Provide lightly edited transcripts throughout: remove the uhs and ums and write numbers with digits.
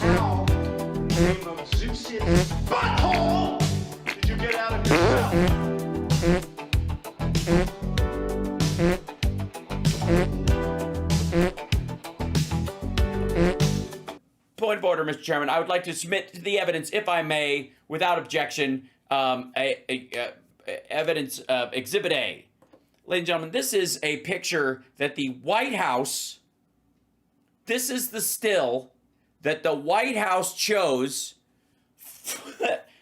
How name of Zeus's butthole did you get out of yourself? Point of order, Mr. Chairman. I would like to submit the evidence, if I may, without objection, evidence Exhibit A. Ladies and gentlemen, this is a picture that the White House, this is the still that the White House chose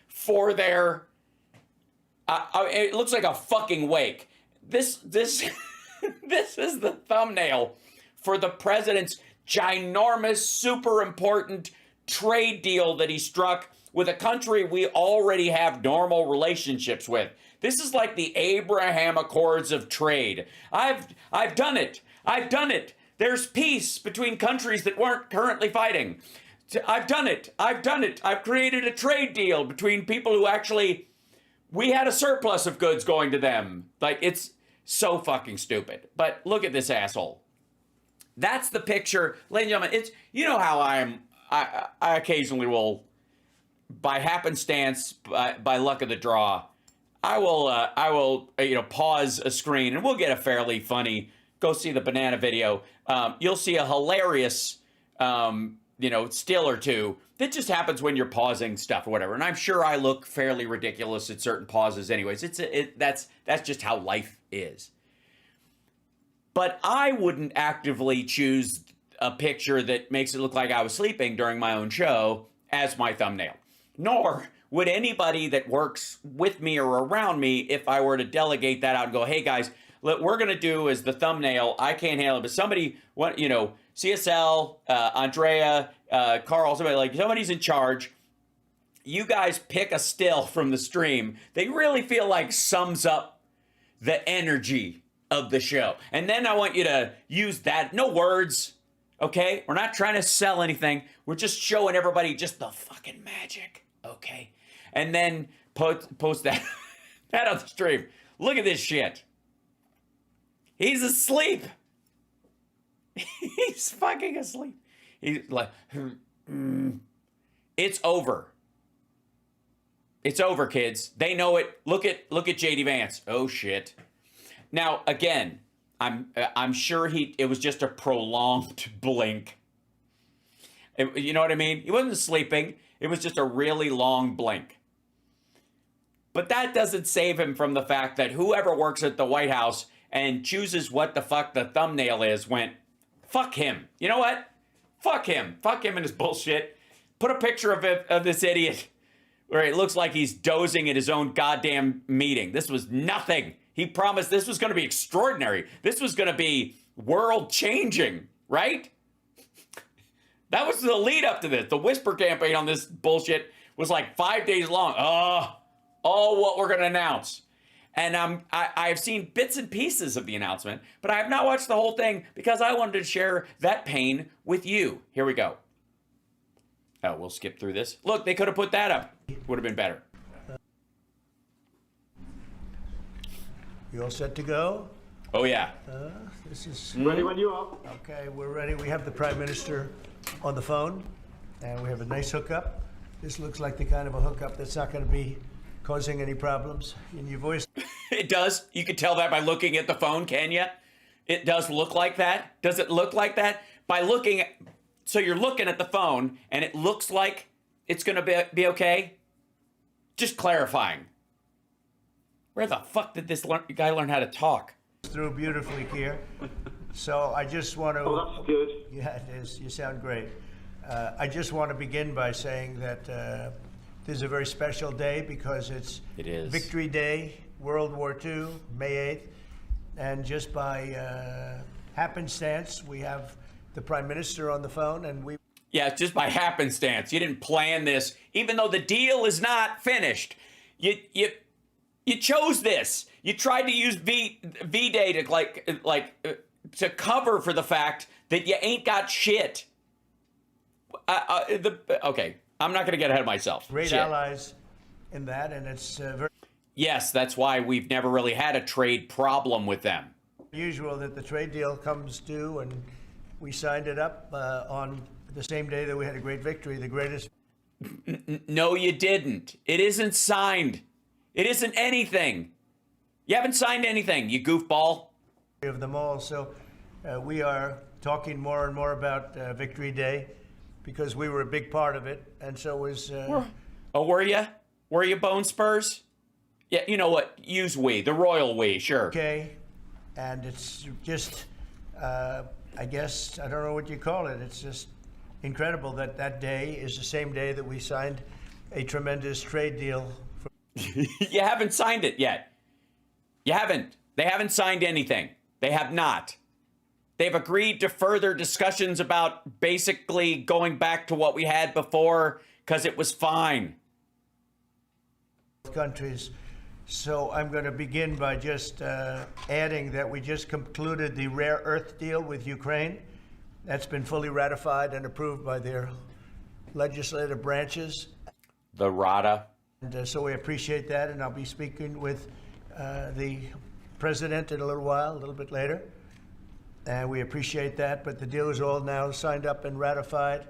for their, it looks like a fucking wake. This this is the thumbnail for the president's ginormous, super important trade deal that he struck with a country we already have normal relationships with. This is like the Abraham Accords of trade. I've done it. I've done it. There's peace between countries that weren't currently fighting. I've done it. I've done it. I've created a trade deal between people who actually, we had a surplus of goods going to them. Like, it's so fucking stupid. But look at this asshole. That's the picture. Ladies and gentlemen, it's, you know how I occasionally will, by happenstance, by luck of the draw, I will pause a screen and we'll get a fairly funny, go see the banana video. You'll see a hilarious, still or two that just happens when you're pausing stuff or whatever. And I'm sure I look fairly ridiculous at certain pauses anyways. That's just how life is. But I wouldn't actively choose a picture that makes it look like I was sleeping during my own show as my thumbnail. Nor would anybody that works with me or around me, if I were to delegate that out and go, hey guys, what we're going to do is the thumbnail, I can't handle it, but somebody, CSL, Andrea, Carl, somebody's in charge. You guys pick a still from the stream that you really feel like sums up the energy of the show. And then I want you to use that. No words, okay? We're not trying to sell anything. We're just showing everybody just the fucking magic, okay? And then post that, that on the stream. Look at this shit. He's asleep. He's fucking asleep. He's like, it's over. It's over, kids. They know it. Look at JD Vance. Oh shit. Now, again, I'm sure it was just a prolonged blink. You know what I mean? He wasn't sleeping. It was just a really long blink. But that doesn't save him from the fact that whoever works at the White House and chooses what the fuck the thumbnail is went, fuck him. You know what? Fuck him. Fuck him and his bullshit. Put a picture of this idiot where it looks like he's dozing at his own goddamn meeting. This was nothing. He promised this was going to be extraordinary. This was going to be world-changing, right? That was the lead up to this. The whisper campaign on this bullshit was like 5 days long. What we're going to announce. And I've seen bits and pieces of the announcement, but I have not watched the whole thing because I wanted to share that pain with you. Here we go. Oh, we'll skip through this. Look, they could have put that up. Would have been better. You all set to go? Oh, yeah. This is Ready when you are. okay. We're ready. We have the Prime Minister on the phone, and we have a nice hookup. This looks like the kind of a hookup that's not going to be causing any problems. In your voice, It does. You can tell that by looking at the phone, can you? It does look like that. Does it look like that? By looking at, so you're looking at the phone, and it looks like it's going to be okay? Just clarifying. Where the fuck did this guy learn how to talk? through beautifully here. So I just want to. Oh, that's good. Yeah, it is. You sound great. I just want to begin by saying that this is a very special day because it is Victory Day, World War II, May 8th. And just by happenstance, we have the Prime Minister on the phone, and we... Yeah, just by happenstance. You didn't plan this, even though the deal is not finished. You chose this. You tried to use V-Day to to cover for the fact that you ain't got shit. Okay, I'm not going to get ahead of myself. Great allies in that, and it's very... Yes, that's why we've never really had a trade problem with them. Usual that the trade deal comes due, and we signed it up on the same day that we had a great victory, the greatest. No, you didn't. It isn't signed. It isn't anything. You haven't signed anything, you goofball. Of them all. So we are talking more and more about Victory Day because we were a big part of it, and so was. Oh, were you? Were you, Bone Spurs? Yeah, you know what? Use we, the royal we, sure. Okay, and it's just, I guess, I don't know what you call it. It's just incredible that that day is the same day that we signed a tremendous trade deal. You haven't signed it yet. You haven't. They haven't signed anything. They have not. They've agreed to further discussions about basically going back to what we had before because it was fine. Countries. So I'm going to begin by just adding that we just concluded the rare earth deal with Ukraine. That's been fully ratified and approved by their legislative branches. The RADA. And so we appreciate that, and I'll be speaking with the president in a little while, a little bit later. And we appreciate that, but the deal is all now signed up and ratified.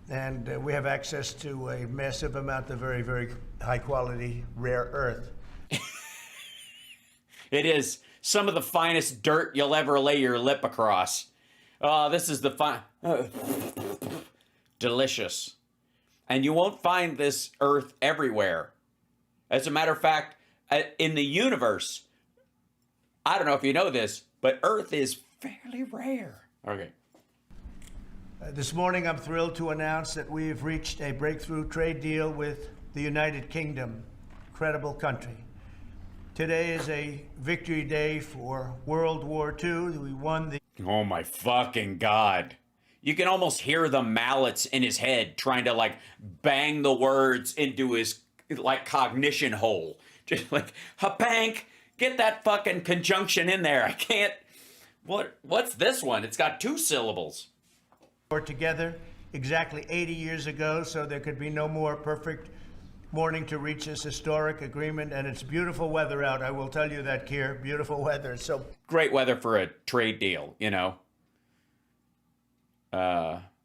And we have access to a massive amount of very, very high quality rare earth. It is some of the finest dirt you'll ever lay your lip across. This is the delicious. And you won't find this earth everywhere. As a matter of fact, in the universe, I don't know if you know this, but earth is fairly rare. Okay. This morning, I'm thrilled to announce that we've reached a breakthrough trade deal with the United Kingdom. Incredible country. Today is a victory day for World War II. We won the... Oh my fucking God. You can almost hear the mallets in his head trying to like bang the words into his like cognition hole. Just like, ha-bank, get that fucking conjunction in there. I can't... What's this one? It's got 2 syllables. Together exactly 80 years ago, so there could be no more perfect morning to reach this historic agreement, and it's beautiful weather out. I will tell you that, Keir. Beautiful weather. So great weather for a trade deal, you know.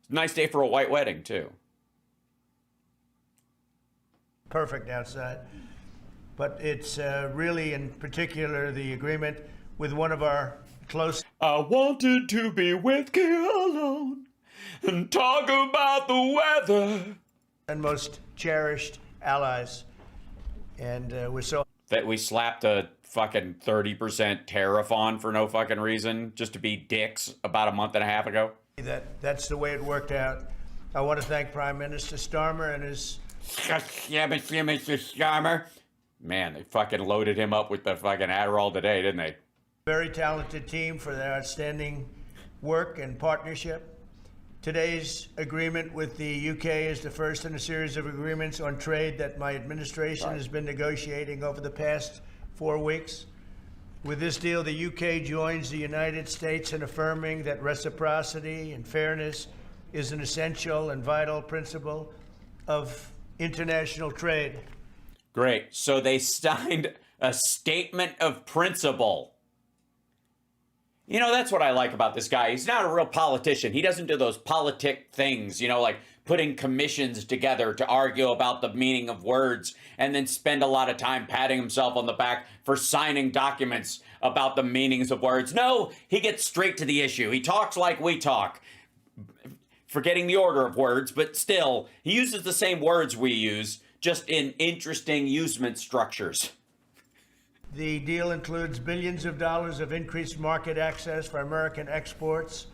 Nice day for a white wedding too. Perfect outside, but it's really, in particular, the agreement with one of our close. I wanted to be with Keir alone and talk about the weather. And most cherished allies. And we're so... That we slapped a fucking 30% tariff on for no fucking reason, just to be dicks about a month and a half ago. That's the way it worked out. I want to thank Prime Minister Starmer and his... Yeah, Mr. Starmer. Man, they fucking loaded him up with the fucking Adderall today, didn't they? Very talented team for their outstanding work and partnership. Today's agreement with the UK is the first in a series of agreements on trade that my administration has been negotiating over the past 4 weeks. With this deal, the UK joins the United States in affirming that reciprocity and fairness is an essential and vital principle of international trade. Great. So they signed a statement of principle. You know, that's what I like about this guy. He's not a real politician. He doesn't do those politic things, you know, like putting commissions together to argue about the meaning of words and then spend a lot of time patting himself on the back for signing documents about the meanings of words. No, he gets straight to the issue. He talks like we talk, forgetting the order of words, but still, he uses the same words we use, just in interesting usement structures. The deal includes billions of dollars of increased market access for American exports,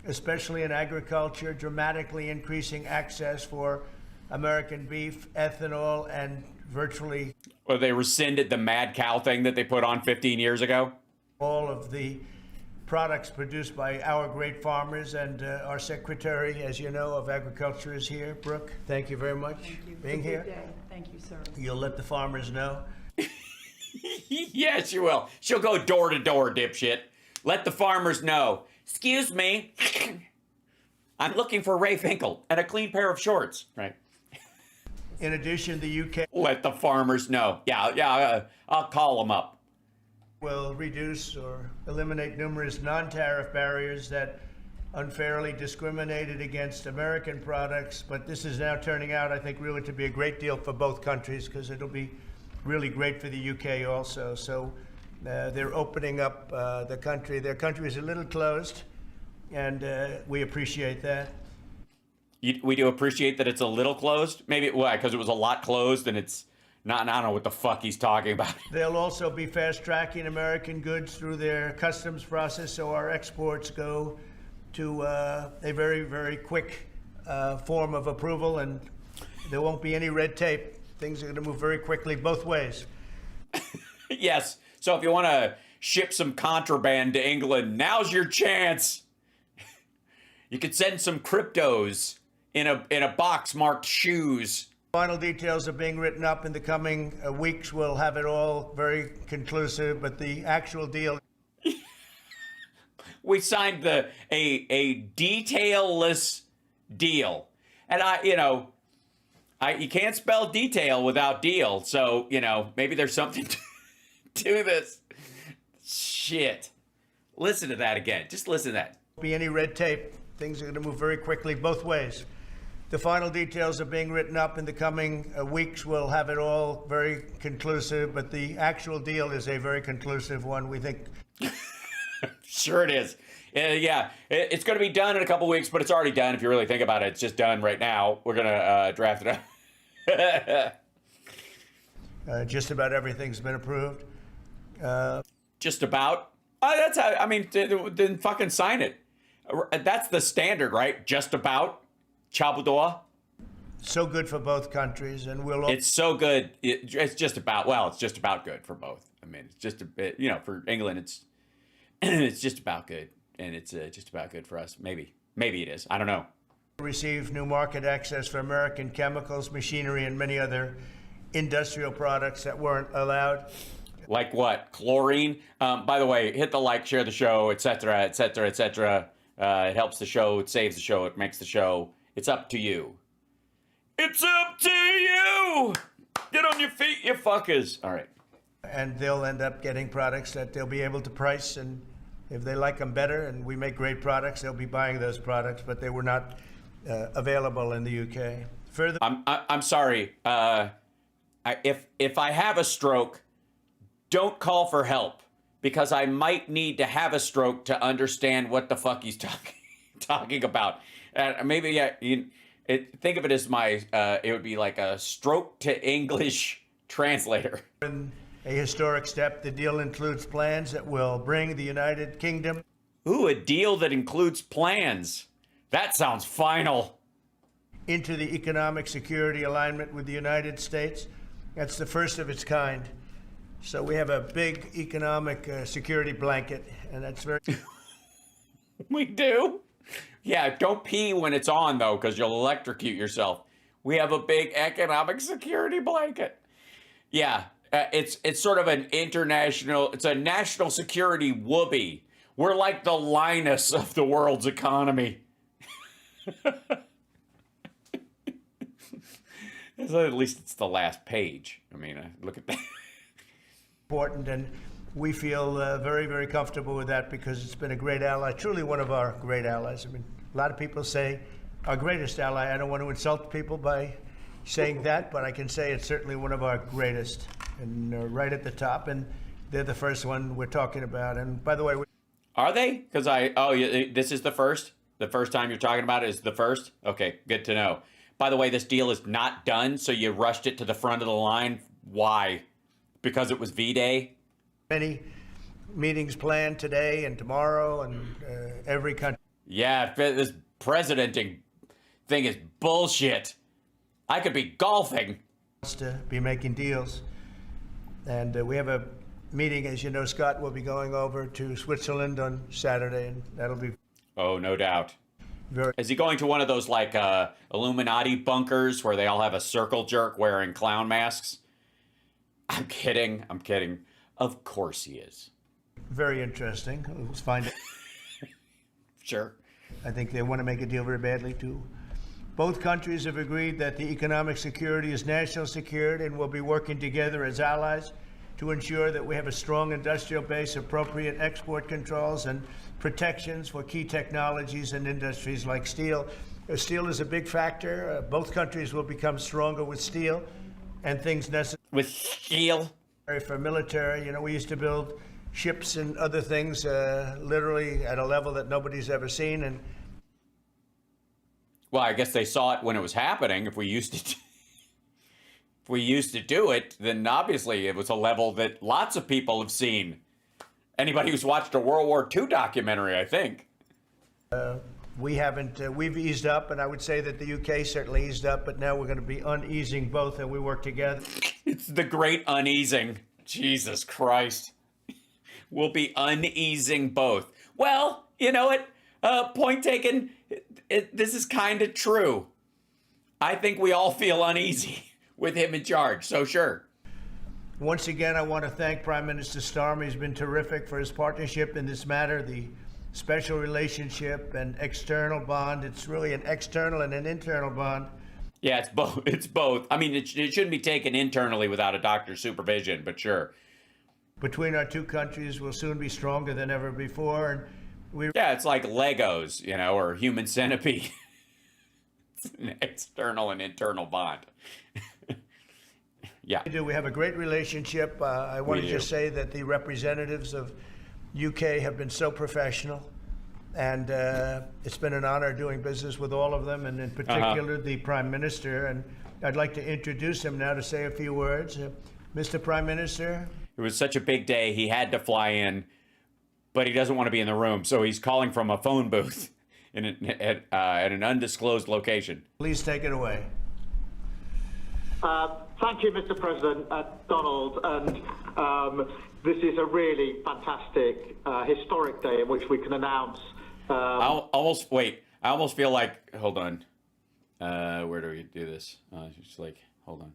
especially in agriculture, dramatically increasing access for American beef, ethanol, and virtually... Well, they rescinded the mad cow thing that they put on 15 years ago? All of the products produced by our great farmers, and our Secretary, as you know, of Agriculture is here. Brooke, thank you very much for being here. Good day. Thank you, sir. You'll let the farmers know. Yes, you will. She'll go door to door, dipshit. Let the farmers know. Excuse me. I'm looking for Ray Finkel and a clean pair of shorts. Right. In addition, the UK Let the farmers know. Yeah, I'll call them up. will reduce or eliminate numerous non-tariff barriers that unfairly discriminated against American products. But this is now turning out, I think, really to be a great deal for both countries, because it'll be really great for the UK also. So they're opening up the country. Their country is a little closed, and we appreciate that. We do appreciate that it's a little closed. Maybe why? Because it was a lot closed, and it's not. I don't know what the fuck he's talking about. They'll also be fast-tracking American goods through their customs process, so our exports go to a very, very quick form of approval, and there won't be any red tape. Things are going to move very quickly both ways. Yes. So if you want to ship some contraband to England, now's your chance. You could send some cryptos in a box marked shoes. Final details are being written up in the coming weeks. We'll have it all very conclusive, but the actual deal. We signed a detailless deal, and you can't spell detail without deal. So maybe there's something to this. Shit. Listen to that again. Just listen to that. Be any red tape. Things are going to move very quickly both ways. The final details are being written up in the coming weeks. We'll have it all very conclusive, but the actual deal is a very conclusive one, we think. Sure it is. Yeah, it's going to be done in a couple weeks, but it's already done. If you really think about it, it's just done right now. We're going to draft it up. Just about everything's been approved. Just about? That's how, I mean, then fucking sign it. That's the standard, right? Just about. Chabudor. So good for both countries, and It's so good. It's just about. Well, it's just about good for both. I mean, it's just a bit. For England, it's just about good, and it's just about good for us. Maybe it is. I don't know. Receive new market access for American chemicals, machinery, and many other industrial products that weren't allowed. Like what? Chlorine. By the way, hit the like, share the show, etc., etc., etc. It helps the show. It saves the show. It makes the show. It's up to you. It's up to you. Get on your feet, you fuckers. All right. And they'll end up getting products that they'll be able to price, and if they like them better, and we make great products, they'll be buying those products, but they were not available in the UK. Further, I'm sorry. If I have a stroke, don't call for help, because I might need to have a stroke to understand what the fuck he's talking about. Maybe think of it as it would be like a stroke to English translator. in a historic step, the deal includes plans that will bring the United Kingdom. Ooh, a deal that includes plans. That sounds final. Into the economic security alignment with the United States. That's the first of its kind. So we have a big economic security blanket, and that's very... We do? Yeah, don't pee when it's on, though, because you'll electrocute yourself. We have a big economic security blanket. Yeah, it's sort of it's a national security whoopee. We're like the Linus of the world's economy. At least it's the last page. I mean, look at that. Important, and we feel very, very comfortable with that, because it's been a great ally, truly one of our great allies. I mean, a lot of people say our greatest ally. I don't want to insult people by saying that, but I can say it's certainly one of our greatest, and right at the top, and they're the first one we're talking about. And by the way, are they? Because this is the first? The first time you're talking about it is the first? Okay, good to know. By the way, this deal is not done, so you rushed it to the front of the line. Why? Because it was V-Day? Many meetings planned today and tomorrow, and every country. Yeah, this presidenting thing is bullshit. I could be golfing. Wants to be making deals. And we have a meeting, as you know, Scott will be going over to Switzerland on Saturday, and that'll be... Oh, no doubt. Is he going to one of those, like, Illuminati bunkers where they all have a circle jerk wearing clown masks? I'm kidding. Of course he is. Very interesting. Let's find it. Sure. I think they want to make a deal very badly to Both countries have agreed that the economic security is national security and will be working together as allies to ensure that we have a strong industrial base, appropriate export controls, and protections for key technologies and industries like steel. Steel is a big factor. Both countries will become stronger with steel and things necessary. With steel? For military. You know, we used to build ships and other things literally at a level that nobody's ever seen. And well, I guess they saw it when it was happening. If we used to do it, then obviously it was a level that lots of people have seen. Anybody who's watched a World War II documentary, I think. We haven't, we've eased up, and I would say that the UK certainly eased up, but now we're going to be uneasing both, and we work together. It's the great uneasing. Jesus Christ. We'll be uneasing both. Well, you know what? Point taken. This is kind of true. I think we all feel uneasy with him in charge, so sure. Once again, I want to thank Prime Minister Starmer. He's been terrific for his partnership in this matter, the special relationship and external bond. It's really an external and an internal bond. Yeah, it's both. It's both. I mean, it shouldn't be taken internally without a doctor's supervision, but sure. Between our two countries, we'll soon be stronger than ever before. And yeah, it's like Legos, you know, or human centipede. It's an external and internal bond. Yeah. We have a great relationship. I want to just say that the representatives of UK have been so professional, and it's been an honor doing business with all of them, and in particular the Prime Minister. And I'd like to introduce him now to say a few words. Mr. Prime Minister. It was such a big day, he had to fly in, but he doesn't want to be in the room, so he's calling from a phone booth at an undisclosed location. Please take it away. Thank you, Mr. President, Donald, and this is a really fantastic, historic day in which we can announce. I almost feel like, hold on, where do we do this? Just like, hold on.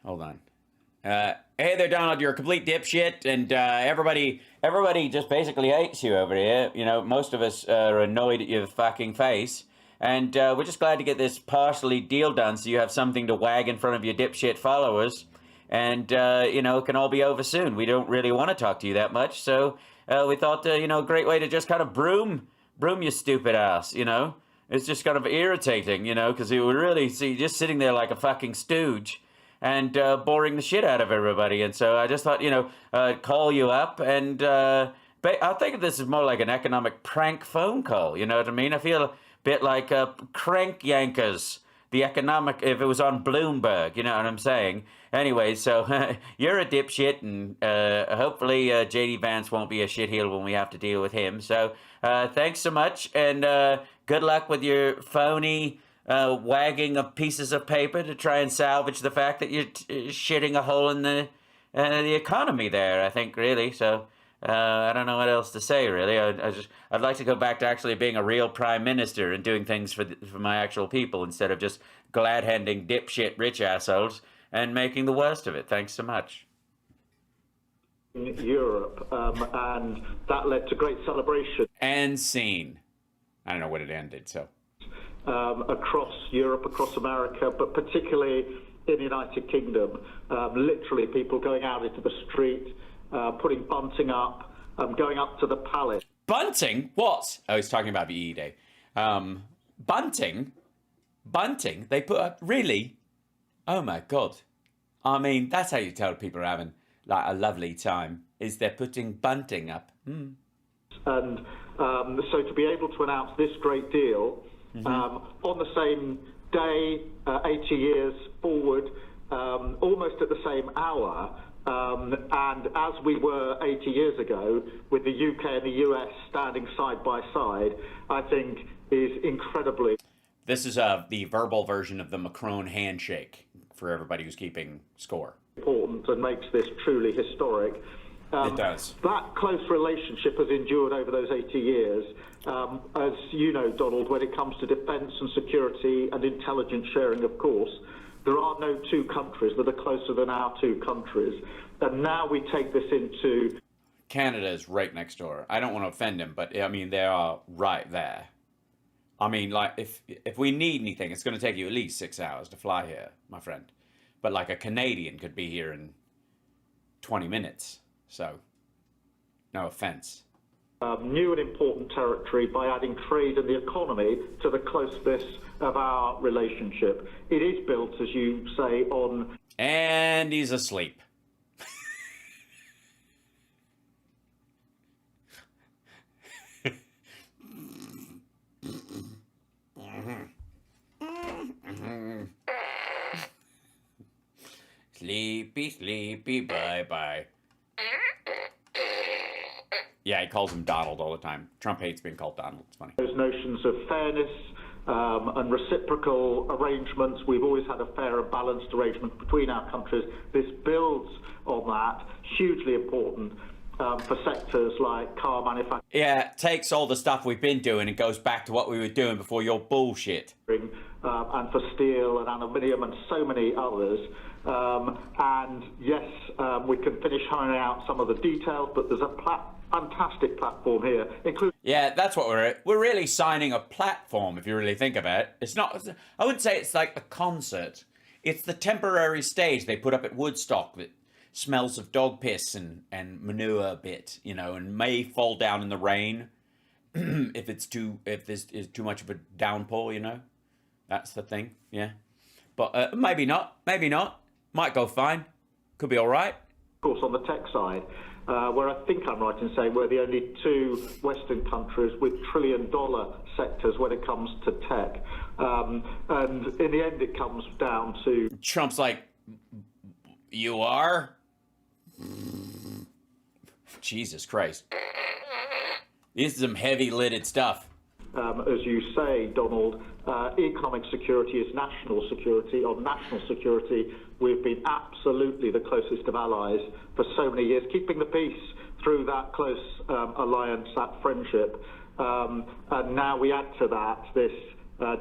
Hold on. Hey there, Donald, you're a complete dipshit, and everybody just basically hates you over here. You know, most of us are annoyed at your fucking face, and we're just glad to get this partially deal done so you have something to wag in front of your dipshit followers, and, you know, it can all be over soon. We don't really want to talk to you that much, so we thought, you know, a great way to just kind of broom your stupid ass, you know? It's just kind of irritating, you know, because you would really see you just sitting there like a fucking stooge and boring the shit out of everybody. And so I just thought, you know, call you up, and I think this is more like an economic prank phone call, you know what I mean? I feel a bit like Crank Yankers, the economic, if it was on Bloomberg, you know what I'm saying? Anyway, so you're a dipshit, and hopefully J.D. Vance won't be a shitheel when we have to deal with him. So thanks so much, and good luck with your phony wagging of pieces of paper to try and salvage the fact that you're shitting a hole in the economy there, I think, really. So I don't know what else to say, really. I'd like to go back to actually being a real prime minister and doing things for my actual people instead of just glad-handing dipshit rich assholes and making the worst of it. Thanks so much. Europe, and that led to great celebration. And scene. I don't know when it ended, so. Across Europe, across America, but particularly in the United Kingdom. Literally people going out into the street, putting bunting up, going up to the palace. Bunting? What? Oh, he's talking about VE Day. Bunting? Bunting? They put up, really? Oh my God. I mean, that's how you tell people are having like a lovely time, is they're putting bunting up. Mm. And so to be able to announce this great deal on the same day, 80 years forward, almost at the same hour, and as we were 80 years ago, with the UK and the US standing side by side, I think is incredibly... This is the verbal version of the Macron handshake for everybody who's keeping score. Important and makes this truly historic. It does. That close relationship has endured over those 80 years. As you know, Donald, when it comes to defence and security and intelligence sharing, of course, there are no two countries that are closer than our two countries. And now we take this into... Canada is right next door. I don't want to offend him, but I mean, they are right there. I mean, like, if we need anything, it's going to take you at least 6 hours to fly here, my friend. But like a Canadian could be here in 20 minutes. So, no offense. New and important territory by adding trade and the economy to the closeness of our relationship. It is built, as you say, on... And he's asleep. Sleepy, sleepy, bye-bye. Yeah, he calls him Donald all the time. Trump hates being called Donald. It's funny. Those notions of fairness and reciprocal arrangements. We've always had a fair and balanced arrangement between our countries. This builds on that. Hugely important for sectors like car manufacturing. Yeah, it takes all the stuff we've been doing and goes back to what we were doing before your bullshit. And for steel and aluminium and so many others. And yes, we can finish hammering out some of the details, but there's a fantastic platform here, including... Yeah, that's what we're really signing a platform, if you really think about it. It's not, I wouldn't say it's like a concert. It's the temporary stage they put up at Woodstock that smells of dog piss and manure a bit, you know, and may fall down in the rain if this is too much of a downpour, you know. That's the thing, yeah. But maybe not. Might go fine. Could be all right. Of course, on the tech side, where I think I'm right in saying we're the only two Western countries with trillion-dollar sectors when it comes to tech. And in the end, it comes down to... Trump's like, you are? Jesus Christ. This is some heavy-lidded stuff. As you say, Donald, economic security is national security. On national security, we've been absolutely the closest of allies for so many years, keeping the peace through that close alliance, that friendship. And now we add to that this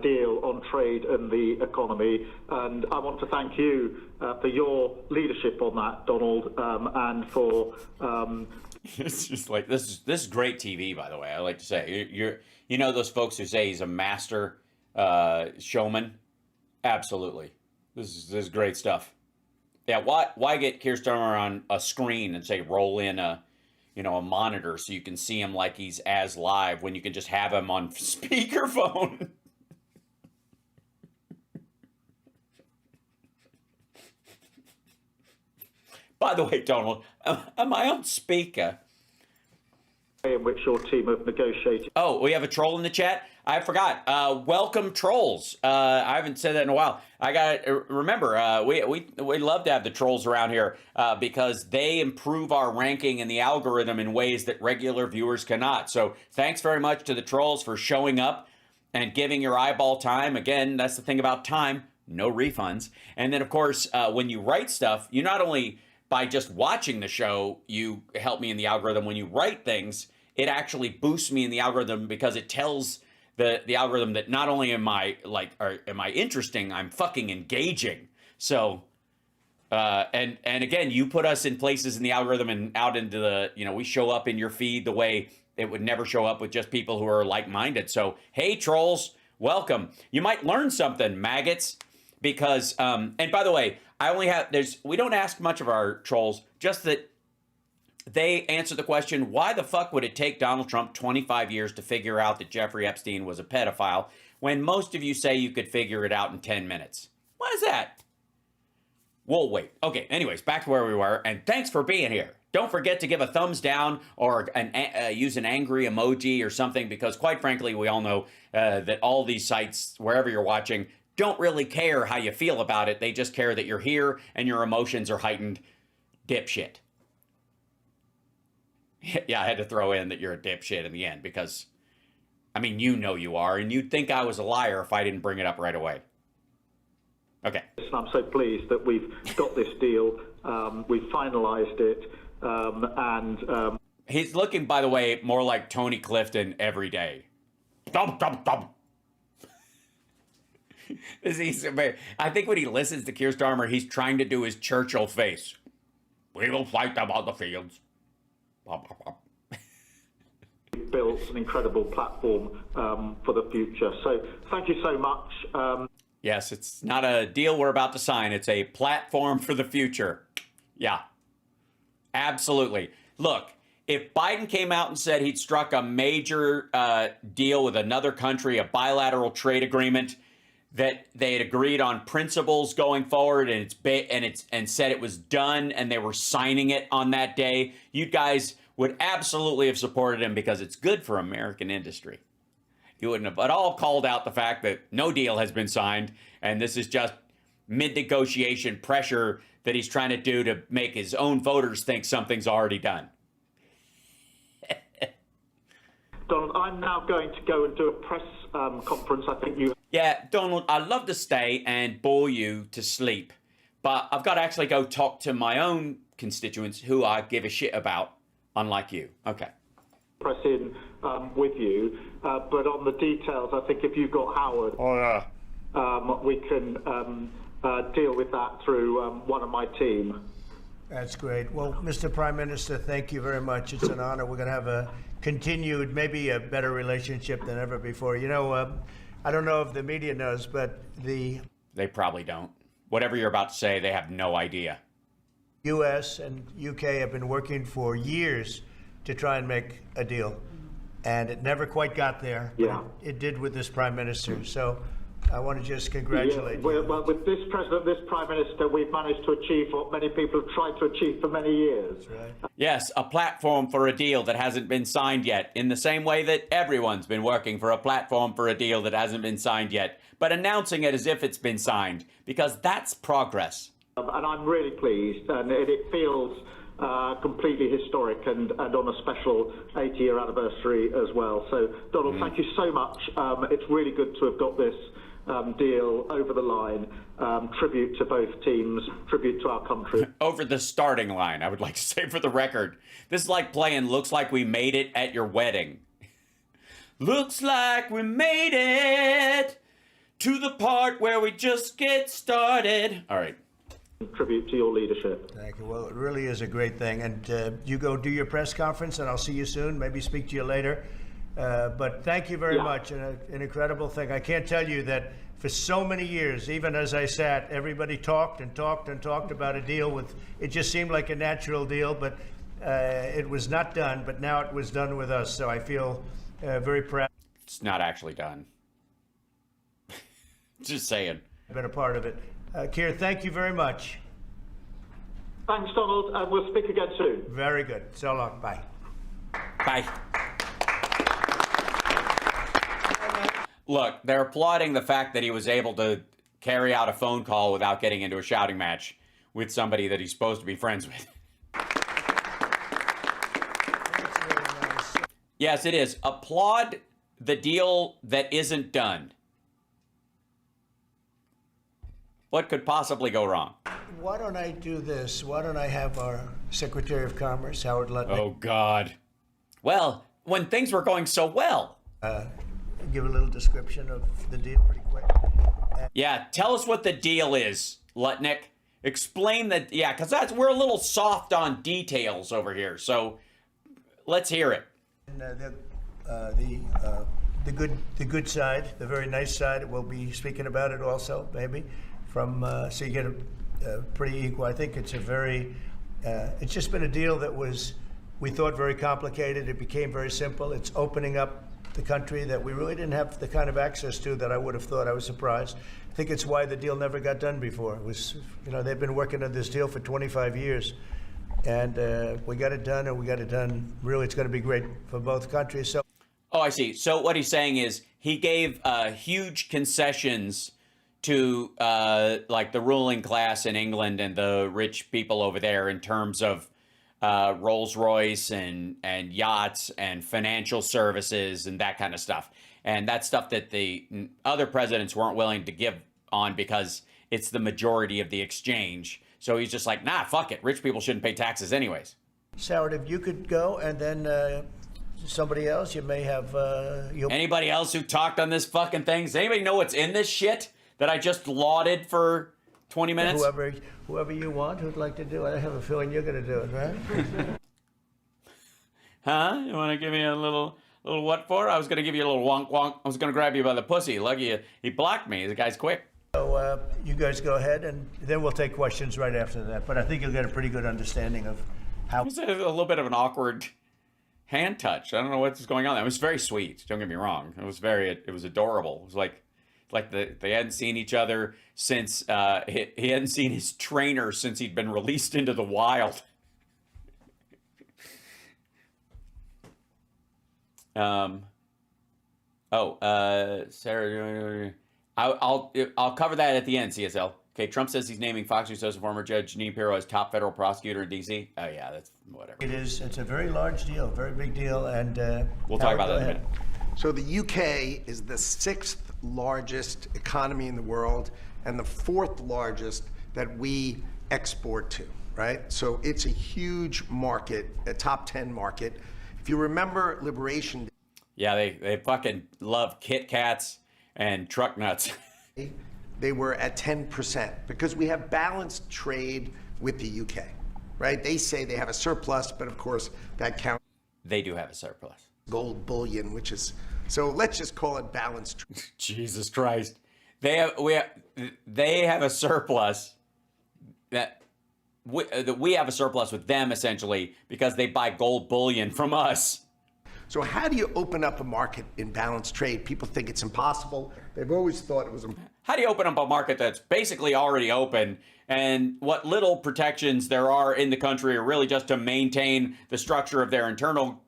deal on trade and the economy. And I want to thank you for your leadership on that, Donald, and for... It's just like, this is great TV, by the way. I like to say, you know those folks who say he's a master showman? Absolutely. This is great stuff. Yeah, why get Keir Starmer on a screen and say roll in a monitor so you can see him like he's as live when you can just have him on speakerphone? By the way, Donald, am I on speaker? In which your team have negotiated. Oh, we have a troll in the chat? I forgot. Welcome, trolls. I haven't said that in a while. I got to remember, we love to have the trolls around here because they improve our ranking in the algorithm in ways that regular viewers cannot. So thanks very much to the trolls for showing up and giving your eyeball time. Again, that's the thing about time. No refunds. And then, of course, when you write stuff, you not only... by just watching the show, you help me in the algorithm. When you write things, it actually boosts me in the algorithm because it tells the algorithm that not only am I interesting, I'm fucking engaging. So, and again, you put us in places in the algorithm and out into the, we show up in your feed the way it would never show up with just people who are like-minded. So, hey, trolls, welcome. You might learn something, maggots, because, and by the way, we don't ask much of our trolls, just that they answer the question, why the fuck would it take Donald Trump 25 years to figure out that Jeffrey Epstein was a pedophile when most of you say you could figure it out in 10 minutes? Why is that? We'll wait. Okay, anyways, back to where we were, and thanks for being here. Don't forget to give a thumbs down or use an angry emoji or something, because quite frankly, we all know that all these sites, wherever you're watching, don't really care how you feel about it. They just care that you're here and your emotions are heightened. Dipshit. Yeah, I had to throw in that you're a dipshit in the end because, you know you are, and you'd think I was a liar if I didn't bring it up right away. Okay. I'm so pleased that we've got this deal. We've finalized it. And he's looking, by the way, more like Tony Clifton every day. Thump, thump, thump. I think when he listens to Keir Starmer, he's trying to do his Churchill face. We will fight them on the fields. built an incredible platform for the future. So thank you so much. Yes, it's not a deal we're about to sign. It's a platform for the future. Yeah, absolutely. Look, if Biden came out and said he'd struck a major deal with another country, a bilateral trade agreement, that they had agreed on principles going forward, and said it was done, and they were signing it on that day, you guys would absolutely have supported him because it's good for American industry. You wouldn't have at all called out the fact that no deal has been signed, and this is just mid-negotiation pressure that he's trying to do to make his own voters think something's already done. Donald, I'm now going to go and do a press conference. I think you... Yeah, Donald, I'd love to stay and bore you to sleep, but I've got to actually go talk to my own constituents who I give a shit about, unlike you. Okay. Press in with you, but on the details, I think if you've got Howard, we can deal with that through one of my team. That's great. Well, Mr. Prime Minister, thank you very much. It's an honor. We're going to have a continued, maybe a better relationship than ever before. You know, I don't know if the media knows, but they probably don't. Whatever you're about to say, they have no idea. U.S. and U.K. have been working for years to try and make a deal, and it never quite got there. Yeah. It did with this Prime Minister. So I want to just congratulate you. Well, with this president, this prime minister, we've managed to achieve what many people have tried to achieve for many years. That's right. Yes, a platform for a deal that hasn't been signed yet, in the same way that everyone's been working for a platform for a deal that hasn't been signed yet, but announcing it as if it's been signed, because that's progress. And I'm really pleased, and it feels completely historic and on a special 80-year anniversary as well. So, Donald, thank you so much. It's really good to have got this deal over the line. Tribute to both teams, tribute to our country. Over the starting line, I would like to say for the record. This is like playing Looks Like We Made It at your wedding. Looks like we made it to the part where we just get started. All right. Tribute to your leadership. Thank you. Well, it really is a great thing. And you go do your press conference, and I'll see you soon. Maybe speak to you later. But thank you very much. An incredible thing. I can't tell you that for so many years, even as I sat, everybody talked and talked and talked about a deal with, it just seemed like a natural deal, but it was not done. But now it was done with us. So I feel very proud. It's not actually done. Just saying. I've been a part of it. Keir, thank you very much. Thanks, Donald, and we'll speak again soon. Very good. So long. Bye. Bye. Look, they're applauding the fact that he was able to carry out a phone call without getting into a shouting match with somebody that he's supposed to be friends with. That's really nice. Yes, it is. Applaud the deal that isn't done. What could possibly go wrong? Why don't I do this? Why don't I have our Secretary of Commerce, Howard Lutnick, Oh, God. Well, when things were going so well. give a little description of the deal pretty quick? Yeah, tell us what the deal is, Lutnick. Explain that. Yeah, because we're a little soft on details over here. So let's hear it. And the good side, the very nice side, we'll be speaking about it also, maybe. So you get a pretty equal. I think it's a very. It's just been a deal that was, we thought, very complicated. It became very simple. It's opening up the country that we really didn't have the kind of access to that I would have thought. I was surprised. I think it's why the deal never got done before. It was, they've been working on this deal for 25 years. And we got it done, and we got it done. Really, it's going to be great for both countries. So. Oh, I see. So what he's saying is he gave huge concessions to like the ruling class in England and the rich people over there in terms of Rolls-Royce and yachts and financial services and that kind of stuff. And that's stuff that the other presidents weren't willing to give on because it's the majority of the exchange. So he's just like, nah, fuck it. Rich people shouldn't pay taxes anyways. Howard, if you could go, and then somebody else, you may have... Anybody else who talked on this fucking thing? Does anybody know what's in this shit that I just lauded for 20 minutes? Whoever you want, who'd like to do it. I have a feeling you're going to do it, right? Huh? You want to give me a little what for? I was going to give you a little wonk wonk. I was going to grab you by the pussy. Lucky he blocked me. The guy's quick. So you guys go ahead, and then we'll take questions right after that. But I think you'll get a pretty good understanding of how. It was a little bit of an awkward hand touch. I don't know what's going on. It was very sweet. Don't get me wrong. It was adorable. It was like they hadn't seen each other since he hadn't seen his trainer since he'd been released into the wild. Sarah, I'll cover that at the end, CSL. Okay, Trump says he's naming Fox News host and former Judge Jeanine Pirro as top federal prosecutor in D.C. Oh, yeah, that's whatever. It's a very large deal, very big deal, and we'll talk about that in a minute. So the UK is the 6th largest economy in the world and the 4th largest that we export to, right? So it's a huge market, a top 10 market. If you remember Liberation Day, yeah, they fucking love Kit Kats and truck nuts. they were at 10% because we have balanced trade with the UK, right? They say they have a surplus, but of course that counts. They do have a surplus. Gold bullion, which is, so let's just call it balanced. Jesus Christ. They have a surplus that we have a surplus with them essentially because they buy gold bullion from us. So how do you open up a market in balanced trade? People think it's impossible. They've always thought it was impossible. How do you open up a market that's basically already open? And what little protections there are in the country are really just to maintain the structure of their internal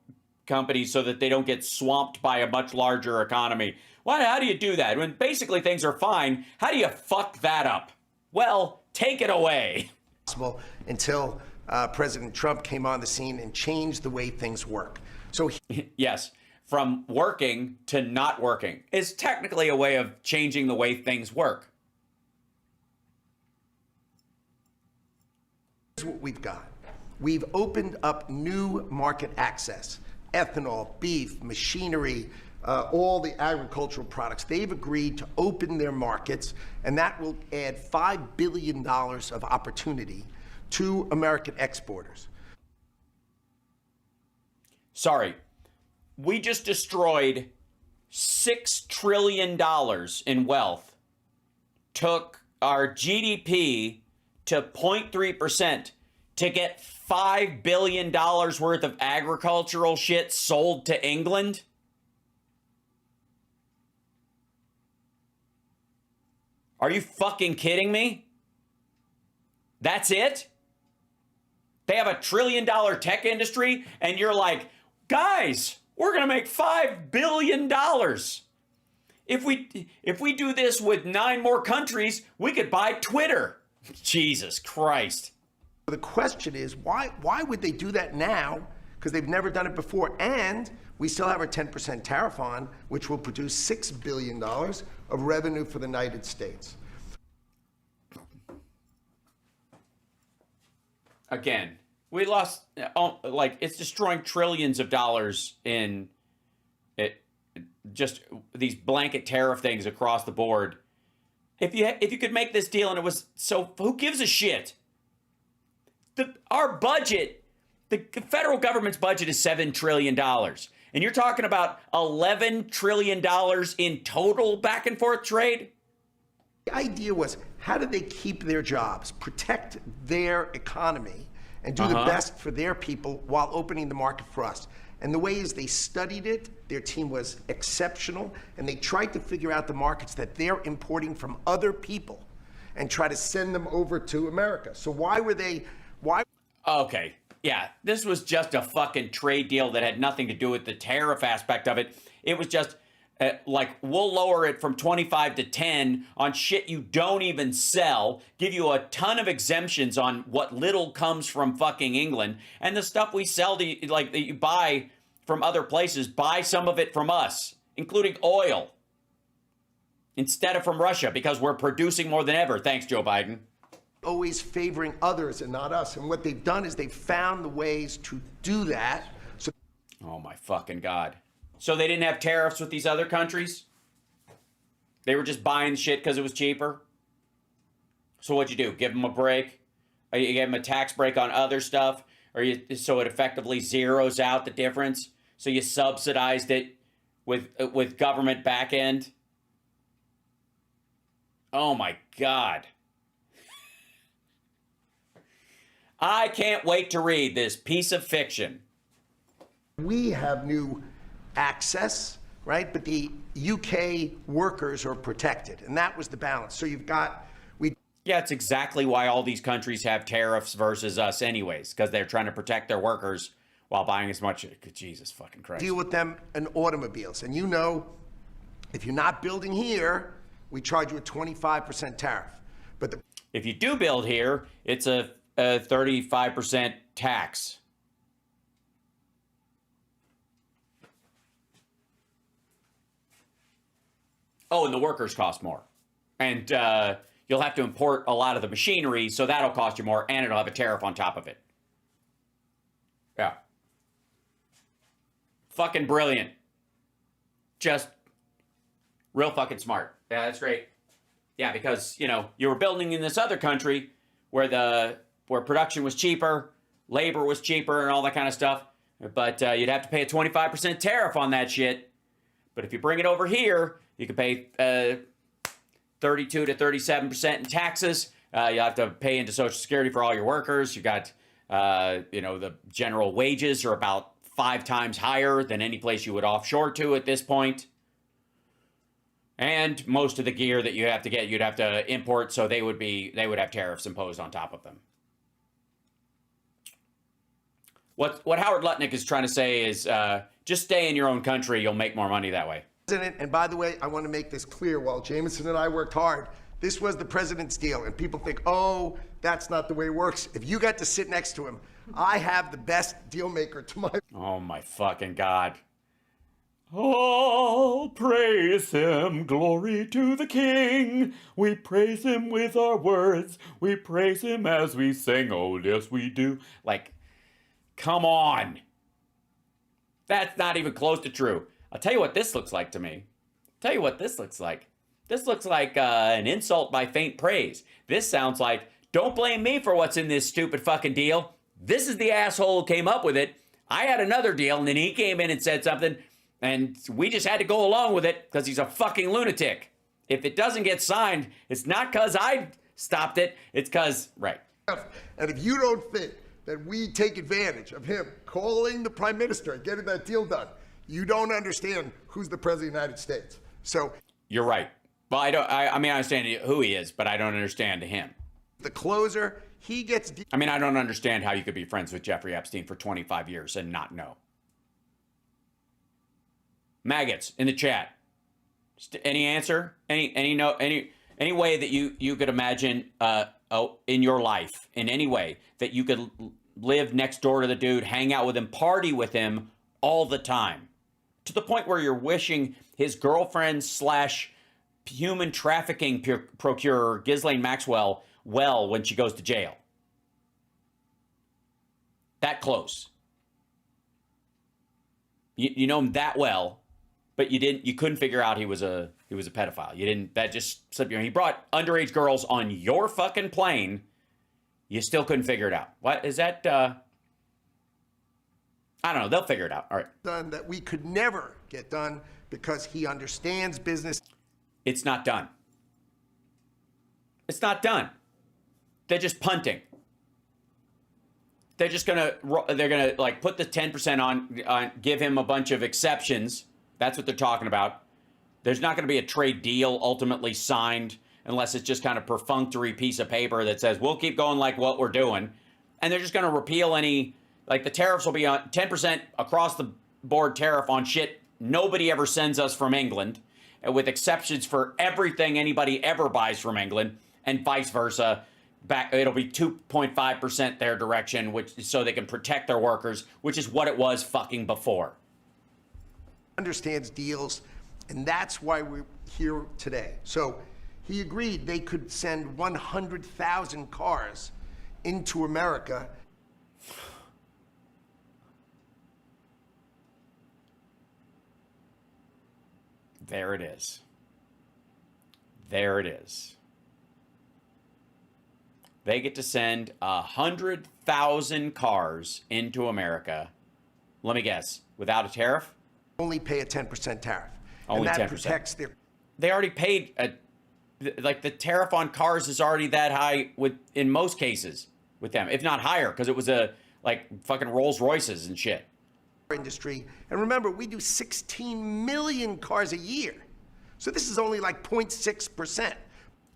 companies so that they don't get swamped by a much larger economy. How do you do that? When basically things are fine, how do you fuck that up? Well, take it away. Until President Trump came on the scene and changed the way things work. So yes, from working to not working is technically a way of changing the way things work. Here's what we've got. We've opened up new market access, ethanol, beef, machinery, all the agricultural products. They've agreed to open their markets, and that will add $5 billion of opportunity to American exporters. Sorry, we just destroyed $6 trillion in wealth, took our GDP to 0.3% to get $5 billion worth of agricultural shit sold to England? Are you fucking kidding me? That's it? They have $1 trillion tech industry, and you're like, guys, we're going to make $5 billion. If we do this with 9 more countries, we could buy Twitter. Jesus Christ. The question is, why would they do that now? Because they've never done it before. And we still have our 10% tariff on, which will produce $6 billion of revenue for the United States. Again, we lost, it's destroying trillions of dollars in just these blanket tariff things across the board. If you could make this deal and it was so, who gives a shit? Our budget, the federal government's budget is $7 trillion. And you're talking about $11 trillion in total back and forth trade? The idea was, how do they keep their jobs, protect their economy, and do the best for their people while opening the market for us? And the way is they studied it, their team was exceptional, and they tried to figure out the markets that they're importing from other people and try to send them over to America. So why? Okay, yeah, this was just a fucking trade deal that had nothing to do with the tariff aspect of it. It was just we'll lower it from 25 to 10 on shit you don't even sell, give you a ton of exemptions on what little comes from fucking England, and the stuff we sell to you, that you buy from other places, buy some of it from us, including oil, instead of from Russia, because we're producing more than ever. Thanks, Joe Biden. Always favoring others and not us. And what they've done is they've found the ways to do that. So, oh my fucking God. So they didn't have tariffs with these other countries? They were just buying shit because it was cheaper? So what'd you do? Give them a break? You gave them a tax break on other stuff? so it effectively zeroes out the difference. So you subsidized it with government back end. Oh my God. I can't wait to read this piece of fiction. We have new access, right? But the UK workers are protected, and that was the balance. So you've got, yeah, it's exactly why all these countries have tariffs versus us anyways, because they're trying to protect their workers while buying as much. Jesus fucking Christ. Deal with them in automobiles. And you know, if you're not building here, we charge you a 25% tariff. But if you do build here, it's a 35% tax. Oh, and the workers cost more. And you'll have to import a lot of the machinery, so that'll cost you more, and it'll have a tariff on top of it. Yeah. Fucking brilliant. Just real fucking smart. Yeah, that's great. Yeah, because, you know, you were building in this other country where production was cheaper, labor was cheaper, and all that kind of stuff. But you'd have to pay a 25% tariff on that shit. But if you bring it over here, you can pay 32 to 37% in taxes. You have to pay into Social Security for all your workers. You got, you know, the general wages are about 5 times higher than any place you would offshore to at this point. And most of the gear that you have to get, you'd have to import, so they would have tariffs imposed on top of them. What Howard Lutnick is trying to say is just stay in your own country. You'll make more money that way. and by the way, I want to make this clear, while Jameson and I worked hard, this was the president's deal, and people think, oh, that's not the way it works. If you got to sit next to him, I have the best deal maker to my... Oh my fucking God. All praise him, glory to the King. We praise him with our words. We praise him as we sing. Oh, yes, we do. Like, come on. That's not even close to true. I'll tell you what this looks like to me. Tell you what this looks like. This looks like an insult by faint praise. This sounds like, don't blame me for what's in this stupid fucking deal. This is the asshole who came up with it. I had another deal, and then he came in and said something, and we just had to go along with it because he's a fucking lunatic. If it doesn't get signed, it's not because I stopped it. It's because, right. And if you don't think that we take advantage of him calling the prime minister and getting that deal done, you don't understand who's the president of the United States. So you're right. Well, I mean, I understand who he is, but I don't understand him. The closer, he gets... I mean, I don't understand how you could be friends with Jeffrey Epstein for 25 years and not know. Maggots in the chat. Any answer? Any way that you could imagine in your life, in any way that you could live next door to the dude, hang out with him, party with him all the time, to the point where you're wishing his girlfriend / human trafficking procurer Ghislaine Maxwell well when she goes to jail. That close. You know him that well, but you couldn't figure out he was a pedophile. You didn't. That just, he brought underage girls on your fucking plane. You still couldn't figure it out. What is that? I don't know. They'll figure it out. All right. Done that we could never get done because he understands business. It's not done. It's not done. They're just punting. They're gonna like put the 10% on, give him a bunch of exceptions. That's what they're talking about. There's not going to be a trade deal ultimately signed unless it's just kind of perfunctory piece of paper that says we'll keep going like what we're doing, and they're just going to repeal any, like, the tariffs will be on 10% across the board tariff on shit nobody ever sends us from England, with exceptions for everything anybody ever buys from England, and vice versa. Back, it'll be 2.5% their direction, which so they can protect their workers, which is what it was fucking before. Understands deals, and that's why we're here today. So he agreed they could send 100,000 cars into America. There it is. There it is. they get to send 100,000 cars into America. Let me guess, without a tariff? Only pay a 10% tariff. Only and that 10%. protects their... They already paid like the tariff on cars is already that high in most cases with them, if not higher, because it was like fucking Rolls Royces and shit. Industry. And remember, we do 16 million cars a year. So this is only like 0.6%.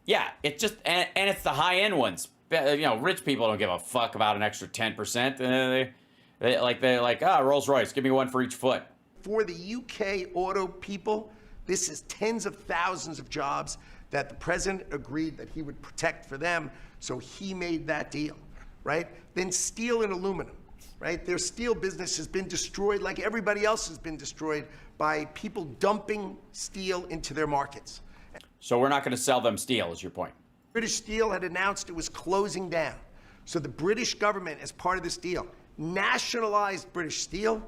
Yeah, it's just, and it's the high-end ones. You know, rich people don't give a fuck about an extra 10%. They're like, Rolls Royce, give me one for each foot. For the UK auto people, this is tens of thousands of jobs that the president agreed that he would protect for them, so he made that deal, right? Then steel and aluminum, right? Their steel business has been destroyed like everybody else has been destroyed by people dumping steel into their markets. So we're not going to sell them steel, is your point? British Steel had announced it was closing down. So the British government, as part of this deal, nationalized British Steel,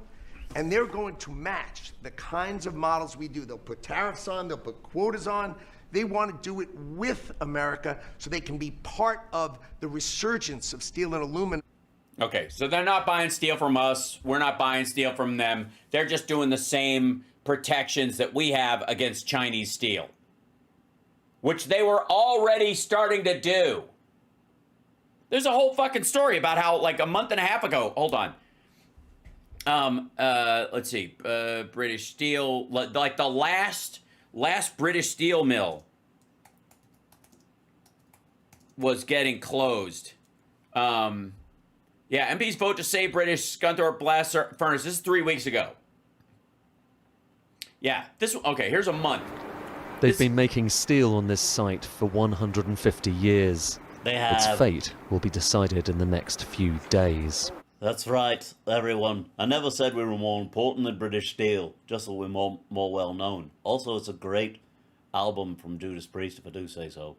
and they're going to match the kinds of models we do. They'll put tariffs on, they'll put quotas on. They want to do it with America so they can be part of the resurgence of steel and aluminum. Okay, so they're not buying steel from us. We're not buying steel from them. They're just doing the same protections that we have against Chinese steel, which they were already starting to do. There's a whole fucking story about how, like, a month and a half ago, hold on. Let's see, British Steel, like the last British steel mill was getting closed. Yeah, MPs vote to save British Scunthorpe blast furnace. This is 3 weeks ago. Yeah, okay, here's a month. They've been making steel on this site for 150 years. They have. Its fate will be decided in the next few days. That's right, everyone. I never said we were more important than British Steel, just that we're more well known. Also, it's a great album from Judas Priest, if I do say so.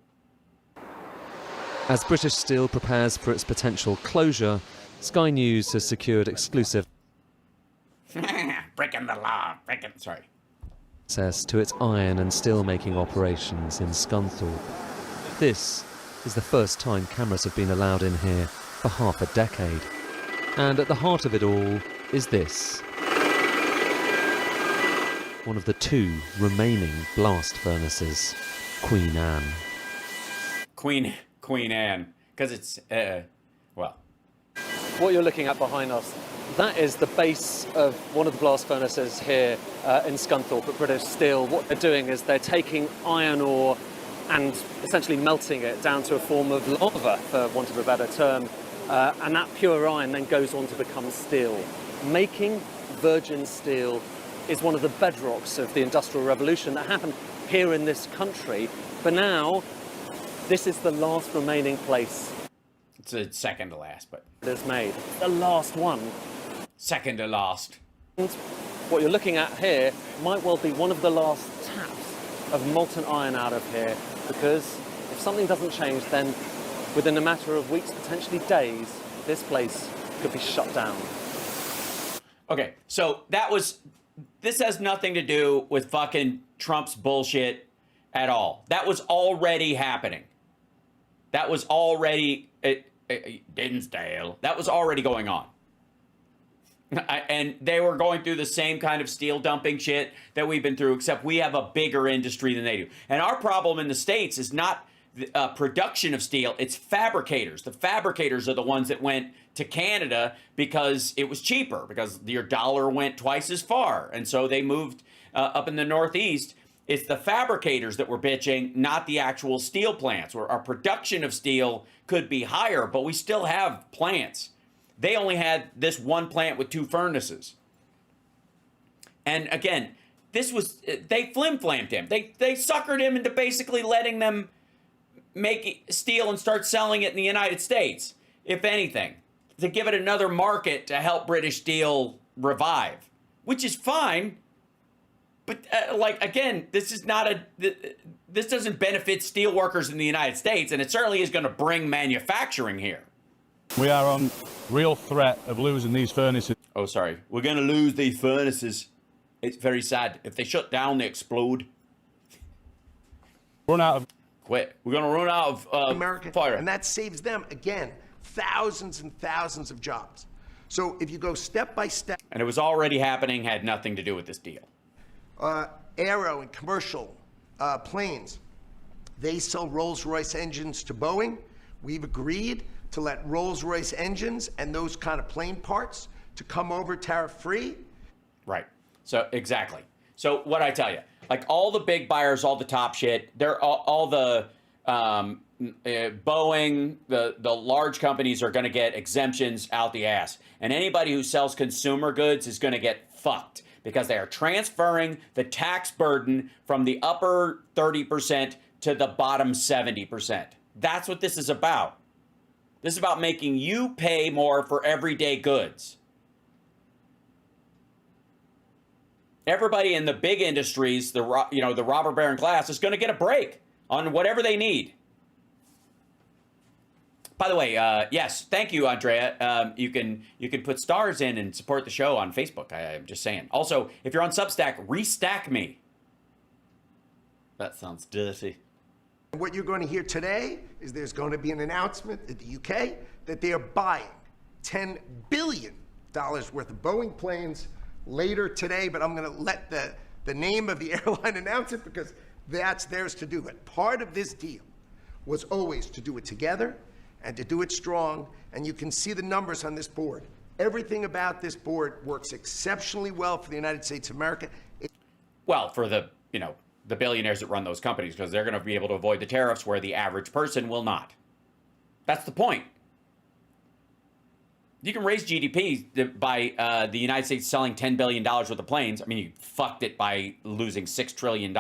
As British Steel prepares for its potential closure, Sky News has secured exclusive Breaking the law. Sorry. access to its iron and steel making operations in Scunthorpe. This is the first time cameras have been allowed in here for half a decade. And at the heart of it all is this. One of the two remaining blast furnaces, Queen Anne. Queen Anne, because it's, well. What you're looking at behind us, that is the base of one of the blast furnaces here in Scunthorpe at British Steel. What they're doing is they're taking iron ore and essentially melting it down to a form of lava, for want of a better term, and that pure iron then goes on to become steel. Making virgin steel is one of the bedrocks of the Industrial Revolution that happened here in this country, but now this is the last remaining place. It's a second to last, but it is made. The last one. Second to last. And what you're looking at here might well be one of the last taps of molten iron out of here, because if something doesn't change, then within a matter of weeks, potentially days, this place could be shut down. Okay, so this has nothing to do with fucking Trump's bullshit at all. That was already happening. That was already, Dinsdale, that was already going on. And they were going through the same kind of steel dumping shit that we've been through, except we have a bigger industry than they do. And our problem in the States is not production of steel, it's fabricators. The fabricators are the ones that went to Canada because it was cheaper, because your dollar went twice as far. And so they moved up in the Northeast. It's the fabricators that were bitching, not the actual steel plants, where our production of steel could be higher, but we still have plants. They only had this one plant with 2 furnaces. And again, they flim-flammed him. They suckered him into basically letting them make steel and start selling it in the United States, if anything, to give it another market to help British Steel revive, which is fine. But again, this doesn't benefit steel workers in the United States, and it certainly is going to bring manufacturing here. We are on real threat of losing these furnaces. Oh, sorry. We're going to lose these furnaces. It's very sad. If they shut down, they explode. Run out of quit. We're going to run out of America, fire. and that saves them, again, thousands and thousands of jobs. So if you go step by step. And it was already happening, had nothing to do with this deal. Aero and commercial planes, they sell Rolls-Royce engines to Boeing. We've agreed to let Rolls-Royce engines and those kind of plane parts to come over tariff-free. Right. So, exactly. So, what I tell you, like all the big buyers, all the top shit, they're all the Boeing, the large companies are going to get exemptions out the ass. And anybody who sells consumer goods is going to get fucked because they are transferring the tax burden from the upper 30% to the bottom 70%. That's what this is about. This is about making you pay more for everyday goods. Everybody in the big industries, the robber baron class, is going to get a break on whatever they need. By the way, yes, thank you, Andrea. You can put stars in and support the show on Facebook. I'm just saying. Also, if you're on Substack, restack me. That sounds dirty. What you're going to hear today is there's going to be an announcement in the UK that they are buying $10 billion worth of Boeing planes later today, but I'm going to let the name of the airline announce it because that's theirs to do. But part of this deal was always to do it together and to do it strong, and you can see the numbers on this board. Everything about this board works exceptionally well for the United States of America. Well, for the billionaires that run those companies, because they're going to be able to avoid the tariffs where the average person will not. That's the point. You can raise GDP by the United States selling $10 billion worth of planes. I mean, you fucked it by losing $6 trillion,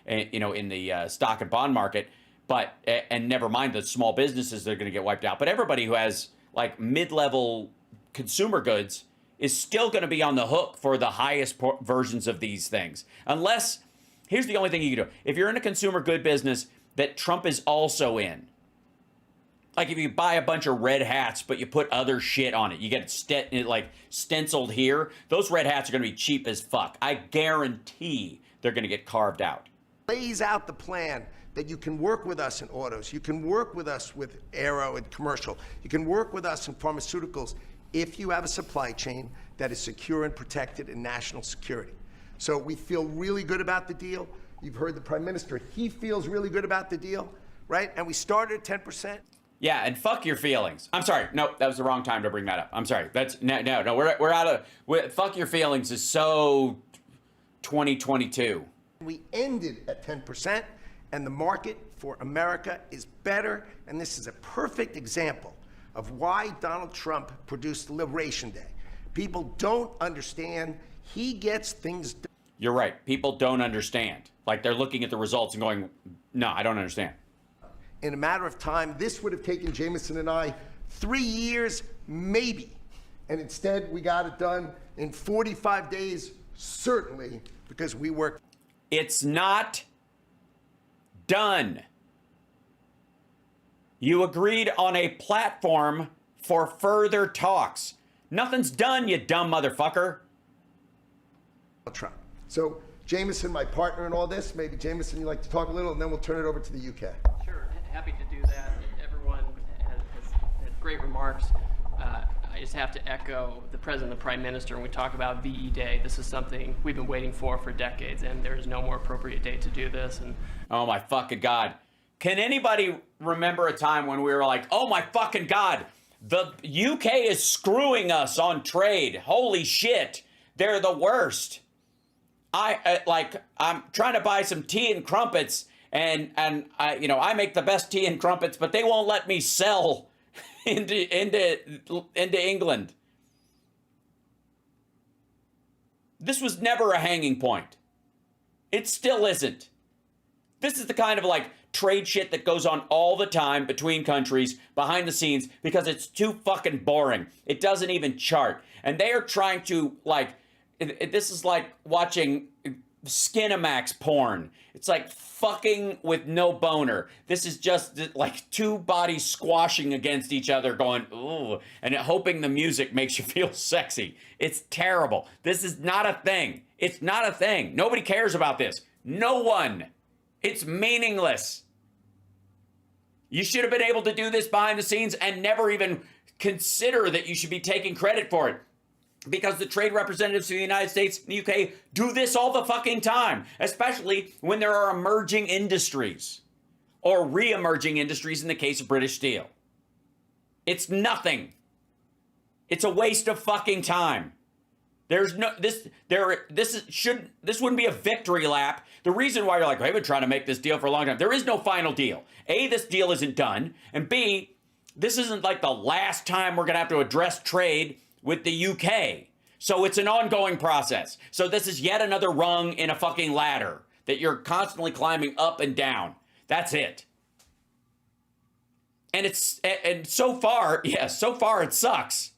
in the stock and bond market. But, and never mind the small businesses that are going to get wiped out. But everybody who has like mid-level consumer goods is still going to be on the hook for the highest versions of these things. Unless, here's the only thing you can do. If you're in a consumer good business that Trump is also in, like if you buy a bunch of red hats, but you put other shit on it, you get it stenciled here, those red hats are going to be cheap as fuck. I guarantee they're going to get carved out. Lays out the plan that you can work with us in autos, you can work with us with aero and commercial, you can work with us in pharmaceuticals if you have a supply chain that is secure and protected in national security. So we feel really good about the deal. You've heard the Prime Minister, he feels really good about the deal, right? And we started at 10%. Yeah, and fuck your feelings. I'm sorry. No, that was the wrong time to bring that up. I'm sorry. That's no. We're out of. Fuck your feelings is so 2022. We ended at 10%, and the market for America is better. And this is a perfect example of why Donald Trump produced Liberation Day. People don't understand. He gets things done. You're right. People don't understand. Like they're looking at the results and going, no, I don't understand. In a matter of time, this would have taken Jameson and I 3 years, maybe. And instead, we got it done in 45 days, certainly, because we worked. It's not done. You agreed on a platform for further talks. Nothing's done, you dumb motherfucker. Trump. So, Jameson, my partner in all this, maybe Jameson, you'd like to talk a little, and then we'll turn it over to the UK. Sure, happy to do that. Everyone has had great remarks. I just have to echo the President and the Prime Minister when we talk about VE Day. This is something we've been waiting for decades, and there is no more appropriate date to do this. And oh my fucking God. Can anybody remember a time when we were like, oh my fucking God, the UK is screwing us on trade. Holy shit, they're the worst. I'm trying to buy some tea and crumpets, and I make the best tea and crumpets, but they won't let me sell into England. This was never a hanging point. It still isn't. This is the kind of trade shit that goes on all the time between countries behind the scenes because it's too fucking boring. It doesn't even chart. And they are trying to this is like watching Skinamax porn. It's like fucking with no boner. This is just like two bodies squashing against each other going, ooh, and hoping the music makes you feel sexy. It's terrible. This is not a thing. It's not a thing. Nobody cares about this. No one. It's meaningless. You should have been able to do this behind the scenes and never even consider that you should be taking credit for it. Because the trade representatives of the United States and the UK do this all the fucking time, especially when there are emerging industries or re-emerging industries in the case of British Steel. It's nothing. It's a waste of fucking time. There's no this wouldn't be a victory lap. The reason why you're like, I've been trying to make this deal for a long time. There is no final deal. A, this deal isn't done, and B, this isn't like the last time we're gonna have to address trade with the UK. So it's an ongoing process. So this is yet another rung in a fucking ladder that you're constantly climbing up and down. That's it. And so far it sucks.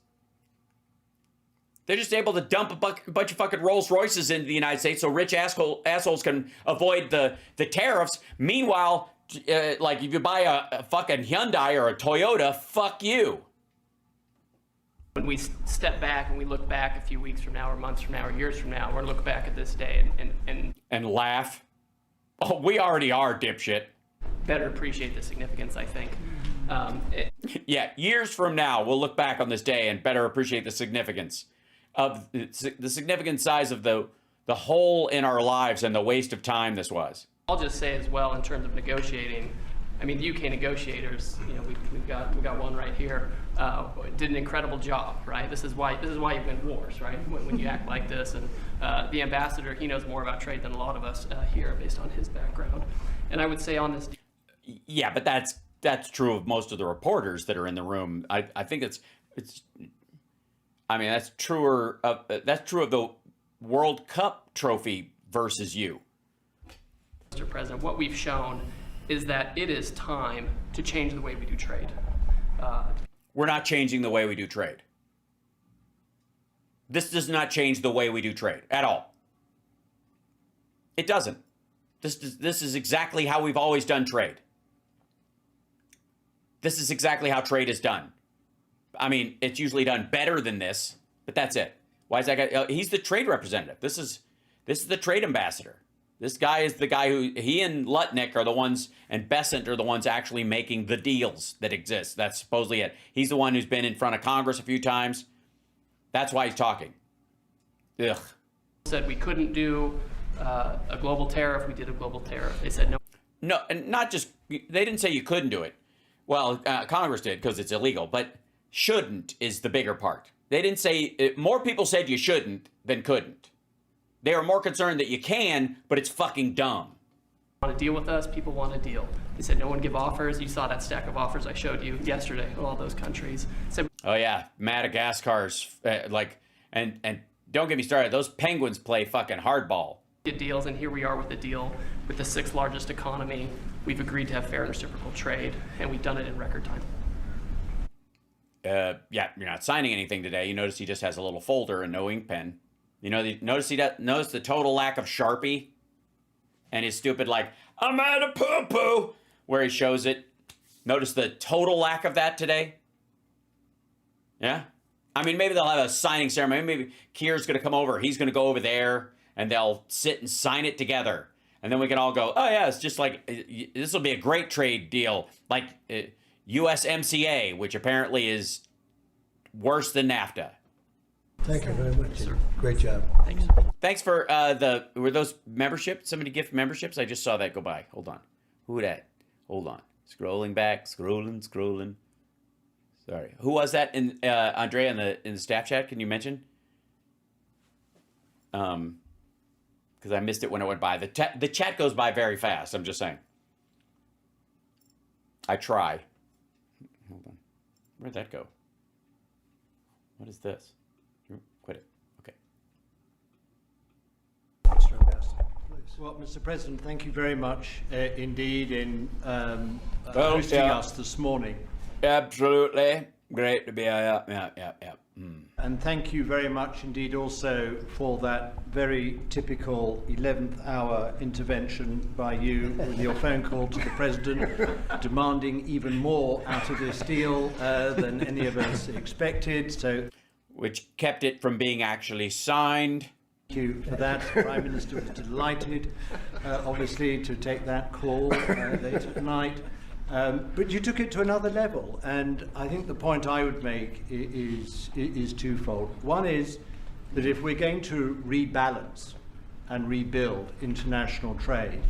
They're just able to dump a bunch of fucking Rolls Royces into the United States so rich assholes can avoid the tariffs. Meanwhile, like if you buy a fucking Hyundai or a Toyota, fuck you. When we step back and we look back a few weeks from now or months from now or years from now, we're gonna look back at this day and laugh. Oh, we already are, dipshit. Better appreciate the significance, I think. Yeah, years from now, we'll look back on this day and better appreciate the significance of the significant size of the hole in our lives and the waste of time this was. I'll just say as well, in terms of negotiating, I mean, the UK negotiators, you know, we've got one right here, did an incredible job, right? This is why you win wars, right? When you act like this, and the ambassador, he knows more about trade than a lot of us here, based on his background. And I would say on this. Yeah, but that's true of most of the reporters that are in the room. I think it's. I mean, that's true of the World Cup trophy versus you. Mr. President, what we've shown is that it is time to change the way we do trade. We're not changing the way we do trade. This does not change the way we do trade at all. It doesn't. This is exactly how we've always done trade. This is exactly how trade is done. I mean, it's usually done better than this, but that's it. Why is that guy? He's the trade representative. This is the trade ambassador. This guy is the guy who, he and Lutnick are the ones, and Bessent are the ones actually making the deals that exist. That's supposedly it. He's the one who's been in front of Congress a few times. That's why he's talking. Ugh. Said we couldn't do a global tariff. We did a global tariff. They said no. No, and not just, they didn't say you couldn't do it. Well, Congress did because it's illegal, but shouldn't is the bigger part. They didn't say, more people said you shouldn't than couldn't. They are more concerned that you can, but it's fucking dumb. Want to deal with us? People want to deal. They said no one give offers. You saw that stack of offers I showed you yesterday. All those countries said. Oh yeah, Madagascar's and don't get me started. Those penguins play fucking hardball. Deals, and here we are with a deal with the 6th largest economy. We've agreed to have fair and reciprocal trade, and we've done it in record time. Yeah, you're not signing anything today. You notice he just has a little folder and no ink pen. You know, notice the total lack of Sharpie and his stupid, like, I'm out of poo-poo, where he shows it. Notice the total lack of that today? Yeah? I mean, maybe they'll have a signing ceremony. Maybe Keir's going to come over. He's going to go over there, and they'll sit and sign it together. And then we can all go, oh, yeah, it's just like, this will be a great trade deal. Like USMCA, which apparently is worse than NAFTA. Thank you very much. Sir. Great job. Thanks. Thanks for were those memberships? Somebody gift memberships? I just saw that go by. Hold on. Who that? Hold on. Scrolling back, scrolling. Sorry. Who was that in Andrea in the staff chat? Can you mention? Because I missed it when it went by. The chat goes by very fast. I'm just saying. I try. Hold on. Where'd that go? What is this? Quit it. Okay. Mr. Ambassador, please. Well, Mr. President, thank you very much indeed in hosting us this morning. Absolutely. Great to be here. Yeah. And thank you very much indeed also for that very typical 11th hour intervention by you with your phone call to the President demanding even more out of this deal than any of us expected. So, which kept it from being actually signed. Thank you for that. The Prime Minister was delighted, obviously, to take that call later tonight. But you took it to another level, and I think the point I would make is twofold. One is that if we're going to rebalance and rebuild international trade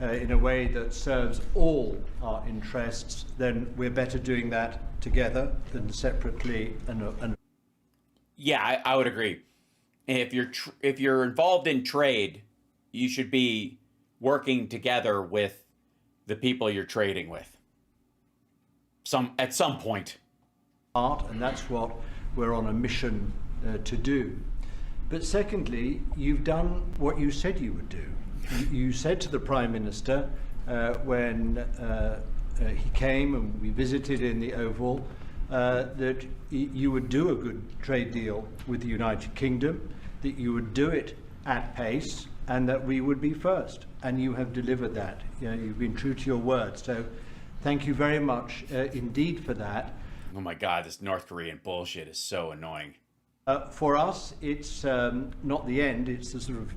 in a way that serves all our interests, then we're better doing that together than separately. Yeah, I would agree. If you're involved in trade, you should be working together with the people you're trading with. At some point. And that's what we're on a mission to do. But secondly, you've done what you said you would do. You said to the Prime Minister when he came and we visited in the Oval that you would do a good trade deal with the United Kingdom, that you would do it at pace, and that we would be first. And you have delivered that. You've been true to your word. So thank you very much indeed for that. Oh my God, this North Korean bullshit is so annoying. For us, it's not the end. It's the sort of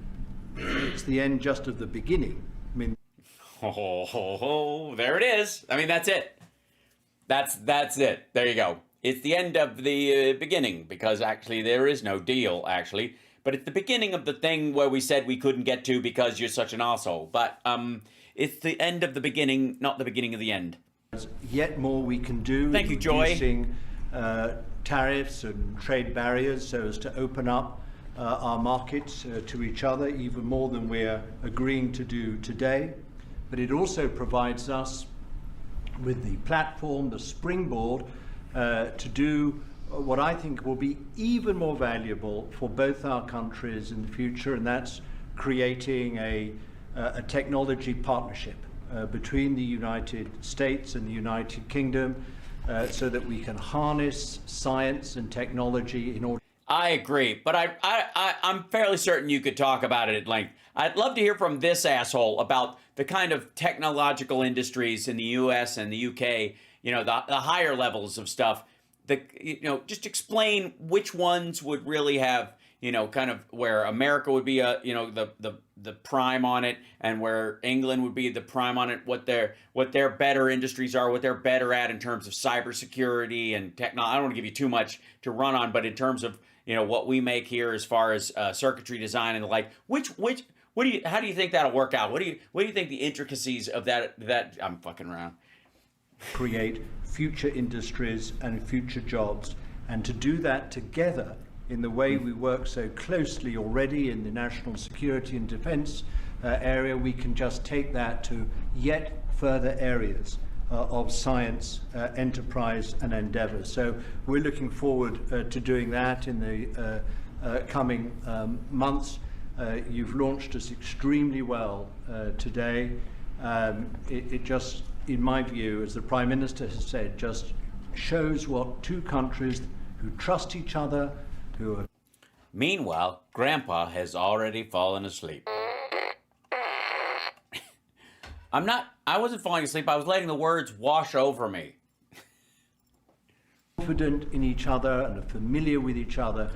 it's the end just of the beginning. I mean, there it is. I mean, that's it. That's it. There you go. It's the end of the beginning, because actually there is no deal, actually. But it's the beginning of the thing where we said we couldn't get to because you're such an asshole. But it's the end of the beginning, not the beginning of the end. Yet more we can do. Thank you, Joy. Reducing tariffs and trade barriers so as to open up our markets to each other even more than we're agreeing to do today. But it also provides us with the platform, the springboard, to do what I think will be even more valuable for both our countries in the future, and that's creating a technology partnership between the United States and the United Kingdom so that we can harness science and technology in order. I agree, but I'm fairly certain you could talk about it at length. I'd love to hear from this asshole about the kind of technological industries in the U.S. and the U.K., the higher levels of stuff. Just explain which ones would really have, kind of where America would be the prime on it, and where England would be the prime on it, what their better industries are, what they're better at in terms of cybersecurity and technology. I don't want to give you too much to run on, but in terms of, what we make here as far as circuitry design and the like, how do you think that'll work out? What do you think the intricacies of that I'm fucking around. Create future industries and future jobs, and to do that together in the way we work so closely already in the national security and defense area, we can just take that to yet further areas of science, enterprise and endeavor. So we're looking forward to doing that in the coming months. You've launched us extremely well today. It just, in my view, as the Prime Minister has said, just shows what two countries who trust each other, who are... Meanwhile, Grandpa has already fallen asleep. I wasn't falling asleep, I was letting the words wash over me. Confident in each other and are familiar with each other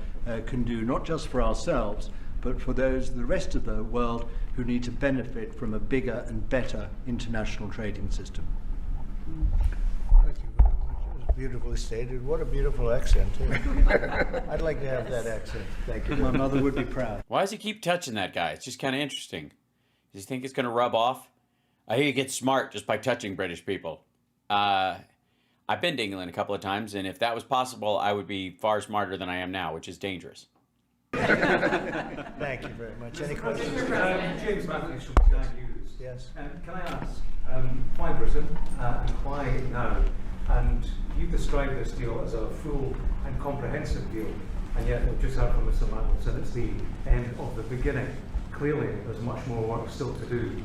can do not just for ourselves, but for the rest of the world who need to benefit from a bigger and better international trading system. Thank you very much. It was beautifully stated. What a beautiful accent, too. I'd like to have that accent. Thank you. My mother would be proud. Why does he keep touching that guy? It's just kind of interesting. Does he think it's going to rub off? I hear you get smart just by touching British people. I've been to England a couple of times, and if that was possible, I would be far smarter than I am now, which is dangerous. Thank you very much. Any questions? James Matthews from Sky News. Yes. Can I ask, why Britain and why now? And you describe this deal as a full and comprehensive deal, and yet we've just heard from Mr. Mattels that it's the end of the beginning. Clearly, there's much more work still to do.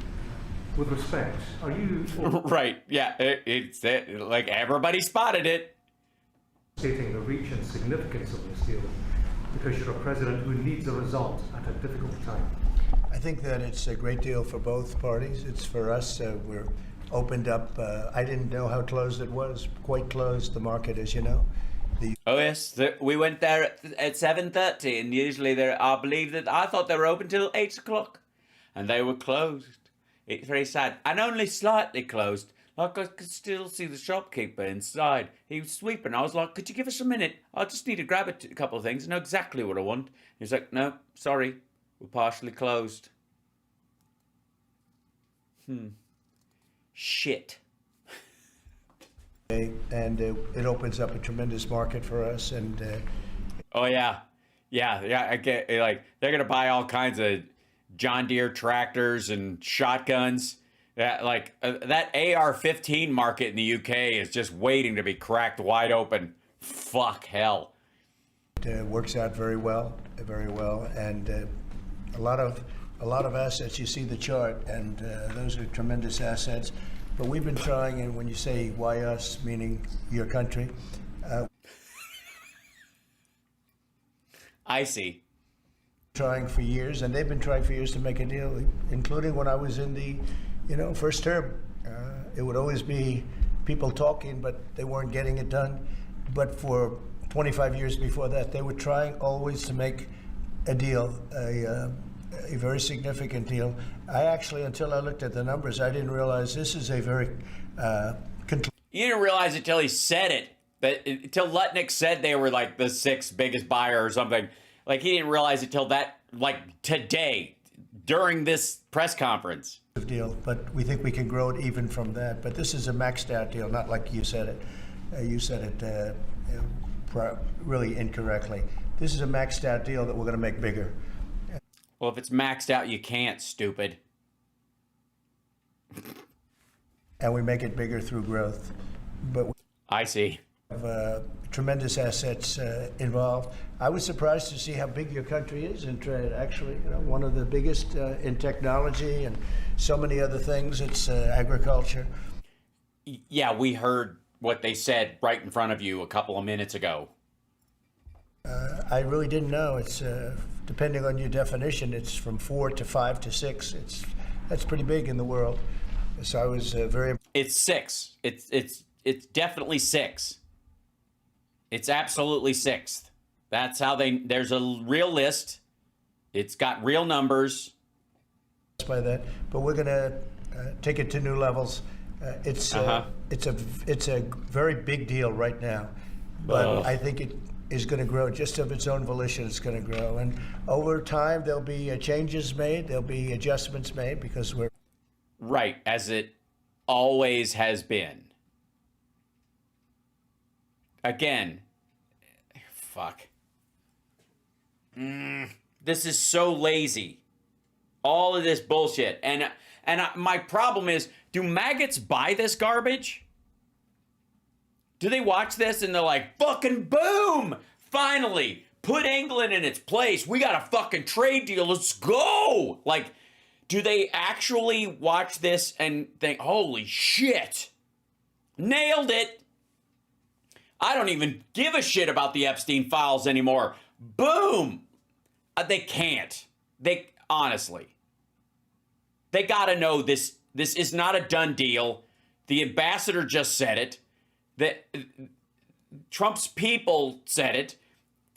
With respect, are you... Right, yeah, it's like everybody spotted it. Stating the reach and significance of this deal, because you're a president who needs a result at a difficult time. I think that it's a great deal for both parties. It's for us. We're opened up. I didn't know how closed it was. Quite closed, the market, as you know. Oh yes, we went there at 7:30, and usually I thought they were open till 8 o'clock, and they were closed. It's very sad, and only slightly closed Like, I could still see the shopkeeper inside. He was sweeping. I was like, could you give us a minute? I just need to grab a couple of things. I know exactly what I want. He's like, no, sorry. We're partially closed. Shit. And it opens up a tremendous market for us. And oh yeah, I get like they're gonna buy all kinds of John Deere tractors and shotguns. That that AR-15 market in the UK is just waiting to be cracked wide open. Fuck hell. It works out very well, and a lot of assets. You see the chart, and those are tremendous assets. But we've been trying, and when you say why us, meaning your country. I see. Trying for years, and they've been trying for years to make a deal, including when I was in the, first term. It would always be people talking, but they weren't getting it done. But for 25 years before that, they were trying always to make a deal, a very significant deal. I actually, until I looked at the numbers, I didn't realize this is a very... You didn't realize it until he said it. But until Lutnick said they were like the 6th biggest buyer or something. Like he didn't realize it till that, like today, during this press conference. Deal, but we think we can grow it even from that. But this is a maxed out deal, not like you said it. You said it really incorrectly. This is a maxed out deal that we're going to make bigger. Well, if it's maxed out, you can't, stupid. And we make it bigger through growth. But I see. We have tremendous assets involved. I was surprised to see how big your country is in trade. Actually, one of the biggest in technology and so many other things. It's agriculture. Yeah, we heard what they said right in front of you a couple of minutes ago. I really didn't know. It's depending on your definition, it's from 4 to 5 to 6. That's pretty big in the world. So I was very. It's 6. It's definitely 6. It's absolutely 6th. That's how there's a real list. It's got real numbers. By that, but we're going to take it to new levels. It's a very big deal right now, but I think it is going to grow just of its own volition. It's going to grow, and over time there'll be changes made. There'll be adjustments made because we're right as it always has been. Again, fuck. This is so lazy. All of this bullshit. And my problem is, do maggots buy this garbage? Do they watch this and they're like, fucking boom! Finally, put England in its place. We got a fucking trade deal. Let's go! Like, do they actually watch this and think, holy shit, nailed it? I don't even give a shit about the Epstein files anymore. Boom! They can't. Honestly. They gotta know this is not a done deal. The ambassador just said it. Trump's people said it.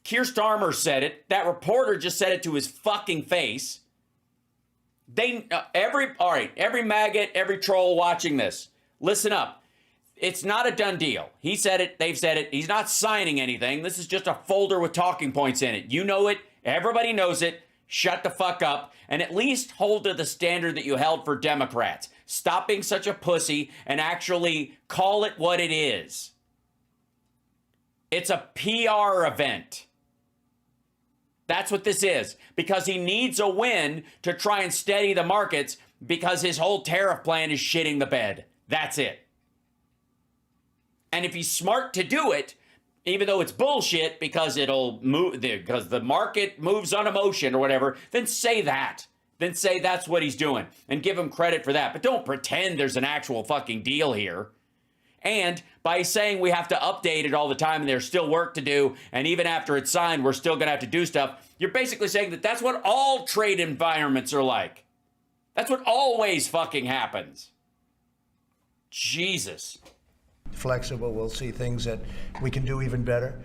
Keir Starmer said it. That reporter just said it to his fucking face. Every maggot, every troll watching this, listen up. It's not a done deal. He said it. They've said it. He's not signing anything. This is just a folder with talking points in it. You know it. Everybody knows it. Shut the fuck up and at least hold to the standard that you held for Democrats. Stop being such a pussy and actually call it what it is. It's a PR event. That's what this is. Because he needs a win to try and steady the markets because his whole tariff plan is shitting the bed. That's it. And if he's smart to do it, even though it's bullshit because it'll move, because the market moves on emotion or whatever, then say that. Then say that's what he's doing and give him credit for that. But don't pretend there's an actual fucking deal here. And by saying we have to update it all the time and there's still work to do, and even after it's signed, we're still going to have to do stuff, you're basically saying that that's what all trade environments are like. That's what always fucking happens. Jesus. Flexible. We'll see things that we can do even better.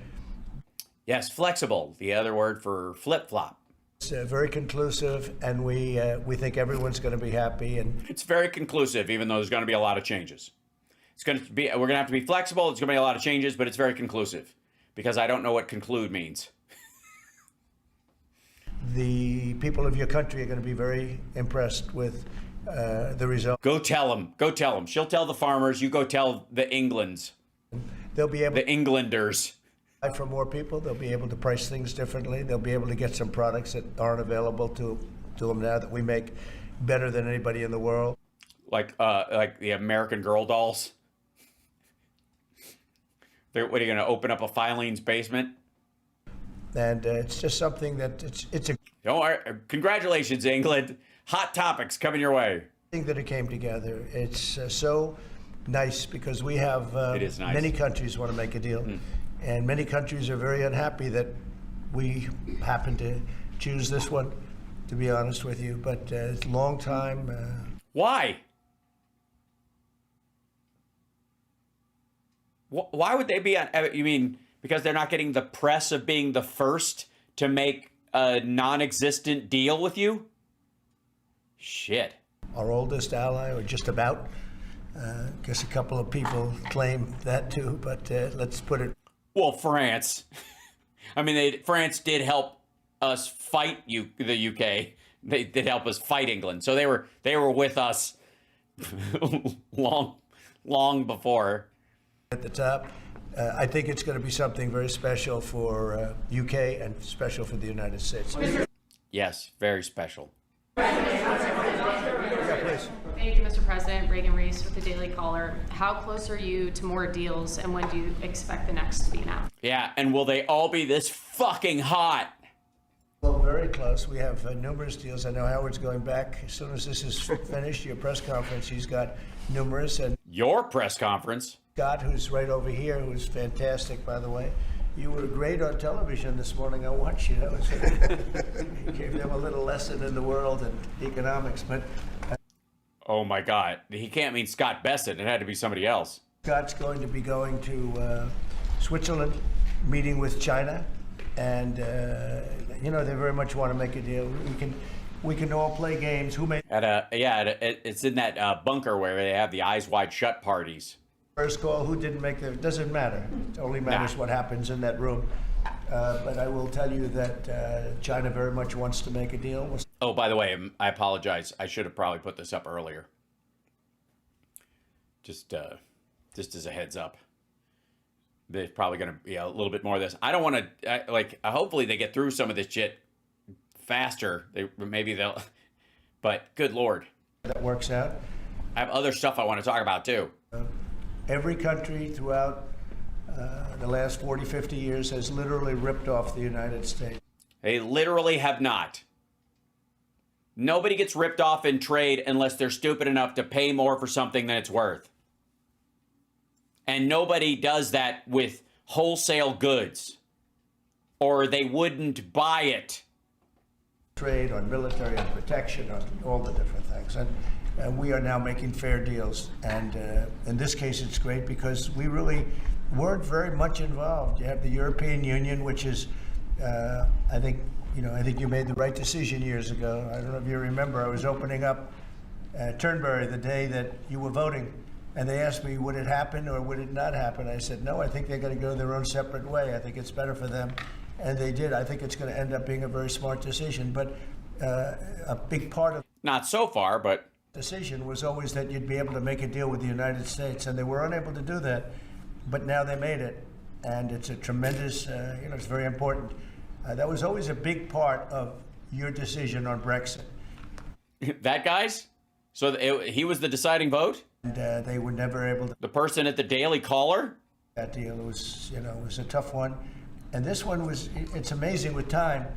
Yes, flexible. The other word for flip-flop. It's very conclusive, and we think everyone's going to be happy. And it's very conclusive, even though there's going to be a lot of changes. It's going to be, we're going to have to be flexible. It's going to be a lot of changes, but it's very conclusive because I don't know what conclude means. The people of your country are going to be very impressed with the result. Go tell them. Go tell them. She'll tell the farmers. You go tell the Englands. They'll be able. The Englanders. For more people, they'll be able to price things differently. They'll be able to get some products that aren't available to them now that we make better than anybody in the world. Like the American Girl dolls. What are you going to open up a Filene's basement? And it's just something that it's a. Congratulations, England. Hot topics coming your way. Thing that it came together. It's so nice because we have it is nice. Many countries want to make a deal, and many countries are very unhappy that we happen to choose this one. To be honest with you, but it's a long time. Why? Why would they be on? You mean because they're not getting the press of being the first to make a non-existent deal with you? Shit. Our oldest ally, or just about. Guess a couple of people claim that too, but let's put it. Well, France. I mean, France did help us fight the UK. They did help us fight England, so they were with us long before. At the top, I think it's going to be something very special for UK and special for the United States. Yes, very special. Thank you, Mr. President. Reagan Reese with the Daily Caller. How close are you to more deals, and when do you expect the next to be announced? Yeah, and will they all be this fucking hot? Well, very close. We have numerous deals. I know Howard's going back. As soon as this is finished, your press conference, he's got numerous. And your press conference? Scott, who's right over here, who's fantastic, by the way. You were great on television this morning. I watched you. That was you gave them a little lesson in the world and economics. But oh my God, he can't mean Scott Bessent. It had to be somebody else. Scott's going to be going to Switzerland, meeting with China, and they very much want to make a deal. We can all play games. Who made? It's in that bunker where they have the eyes wide shut parties. First call, who didn't make the, doesn't matter. It only matters what happens in that room. But I will tell you that China very much wants to make a deal. Oh, by the way, I apologize. I should have probably put this up earlier. Just as a heads up. There's probably going to be a little bit more of this. I don't want to, hopefully they get through some of this shit faster. Maybe they'll, but good Lord. That works out. I have other stuff I want to talk about too. Every country throughout the last 40, 50 years has literally ripped off the United States. They literally have not. Nobody gets ripped off in trade unless they're stupid enough to pay more for something than it's worth. And nobody does that with wholesale goods, or they wouldn't buy it. Trade on military and protection, on all the different things. And we are now making fair deals. And in this case, it's great because we really weren't very much involved. You have the European Union, which is, I think you made the right decision years ago. I don't know if you remember, I was opening up Turnberry the day that you were voting. And they asked me, would it happen or would it not happen? I said, no, I think they're going to go their own separate way. I think it's better for them. And they did. I think it's going to end up being a very smart decision. But a big part of not so far, but decision was always that you'd be able to make a deal with the United States. And they were unable to do that. But now they made it. And it's a tremendous, it's very important. That was always a big part of your decision on Brexit. That guy's? So he was the deciding vote? And they were never able to. The person at the Daily Caller? That deal was, was a tough one. And this one it's amazing with time.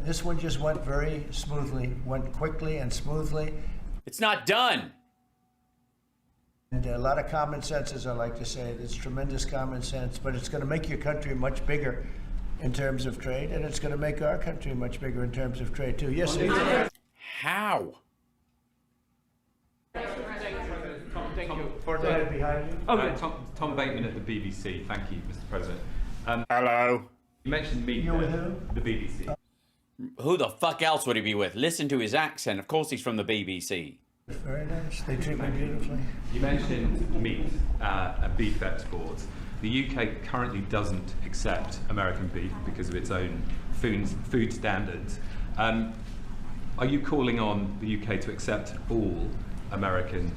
This one just went very smoothly, went quickly and smoothly. It's not done. And a lot of common sense, as I like to say. There's tremendous common sense, but it's going to make your country much bigger in terms of trade, and it's going to make our country much bigger in terms of trade, too. Yes, how? Thank you. Behind you. Tom Bateman at the BBC. Thank you, Mr. President. Hello. You mentioned me. You're with who? The BBC. Who the fuck else would he be with? Listen to his accent. Of course he's from the BBC. Very nice. They treat me beautifully. You mentioned meat and beef exports. The UK currently doesn't accept American beef because of its own food standards. Are you calling on the UK to accept all American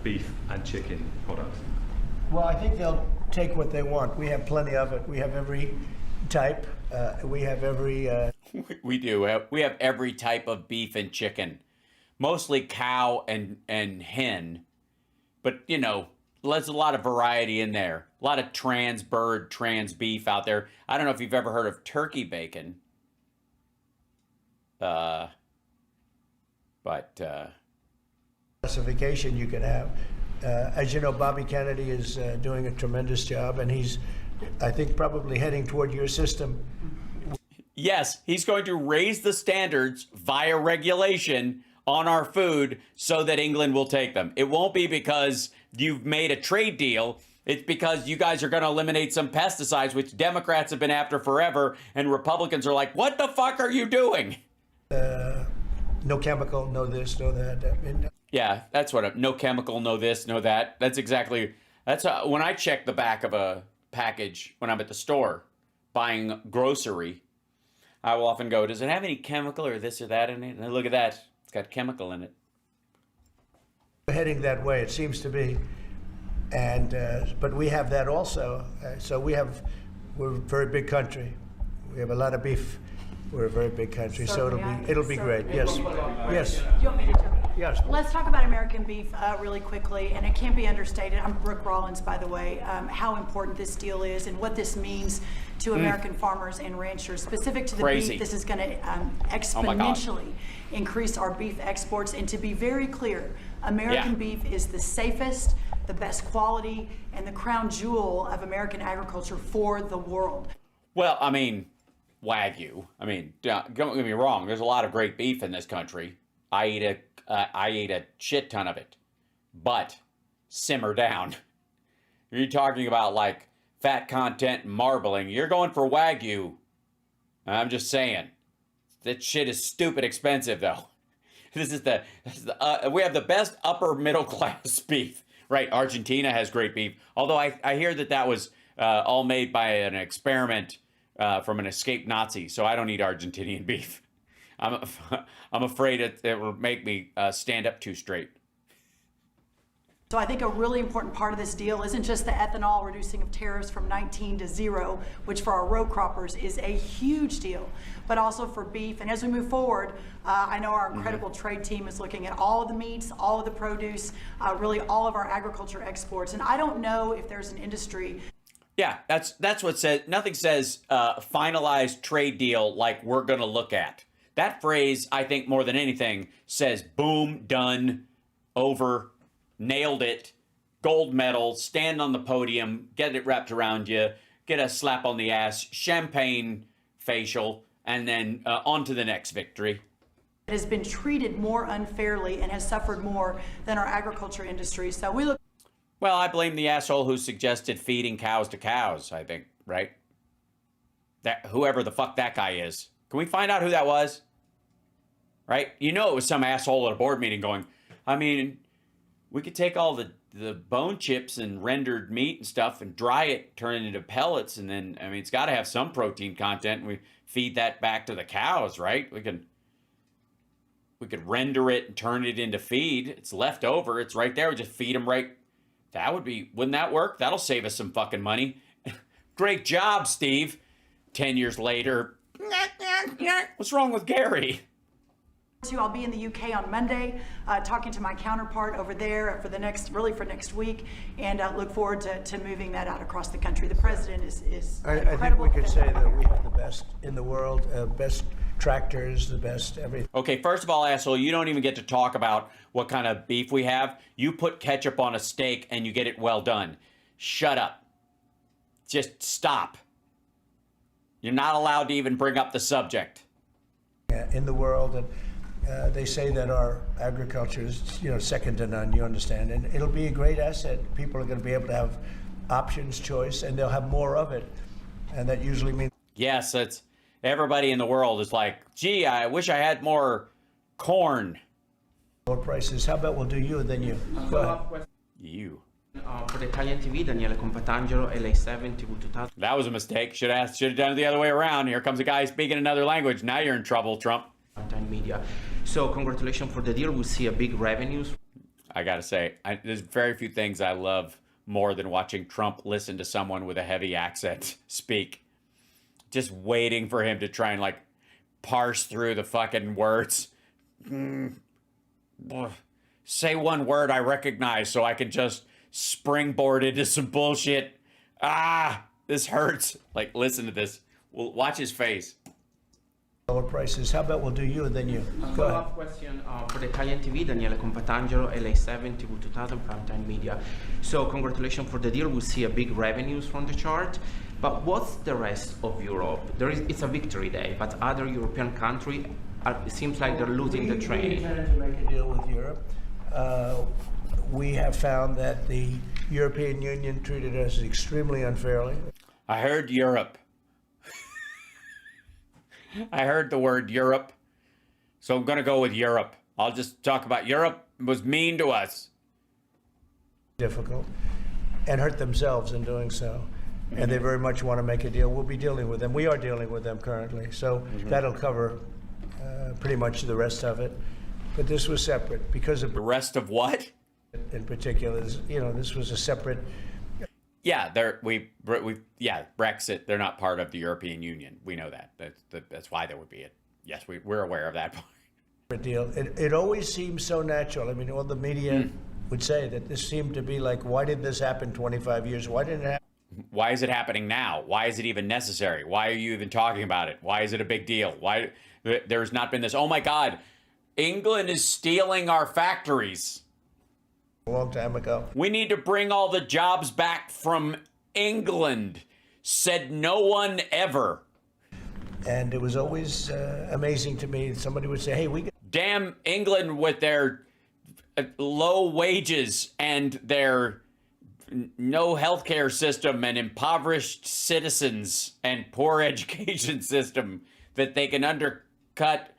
beef and chicken products? Well, I think they'll take what they want. We have plenty of it. We have every type. We have every... We do. We have every type of beef and chicken. Mostly cow and hen. But, you know, there's a lot of variety in there. A lot of trans bird, trans beef out there. I don't know if you've ever heard of turkey bacon. Classification you can have. As you know, Bobby Kennedy is doing a tremendous job, and he's, I think, probably heading toward your system. Yes, he's going to raise the standards via regulation on our food so that England will take them. It won't be because you've made a trade deal. It's because you guys are going to eliminate some pesticides, which Democrats have been after forever, and Republicans are like, what the fuck are you doing? No chemical, no this, no that. I mean, yeah, that's what, no chemical, no this, no that. That's exactly, that's when I check the back of a package when I'm at the store buying grocery, I will often go, does it have any chemical or this or that in it? And I look at that, it's got chemical in it. Heading that way, it seems to be. And, but we have that also. So we're a very big country. We have a lot of beef. We're a very big country, so it'll be great. Yes, yes. Do you want me to jump in? Yes. Let's talk about American beef really quickly, and it can't be understated. I'm Brooke Rollins, by the way. How important this deal is and what this means to American farmers and ranchers. Specific to the beef, this is going to exponentially increase our beef exports. And to be very clear, American beef is the safest, the best quality, and the crown jewel of American agriculture for the world. Well, I mean, Wagyu. I mean, don't get me wrong. There's a lot of great beef in this country. I eat a shit ton of it. But simmer down. You're talking about like fat content and marbling. You're going for Wagyu. I'm just saying. That shit is stupid expensive, though. This is we have the best upper middle class beef. Right, Argentina has great beef. Although I hear that was all made by an experiment from an escaped Nazi, so I don't eat Argentinian beef. I'm afraid it will make me stand up too straight. So I think a really important part of this deal isn't just the ethanol reducing of tariffs from 19 to 0, which for our row croppers is a huge deal, but also for beef. And as we move forward, I know our incredible trade team is looking at all of the meats, all of the produce, really all of our agriculture exports. And I don't know if there's an industry. Yeah, that's what says. Nothing says finalized trade deal like we're going to look at. That phrase, I think, more than anything, says boom, done, over. Nailed it, gold medal, stand on the podium, get it wrapped around you, get a slap on the ass, champagne facial, and then on to the next victory. It has been treated more unfairly and has suffered more than our agriculture industry. So we look. Well, I blame the asshole who suggested feeding cows to cows, I think, right? That whoever the fuck that guy is. Can we find out who that was? Right? You know it was some asshole at a board meeting going, I mean, we could take all the bone chips and rendered meat and stuff and dry it, turn it into pellets, and then, I mean, it's got to have some protein content, and we feed that back to the cows, right? We could render it and turn it into feed. It's left over. It's right there. We just feed them right. Wouldn't that work? That'll save us some fucking money. Great job, Steve. 10 years later, what's wrong with Gary? I'll be in the UK on Monday, talking to my counterpart over there for next week, and look forward to moving that out across the country. The president is I think we could say that we have the best in the world, best tractors, the best everything. Okay, first of all, asshole, you don't even get to talk about what kind of beef we have. You put ketchup on a steak and you get it well done. Shut up. Just stop. You're not allowed to even bring up the subject. In the world, and they say that our agriculture is, second to none, you understand, and it'll be a great asset. People are going to be able to have options, choice, and they'll have more of it, and that usually means... Yes, it's everybody in the world is like, gee, I wish I had more corn. Lower prices. How about we'll do you and then you? Go ahead. You. For the Italian TV, Daniele Compatangelo, LA7, TV 2000. That was a mistake. Should have done it the other way around. Here comes a guy speaking another language. Now you're in trouble, Trump. Media. So congratulations for the deal. We'll see a big revenues. I gotta say, there's very few things I love more than watching Trump listen to someone with a heavy accent speak. Just waiting for him to try and like parse through the fucking words. Say one word I recognize so I can just springboard into some bullshit. This hurts. Like, listen to this. Well, watch his face. Lower prices. How about we'll do you and then you? Go ahead. Follow-up question for the Italian TV, Daniele Compatangelo, LA7, TV 2000, Primetime Media. So congratulations for the deal. We'll see a big revenues from the chart. But what's the rest of Europe? It's a victory day, but other European countries, it seems like they're losing the train. We intended to make a deal with Europe. We have found that the European Union treated us extremely unfairly. I heard Europe. I heard the word Europe, so I'm going to go with Europe. I'll just talk about Europe was mean to us. Difficult, and hurt themselves in doing so. And they very much want to make a deal. We'll be dealing with them. We are dealing with them currently, so that'll cover pretty much the rest of it. But this was separate because of the rest of what? In particular, this was a separate. Yeah, Brexit. They're not part of the European Union. We know that. That's why there would be it. Yes, we're aware of that. Deal. It always seems so natural. I mean, all the media would say that this seemed to be like, why did this happen 25 years? Why didn't it happen? Why is it happening now? Why is it even necessary? Why are you even talking about it? Why is it a big deal? Why there's not been this? Oh my God, England is stealing our factories. A long time ago. We need to bring all the jobs back from England, said no one ever. And it was always amazing to me. Somebody would say, hey, damn England with their low wages and their no healthcare system and impoverished citizens and poor education system, that they can undercut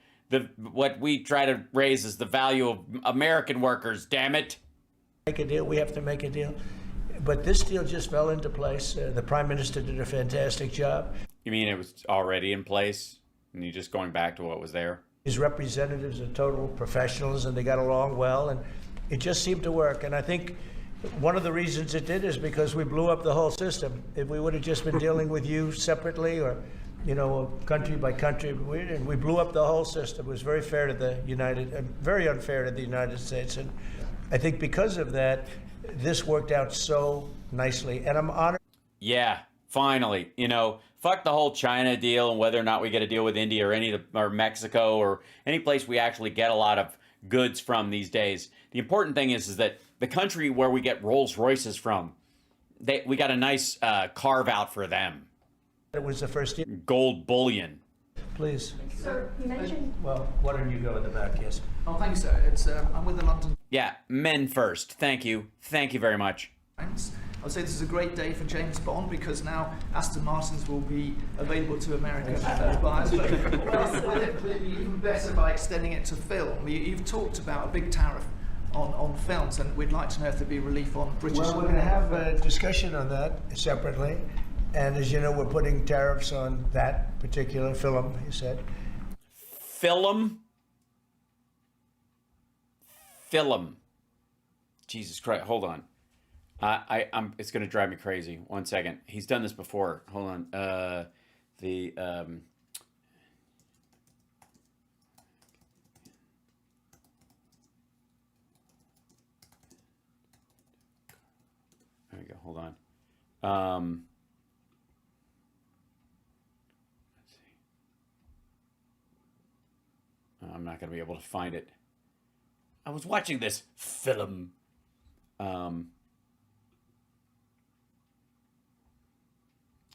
what we try to raise as the value of American workers, damn it. Make a deal, we have to make a deal. But this deal just fell into place. The Prime Minister did a fantastic job. You mean it was already in place and you're just going back to what was there? His representatives are total professionals and they got along well, and it just seemed to work. And I think one of the reasons it did is because we blew up the whole system. If we would have just been dealing with you separately or, country by country, we blew up the whole system. It was very fair to the very unfair to the United States. And I think because of that, this worked out so nicely, and I'm honored. Yeah, finally. Fuck the whole China deal and whether or not we get a deal with India or Mexico or any place we actually get a lot of goods from these days. The important thing is that the country where we get Rolls Royces from, we got a nice carve out for them. It was the first year. Gold bullion. Please. Sir, you mentioned. Well, why don't you go in the back? Yes. Oh, thank you, sir. I'm with the London. Yeah, men first. Thank you. Thank you very much. I would say this is a great day for James Bond because now Aston Martins will be available to American buyers. But it'll be even better by extending it to film. You've talked about a big tariff on films, and we'd like to know if there'd be relief on British. Well, we're going to have a discussion on that separately. And as you know, we're putting tariffs on that particular film, you said. Film? Film. Jesus Christ. Hold on. It's going to drive me crazy. 1 second. He's done this before. Hold on. There we go. Hold on. Let's see. I'm not going to be able to find it. I was watching this film.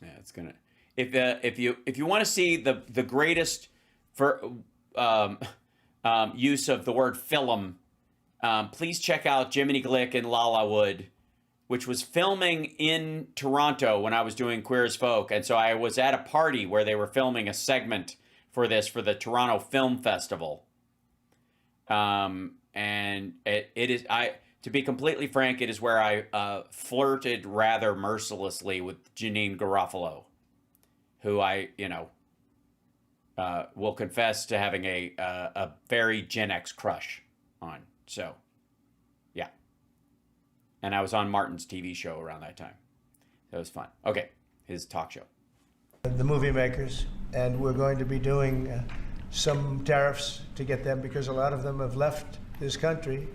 Yeah, it's gonna. If you want to see the greatest use of the word film, please check out Jiminy Glick and Lala Wood, which was filming in Toronto when I was doing Queer as Folk, and so I was at a party where they were filming a segment for the Toronto Film Festival. and it is, to be completely frank, it is where I flirted rather mercilessly with Janine Garofalo, who I, will confess to having a very Gen X crush on. So, yeah. And I was on Martin's TV show around that time. That was fun. Okay, his talk show. The movie makers, and we're going to be doing some tariffs to get them, because a lot of them have left this country.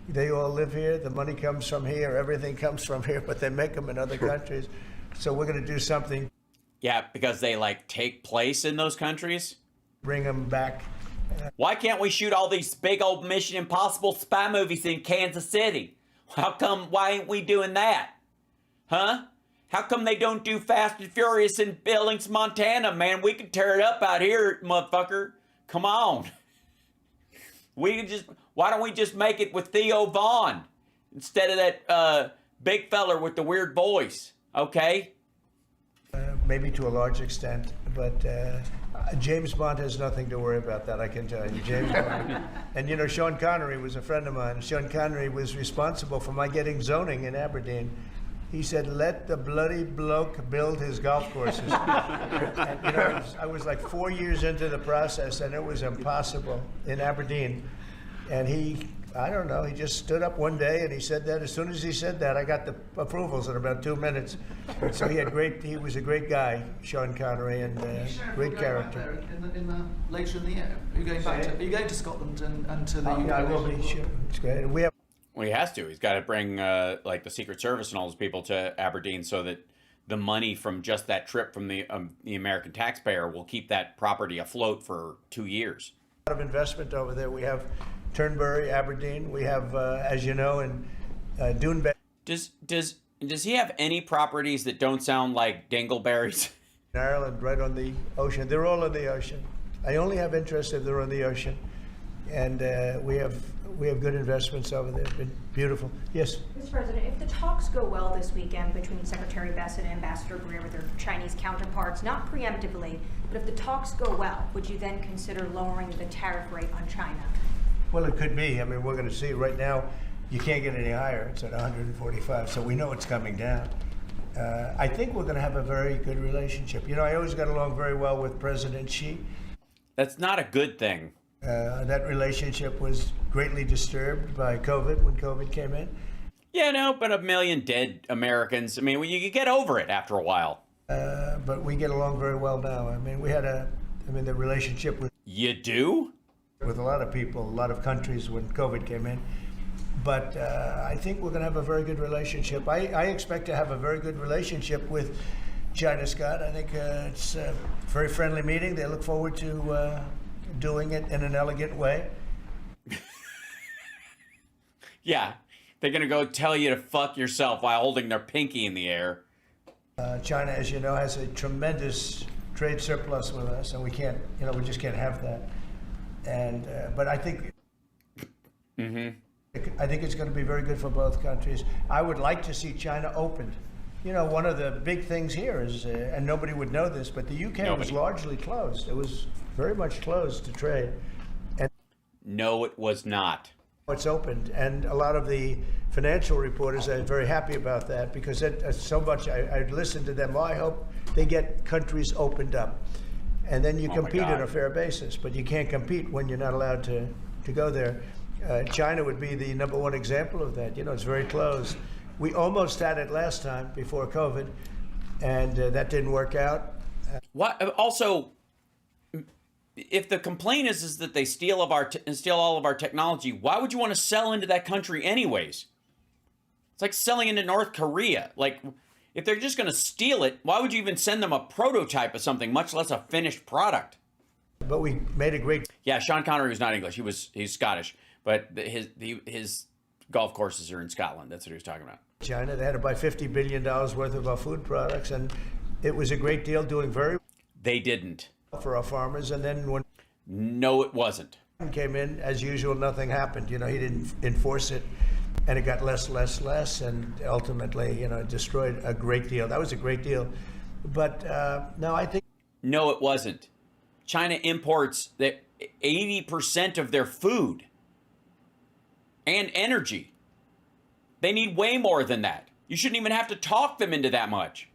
They all live here. The money comes from here. Everything comes from here, but they make them in other countries. So we're going to do something. Yeah, because they take place in those countries. Bring them back. Why can't we shoot all these big old Mission Impossible spy movies in Kansas City? Why ain't we doing that? Huh? How come they don't do Fast and Furious in Billings, Montana, man? We can tear it up out here, motherfucker. Come on. Why don't we just make it with Theo Vaughn instead of that big feller with the weird voice? Okay? Maybe to a large extent, but James Bond has nothing to worry about that, I can tell you. James Bond. And Sean Connery was a friend of mine. Sean Connery was responsible for my getting zoning in Aberdeen. He said, let the bloody bloke build his golf courses. And, I was like 4 years into the process, and it was impossible in Aberdeen. And he just stood up one day and he said that. As soon as he said that, I got the approvals in about 2 minutes. So he was a great guy, Sean Connery, and great character. Later in the year, are you going to Scotland and to the UK? I will be, sure. It's great. Well, he has to. He's got to bring the Secret Service and all those people to Aberdeen so that the money from just that trip from the American taxpayer will keep that property afloat for 2 years. A lot of investment over there. We have Turnberry, Aberdeen. We have, as you know, in Doonbeg. Does he have any properties that don't sound like dingleberries? In Ireland, right on the ocean. They're all on the ocean. I only have interest if they're on the ocean, and we have good investments over there. It's been beautiful. Yes. Mr. President, if the talks go well this weekend between Secretary Bessent and Ambassador Greer with their Chinese counterparts, not preemptively, but if the talks go well, would you then consider lowering the tariff rate on China? Well, it could be. I mean, we're going to see. Right now, you can't get any higher. It's at 145, so we know it's coming down. I think we're going to have a very good relationship. I always got along very well with President Xi. That's not a good thing. That relationship was greatly disturbed by COVID when COVID came in. Yeah, no, but 1 million dead Americans. I mean, you could get over it after a while. But we get along very well now. I mean, the relationship with... You do? With a lot of people, a lot of countries when COVID came in. But I think we're going to have a very good relationship. I expect to have a very good relationship with China, Scott. I think it's a very friendly meeting. They look forward to doing it in an elegant way. Yeah, they're going to go tell you to fuck yourself while holding their pinky in the air. China, as you know, has a tremendous trade surplus with us, and we just can't have that. And but I think I think it's going to be very good for both countries. I would like to see China opened. One of the big things here is, and nobody would know this, but the UK was largely closed. It was very much closed to trade. And no, it was not. It's opened, and a lot of the financial reporters are very happy about that, because so much I listened to them. Well, I hope they get countries opened up, and then you compete on a fair basis. But you can't compete when you're not allowed to go there. China would be the #1 example of that. It's very closed. We almost had it last time before COVID, and that didn't work out. What? Also, if the complaint is that they steal all of our technology, why would you want to sell into that country anyways? It's like selling into North Korea. Like, if they're just going to steal it, why would you even send them a prototype of something, much less a finished product? But we made a great... Yeah, Sean Connery was not English. He's Scottish, but his golf courses are in Scotland. That's what he was talking about. China, they had to buy $50 billion worth of our food products, and it was a great deal, doing very... They didn't. For our farmers, and then when... No, it wasn't. Came in, as usual, nothing happened. He didn't enforce it, and it got less, and ultimately, it destroyed a great deal. That was a great deal. But no, I think... No, it wasn't. China imports 80% of their food. and energy. They need way more than that. You shouldn't even have to talk them into that much.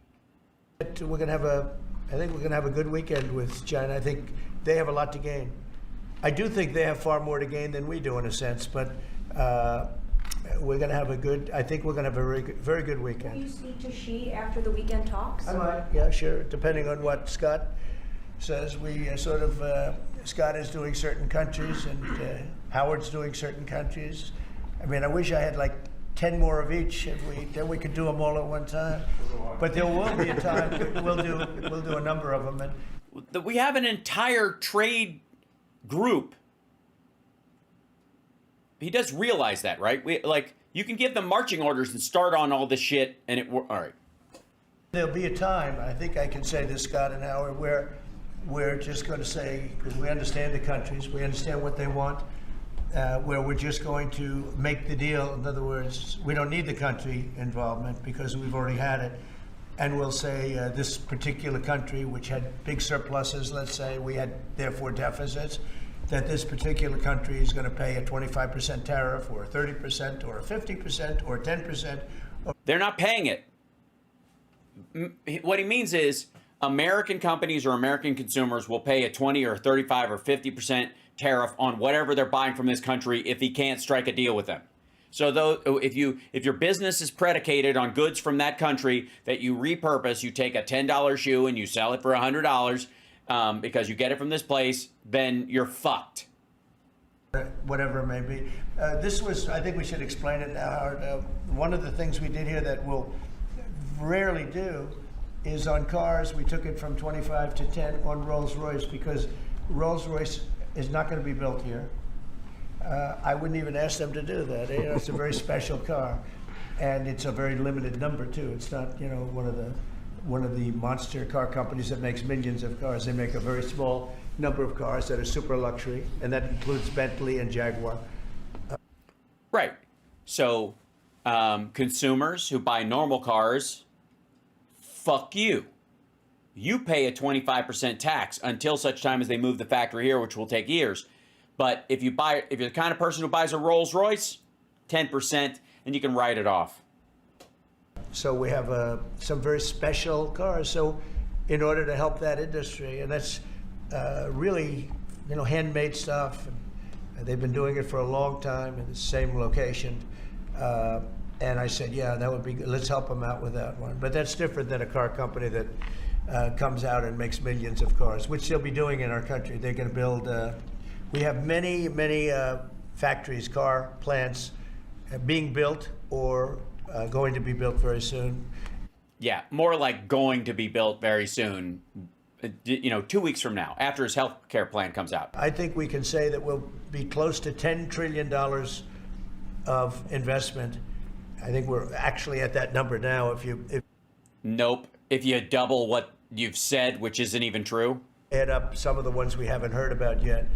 I think we're going to have a good weekend with China. I think they have a lot to gain. I do think they have far more to gain than we do in a sense, but we're going to have I think we're going to have a very good weekend. Will you speak to Xi after the weekend talks? I might, yeah, sure, depending on what Scott says. We Scott is doing certain countries and Howard's doing certain countries. I mean, I wish I had like 10 more of each, then we could do them all at one time. But there will be a time we'll do a number of them. And we have an entire trade group. He does realize that, right? You can give them marching orders and start on all this shit, and all right. There'll be a time, I think I can say this, Scott and Howard, where we're just going to say, because we understand the countries, we understand what they want, where we're just going to make the deal. In other words, we don't need the country involvement because we've already had it. And we'll say this particular country, which had big surpluses, let's say, we had therefore deficits, that this particular country is going to pay a 25% tariff or a 30% or a 50% or a 10%. They're not paying it. What he means is American companies or American consumers will pay a 20 or 35 or 50% tariff on whatever they're buying from this country if he can't strike a deal with them. So though, if your business is predicated on goods from that country that you repurpose, you take a $10 shoe and you sell it for $100 because you get it from this place, then you're fucked. Whatever it may be. I think we should explain it now, Howard. One of the things we did here that we'll rarely do is on cars, we took it from 25 to 10 on Rolls-Royce because Rolls-Royce is not going to be built here. I wouldn't even ask them to do that. It's a very special car, and it's a very limited number too. It's not, one of the monster car companies that makes millions of cars. They make a very small number of cars that are super luxury, and that includes Bentley and Jaguar. Right. So consumers who buy normal cars, fuck you. You pay a 25% tax until such time as they move the factory here, which will take years. But if you're the kind of person who buys a Rolls Royce, 10%, and you can write it off. So we have some very special cars. So in order to help that industry, and that's really, handmade stuff. And they've been doing it for a long time in the same location. And I said, yeah, that would be good. Let's help them out with that one. But that's different than a car company that comes out and makes millions of cars, which they'll be doing in our country. They're going to build. We have many factories, car plants being built or going to be built very soon. Yeah, more like going to be built very soon. 2 weeks from now, after his health care plan comes out. I think we can say that we'll be close to $10 trillion of investment. I think we're actually at that number now. Nope. If you double what you've said, which isn't even true. Add up some of the ones we haven't heard about yet.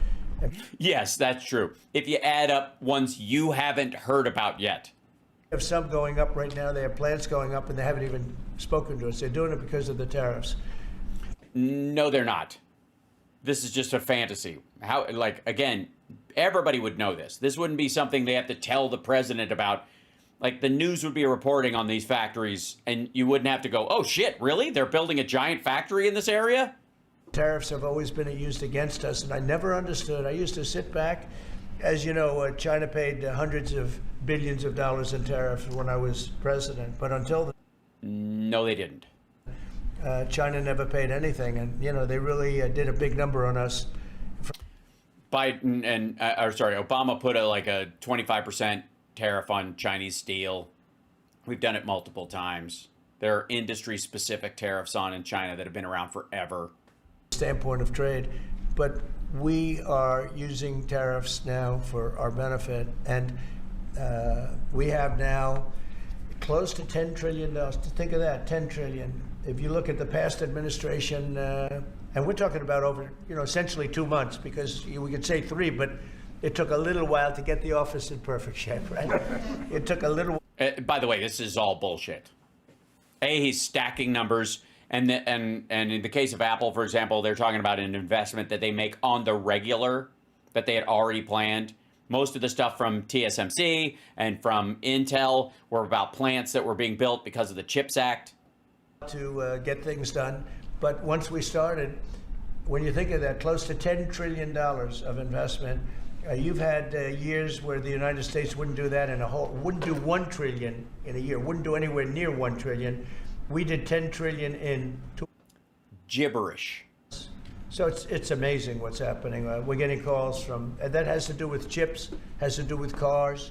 Yes, that's true. If you add up ones you haven't heard about yet. They have some going up right now. They have plants going up, and they haven't even spoken to us. They're doing it because of the tariffs. No, they're not. This is just a fantasy. Again, everybody would know this. This wouldn't be something they have to tell the president about. The news would be reporting on these factories, and you wouldn't have to go, oh, shit, really? They're building a giant factory in this area? Tariffs have always been used against us, and I never understood. I used to sit back. As you know, China paid hundreds of billions of dollars in tariffs when I was president, but until no, they didn't. China never paid anything, and they really did a big number on us. Obama put a 25% tariff on Chinese steel. We've done it multiple times. There are industry-specific tariffs in China that have been around forever. Standpoint of trade, but we are using tariffs now for our benefit, and we have now close to $10 trillion. Think of that, 10 trillion. If you look at the past administration, and we're talking about over, essentially 2 months, because we could say 3, but it took a little while to get the office in perfect shape, right? It took a little. By the way, this is all bullshit. He's stacking numbers. And in the case of Apple, for example, they're talking about an investment that they make on the regular that they had already planned, Most of the stuff from TSMC and from Intel were about plants that were being built because of the CHIPS Act. To get things done. But once we started, when you think of that, close to $10 trillion of investment, you've had years where the United States wouldn't do that wouldn't do 1 trillion in a year, wouldn't do anywhere near 1 trillion. We did 10 trillion in gibberish. So it's amazing what's happening. We're getting calls from, and that has to do with chips, has to do with cars.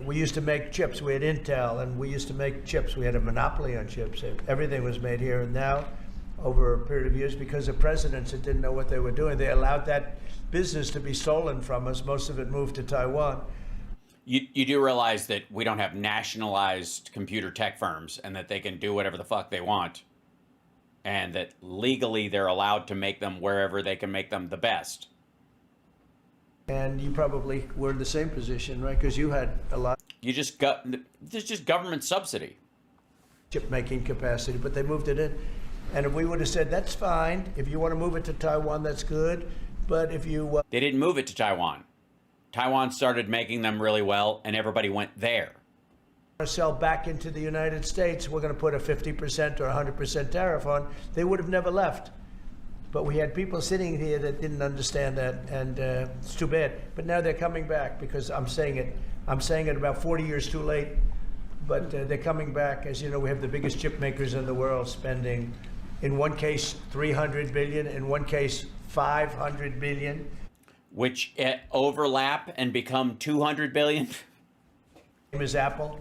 We used to make chips. We had Intel, and we used to make chips. We had a monopoly on chips. Everything was made here. And now, over a period of years, because of presidents that didn't know what they were doing, they allowed that business to be stolen from us. Most of it moved to Taiwan. You do realize that we don't have nationalized computer tech firms and that they can do whatever the fuck they want, and that legally they're allowed to make them wherever they can make them the best. And you probably were in the same position, right? Because you had a lot. There's just government subsidy. Chip making capacity, but they moved it in. And if we would have said, that's fine, if you want to move it to Taiwan, that's good. But if you... They didn't move it to Taiwan. Taiwan started making them really well, and everybody went there. To sell back into the United States, we're going to put a 50% or 100% tariff on. They would have never left. But we had people sitting here that didn't understand that, and it's too bad. But now they're coming back because I'm saying it about 40 years too late, but they're coming back. As you know, we have the biggest chip makers in the world spending, in one case, $300 billion, in one case, $500 billion. Which overlap and become $200 billion? Same as Apple.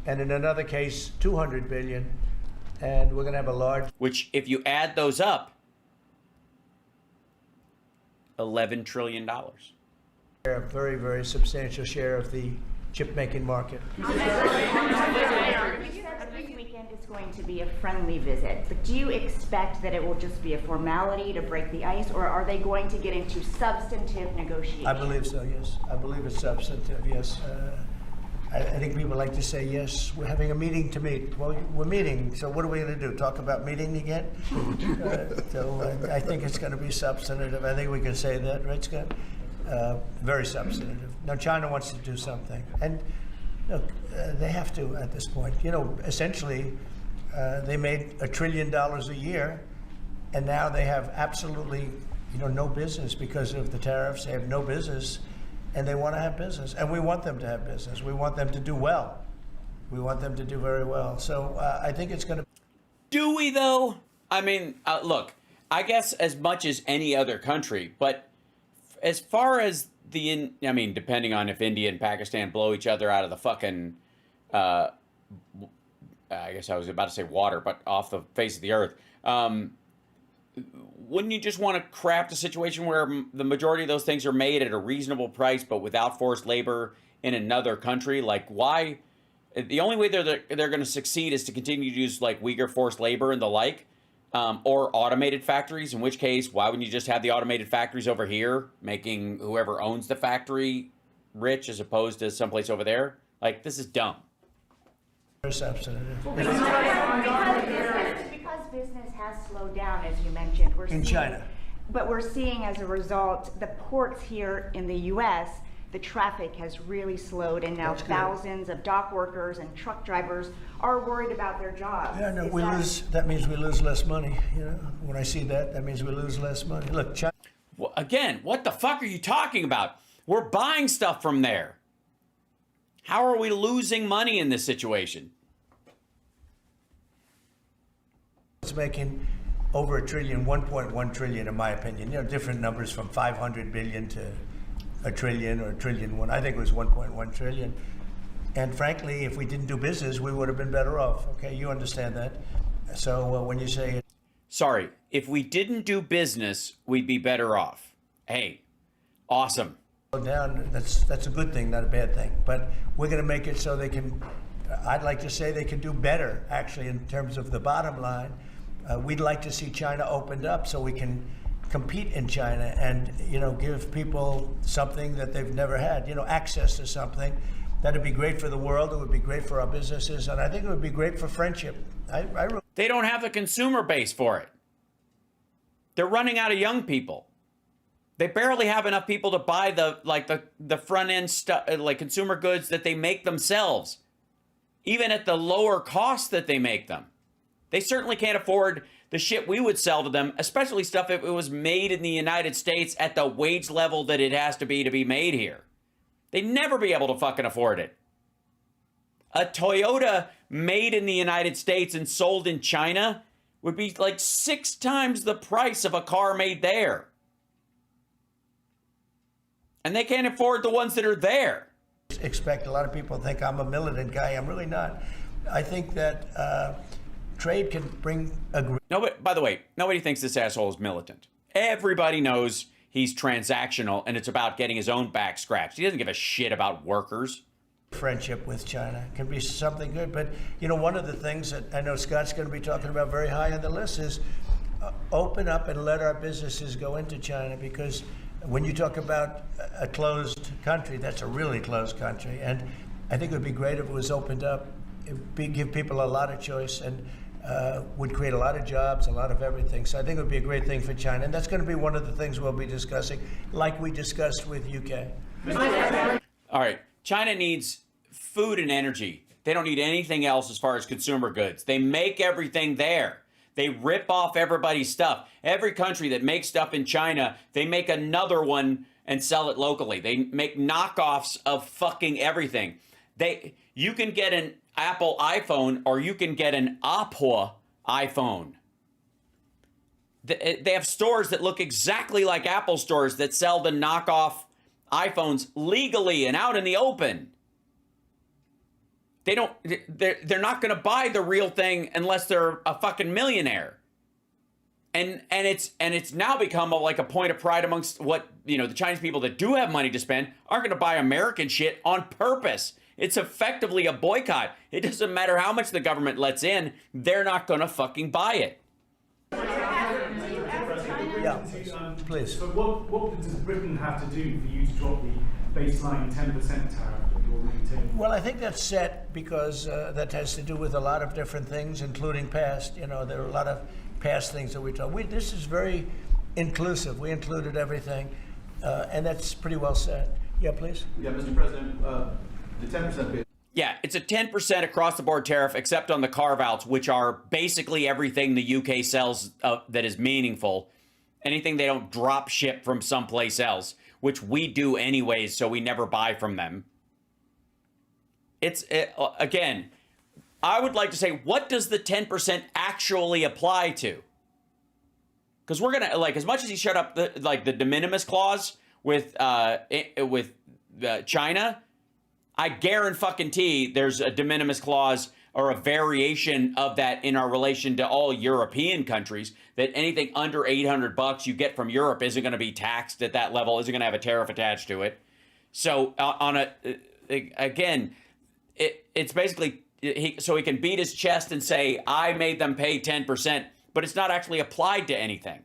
And in another case, $200 billion. And we're going to have a large... Which, if you add those up, $11 trillion. A very, very substantial share of the chip-making market. This weekend is going to be a friendly visit, but do you expect that it will just be a formality to break the ice, or are they going to get into substantive negotiations? I believe so, yes. I believe it's substantive, yes. I think people like to say, yes, we're having a meeting to meet. Well, we're meeting, so what are we going to do? Talk about meeting again? I think it's going to be substantive. I think we can say that, right, Scott? Very substantive. Now, China wants to do something. And look, they have to at this point. You know, essentially, they made $1 trillion a year, and now they have absolutely, no business because of the tariffs. They have no business. And they want to have business, and we want them to have business. We want them to do well. We want them to do very well. So I think it's going to... Do we, though? I mean, look, I guess as much as any other country, but as far as depending on if India and Pakistan blow each other out of the fucking, I guess I was about to say water, but off the face of the earth, wouldn't you just want to craft a situation where the majority of those things are made at a reasonable price, but without forced labor in another country? Like, why? The only way they're going to succeed is to continue to use like Uyghur forced labor and the like, or automated factories. In which case, why wouldn't you just have the automated factories over here, making whoever owns the factory rich as opposed to someplace over there? Like, this is dumb. Substantive. Because business has slowed down, as you mentioned. We're seeing, China. But we're seeing as a result, the ports here in the U.S., the traffic has really slowed, and now thousands of dock workers and truck drivers are worried about their jobs. Yeah, no, that means we lose less money. When I see that means we lose less money. Look, China. Well, again, what the fuck are you talking about? We're buying stuff from there. How are we losing money in this situation? It's making over $1 trillion, 1.1 trillion, in my opinion. Different numbers from 500 billion to $1 trillion or $1 trillion. I think it was 1.1 trillion. And frankly, if we didn't do business, we would have been better off. Okay, you understand that. So when you say... Sorry, if we didn't do business, we'd be better off. Hey, awesome. Down, that's a good thing, not a bad thing. But we're going to make it so they can... I'd like to say they can do better, actually, in terms of the bottom line. We'd like to see China opened up so we can compete in China and, give people something that they've never had, access to something. That'd be great for the world. It would be great for our businesses. And I think it would be great for friendship. They don't have the consumer base for it. They're running out of young people. They barely have enough people to buy the front end stuff, like consumer goods that they make themselves, even at the lower cost that they make them. They certainly can't afford the shit we would sell to them, especially stuff if it was made in the United States at the wage level that it has to be made here. They'd never be able to fucking afford it. A Toyota made in the United States and sold in China would be like 6 times the price of a car made there. And they can't afford the ones that are there. Expect a lot of people think I'm a militant guy. I'm really not. I think that trade can bring Nobody, by the way, nobody thinks this asshole is militant. Everybody knows he's transactional and it's about getting his own back scratched. He doesn't give a shit about workers. Friendship with China can be something good. But, you know, one of the things that I know Scott's going to be talking about very high on the list is open up and let our businesses go into China, because when you talk about a closed country, that's a really closed country. And I think it would be great if it was opened up. It would give people a lot of choice and would create a lot of jobs, a lot of everything. So I think it would be a great thing for China. And that's going to be one of the things we'll be discussing, like we discussed with UK. All right. China needs food and energy. They don't need anything else as far as consumer goods. They make everything there. They rip off everybody's stuff. Every country that makes stuff in China, they make another one and sell it locally. They make knockoffs of fucking everything. You can get an Apple iPhone or you can get an Oppo iPhone. They have stores that look exactly like Apple stores that sell the knockoff iPhones legally and out in the open. They're not going to buy the real thing unless they're a fucking millionaire. And it's now become like a point of pride amongst the Chinese people that do have money to spend aren't going to buy American shit on purpose. It's effectively a boycott. It doesn't matter how much the government lets in, they're not going to fucking buy it. Yeah, please. So what does Britain have to do for you to drop the baseline 10% tariff that you're maintaining? Well, I think that's set because that has to do with a lot of different things, including past. You know, there are a lot of past things that we talk. This is very inclusive. We included everything, and that's pretty well set. Yeah, please. Yeah, Mr. President, the 10%. Yeah, it's a 10% across the board tariff, except on the carve-outs, which are basically everything the UK sells that is meaningful. Anything they don't drop ship from someplace else, which we do anyways, so we never buy from them. Again, I would like to say, what does the 10% actually apply to? Because we're gonna, like, as much as he shut up the de minimis clause with China, I guarantee there's a de minimis clause or a variation of that in our relation to all European countries, that anything under $800 you get from Europe isn't going to be taxed at that level, isn't going to have a tariff attached to it. So it's basically, so he can beat his chest and say, I made them pay 10%, but it's not actually applied to anything.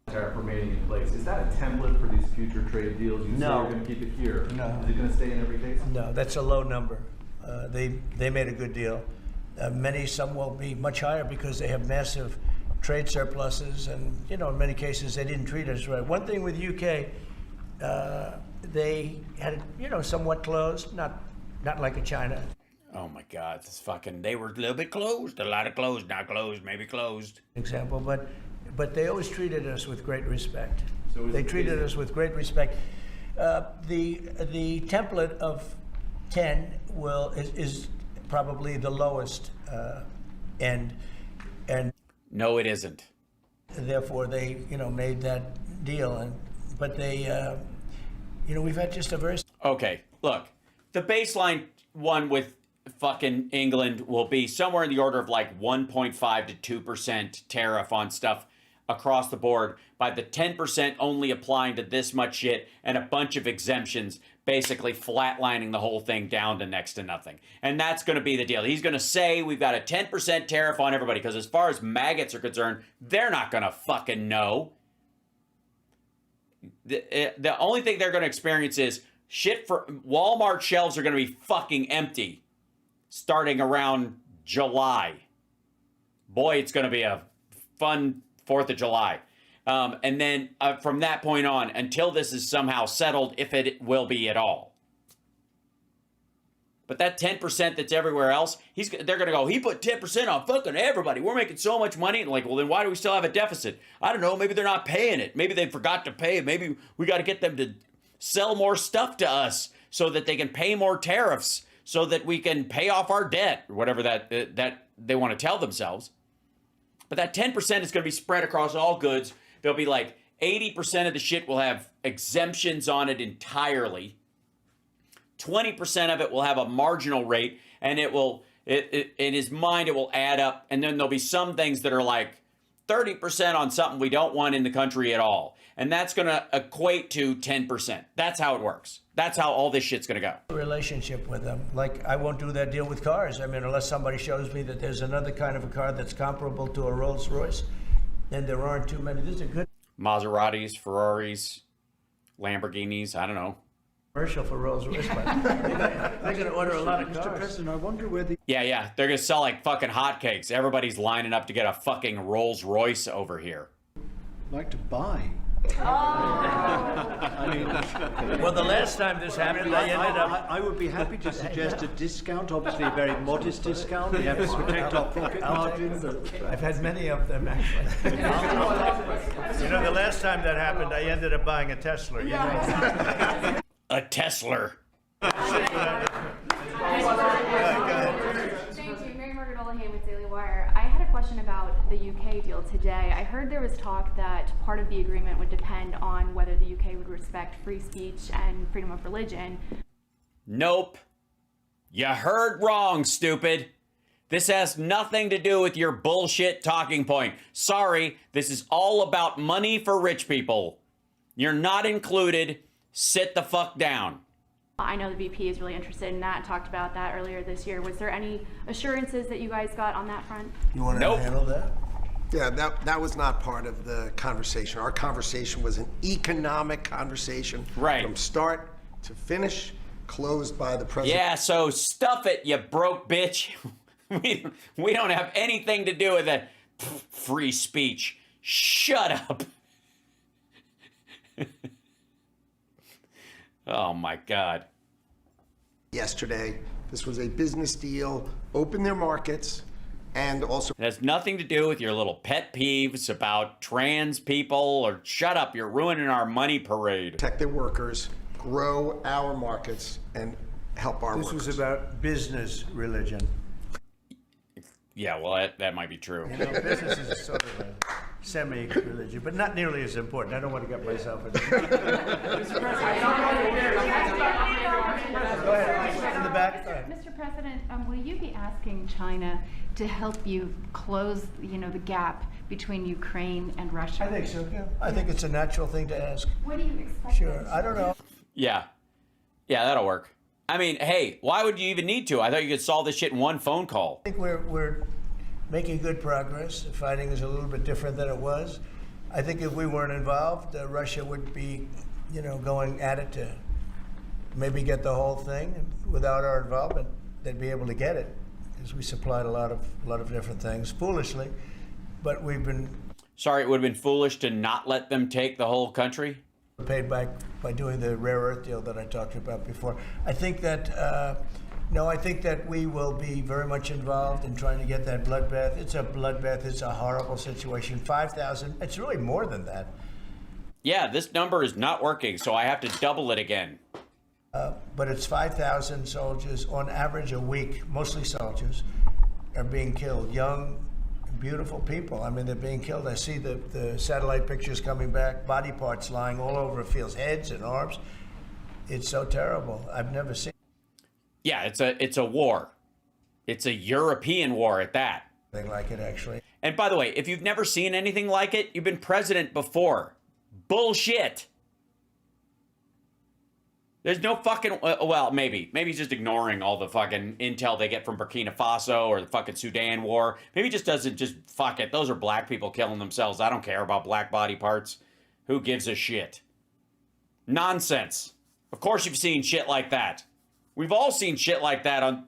Tariff remaining in place. Is that a template for these future trade deals? You say you're going to keep it here. No. Is it going to stay in every case? No, that's a low number. They made a good deal. Some will be much higher because they have massive trade surpluses, and in many cases they didn't treat us right. One thing with UK, they had somewhat closed, not like a China. Oh my God, they were a little bit closed, a lot of closed, not closed, maybe closed. Example, but they always treated us with great respect. They treated us with great respect. The template of 10 is probably the lowest end, and no, it isn't. Therefore, they made that deal, but they we've had just a very okay. Look, the baseline one with fucking England will be somewhere in the order of like 1.5 to 2% tariff on stuff across the board, by the 10% only applying to this much shit and a bunch of exemptions, basically flatlining the whole thing down to next to nothing. And that's going to be the deal. He's going to say we've got a 10% tariff on everybody, because as far as maggots are concerned, they're not going to fucking know. The only thing they're going to experience is shit. For Walmart shelves are going to be fucking empty starting around July. Boy, it's going to be a fun 4th of July. And then from that point on, until this is somehow settled, if it will be at all. But that 10% that's everywhere else, they're going to go, he put 10% on fucking everybody. We're making so much money. And like, well, then why do we still have a deficit? I don't know. Maybe they're not paying it. Maybe they forgot to pay it. Maybe we got to get them to sell more stuff to us so that they can pay more tariffs so that we can pay off our debt or whatever that they want to tell themselves. But that 10% is going to be spread across all goods. There'll be like 80% of the shit will have exemptions on it entirely. 20% of it will have a marginal rate, and in his mind, it will add up. And then there'll be some things that are like 30% on something we don't want in the country at all. And that's going to equate to 10%. That's how it works. That's how all this shit's going to go. Relationship with them. Like, I won't do that deal with cars. I mean, unless somebody shows me that there's another kind of a car that's comparable to a Rolls Royce, then there aren't too many. This is a good Maseratis, Ferraris, Lamborghinis, I don't know. Commercial for Rolls Royce, but they're going to order a lot of cars. Mr. President, I wonder where the... Yeah, they're going to sell like fucking hotcakes. Everybody's lining up to get a fucking Rolls Royce over here. Like to buy. I mean, well, the last time this happened, I would be happy to suggest a discount, obviously a very modest discount. We have to protect our profit margin. I've had many of them, actually. You know, the last time that happened, I ended up buying a Tesla. You know? A Tesla. Thank you. Mary Margaret Olahan with Daily Wire. I had a question about the UK deal today. I heard there was talk that part of the agreement would depend on whether the UK would respect free speech and freedom of religion. Nope. You heard wrong, stupid. This has nothing to do with your bullshit talking point. Sorry, this is all about money for rich people. You're not included. Sit the fuck down. I know the VP is really interested in that, talked about that earlier this year. Was there any assurances that you guys got on that front? You want to handle that? Yeah, that was not part of the conversation. Our conversation was an economic conversation. Right. From start to finish, closed by the president. Yeah, so stuff it, you broke bitch. We don't have anything to do with it. Free speech. Shut up. Oh my God. Yesterday, this was a business deal, open their markets, and also... It has nothing to do with your little pet peeves about trans people, or shut up, you're ruining our money parade. Protect their workers, grow our markets, and help our workers. This was about business religion. Yeah, well, that might be true. You know, business is sort of a semi-religion, but not nearly as important. I don't want to get myself in. Go ahead, in the back. Mr. President, will you be asking China to help you close, the gap between Ukraine and Russia? I think so. Yeah, I think it's a natural thing to ask. What do you expect? Sure, I don't know. Yeah, that'll work. I mean, hey, why would you even need to? I thought you could solve this shit in one phone call. I think we're making good progress. The fighting is a little bit different than it was. I think if we weren't involved, Russia would be, going at it to maybe get the whole thing. And without our involvement, they'd be able to get it because we supplied a lot of different things, foolishly. But we've been... Sorry, it would have been foolish to not let them take the whole country? Paid back by doing the rare earth deal that I talked about before. I think that I think that we will be very much involved in trying to get that bloodbath. It's a bloodbath. It's a horrible situation. 5,000. It's really more than that. Yeah, this number is not working, so I have to double it again. But it's 5,000 soldiers on average a week. Mostly soldiers are being killed. Young, beautiful people. I mean, they're being killed. I see the satellite pictures coming back, body parts lying all over the fields, heads and arms. It's so terrible. I've never seen. Yeah, it's a war. It's a European war at that. Anything like it, actually. And by the way, if you've never seen anything like it, you've been president before. Bullshit. There's no fucking, well, maybe he's just ignoring all the fucking intel they get from Burkina Faso or the fucking Sudan war. Maybe he just doesn't just, fuck it. Those are black people killing themselves. I don't care about black body parts. Who gives a shit? Nonsense. Of course you've seen shit like that. We've all seen shit like that on,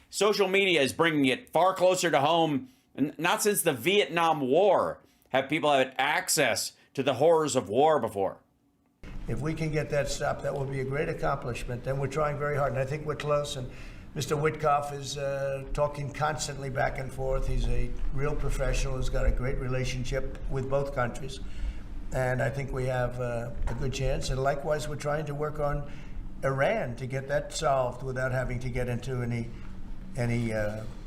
social media is bringing it far closer to home. And not since the Vietnam War have people had access to the horrors of war before. If we can get that stopped, that will be a great accomplishment. And we're trying very hard, and I think we're close. And Mr. Witkoff is talking constantly back and forth. He's a real professional who's got a great relationship with both countries. And I think we have a good chance. And likewise, we're trying to work on Iran to get that solved without having to get into any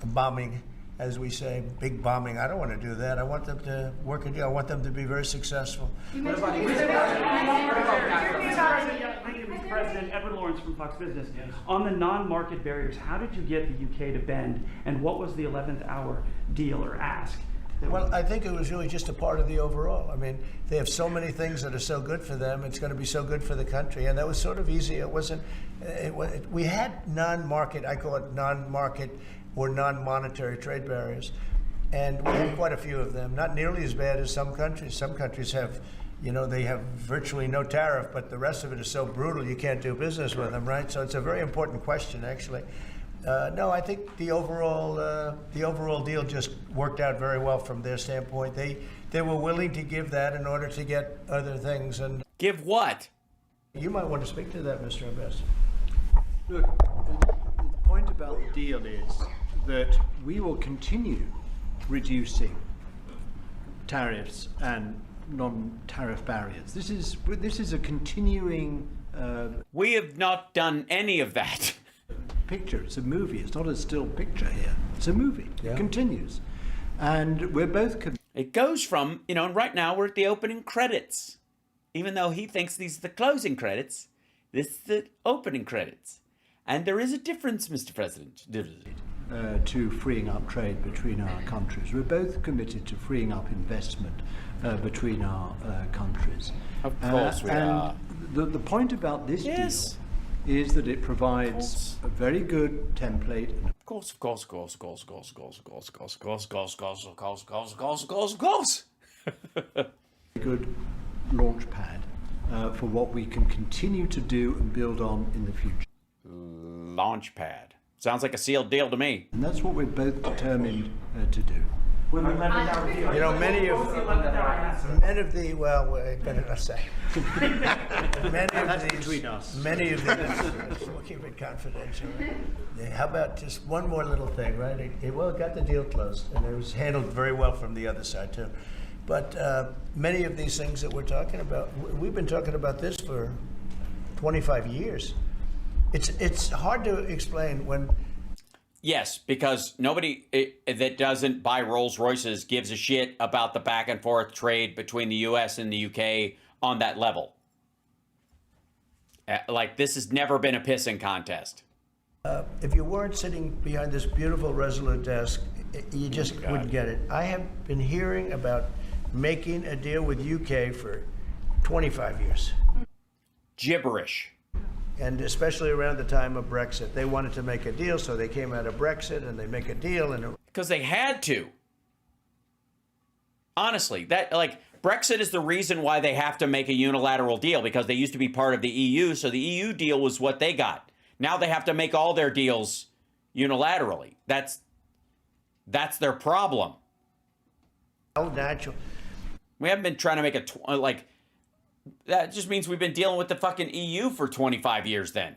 bombing, as we say, big bombing. I don't want to do that. I want them to work a deal. I want them to be very successful. President Edward Lawrence from Fox Business. Yes. On the non-market barriers, how did you get the UK to bend, and what was the 11th hour deal or ask? Well, I think it was really just a part of the overall. I mean, they have so many things that are so good for them. It's going to be so good for the country, and that was sort of easy. It wasn't. We had non-market. I call it non-market or non-monetary trade barriers, and we had quite a few of them. Not nearly as bad as some countries. Some countries have, you know, they have virtually no tariff, but the rest of it is so brutal you can't do business with them, right? So it's a very important question, actually. No, I think the overall deal just worked out very well from their standpoint. They were willing to give that in order to get other things. And give what? You might want to speak to that, Mr. Ambassador. Look, the point about the deal is that we will continue reducing tariffs and non-tariff barriers. This is a continuing. We have not done any of that. Picture. It's a movie. It's not a still picture here. It's a movie. Yeah. It continues, and we're both. It goes from, you know, and right now we're at the opening credits, even though he thinks these are the closing credits. This is the opening credits, and there is a difference, Mr. President. To freeing up trade between our countries. We're both committed to freeing up investment between our countries. Of course we are. The point about this deal is that it provides a very good template. Of course. Good launch pad for what we can continue to do and build on in the future. Launch pad. Sounds like a sealed deal to me. And that's what we're both determined to do. You know, many of the, well, better not say. Many of these, we'll keep it confidential. How about just one more little thing, right? It got the deal closed, and it was handled very well from the other side, too. But many of these things that we're talking about, we've been talking about this for 25 years. It's hard to explain when. Yes, because nobody that doesn't buy Rolls Royces gives a shit about the back and forth trade between the U.S. and the UK on that level. Like, this has never been a pissing contest. If you weren't sitting behind this beautiful Resolute desk, you just wouldn't get it. I have been hearing about making a deal with UK for 25 years. Gibberish. And especially around the time of Brexit. They wanted to make a deal, so they came out of Brexit and they make a deal. And because they had to. Honestly, that, like, Brexit is the reason why they have to make a unilateral deal, because they used to be part of the EU, so the EU deal was what they got. Now they have to make all their deals unilaterally. That's their problem. Oh, natural. We haven't been trying to make that just means we've been dealing with the fucking EU for 25 years then.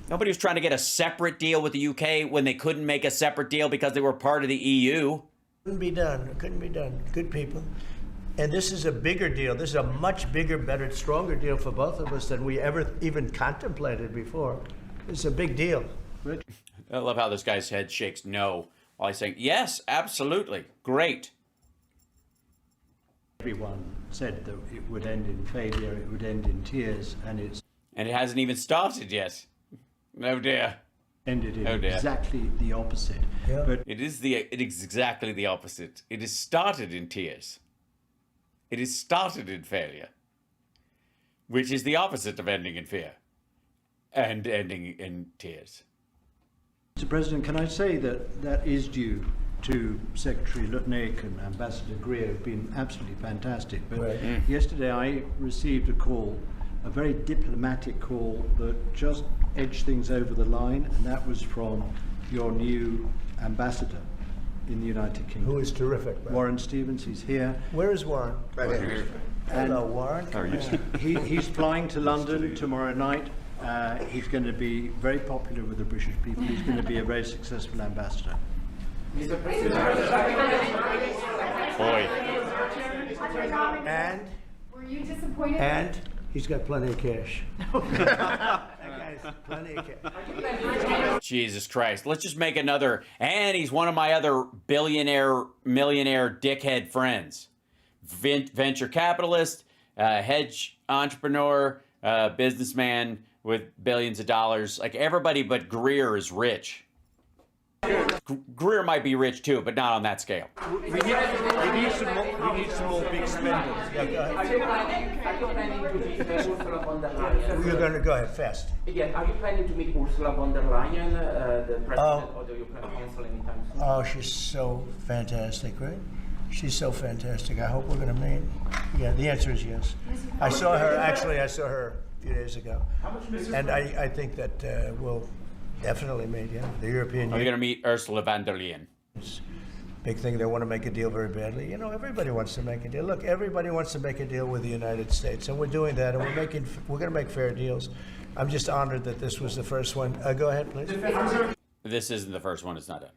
Nobody was trying to get a separate deal with the UK when they couldn't make a separate deal because they were part of the EU. Couldn't be done. It couldn't be done. Good people. And this is a bigger deal. This is a much bigger, better, stronger deal for both of us than we ever even contemplated before. It's a big deal. Rich? I love how this guy's head shakes no while he's saying, yes, absolutely, great. Everyone said that it would end in failure, it would end in tears, and it hasn't even started yet. No dear. Ended in exactly the opposite. Yeah. But it is exactly the opposite. It has started in tears. It has started in failure, which is the opposite of ending in fear and ending in tears. Mr. President, can I say that is due to Secretary Lutnick and Ambassador Greer, who've been absolutely fantastic. But yesterday I received a call, a very diplomatic call that just edged things over the line, and that was from your new ambassador. in the United Kingdom. Who is terrific. Right? Warren Stevens, he's here. Where is Warren? Right here. Hello, Warren. He's flying to London tomorrow night. He's going to be very popular with the British people. He's going to be a very successful ambassador. Boy. And? Were you disappointed? And he's got plenty of cash. That guy's plenty of cash. Jesus Christ. Let's just make another. And he's one of my other billionaire, millionaire, dickhead friends. Venture capitalist, hedge entrepreneur, businessman with billions of dollars. Like everybody but Greer is rich. Greer might be rich too, but not on that scale. We need some more big spenders. Yeah, go ahead. Are you planning to meet Ursula von der Leyen? You're going to go ahead fast. Yeah, are you planning to meet Ursula von der Leyen, the president, or do you plan to cancel anytime soon? Oh, she's so fantastic, right? She's so fantastic. I hope we're going to meet. Yeah, the answer is yes. I saw her a few days ago. And I think that we'll definitely meet, yeah. The European Union. Are you going to meet Ursula von der Leyen? Big thing, they want to make a deal very badly. You know, everybody wants to make a deal. Look, everybody wants to make a deal with the United States, and we're doing that, and we're going to make fair deals. I'm just honored that this was the first one. Go ahead, please. This isn't the first one. It's not done.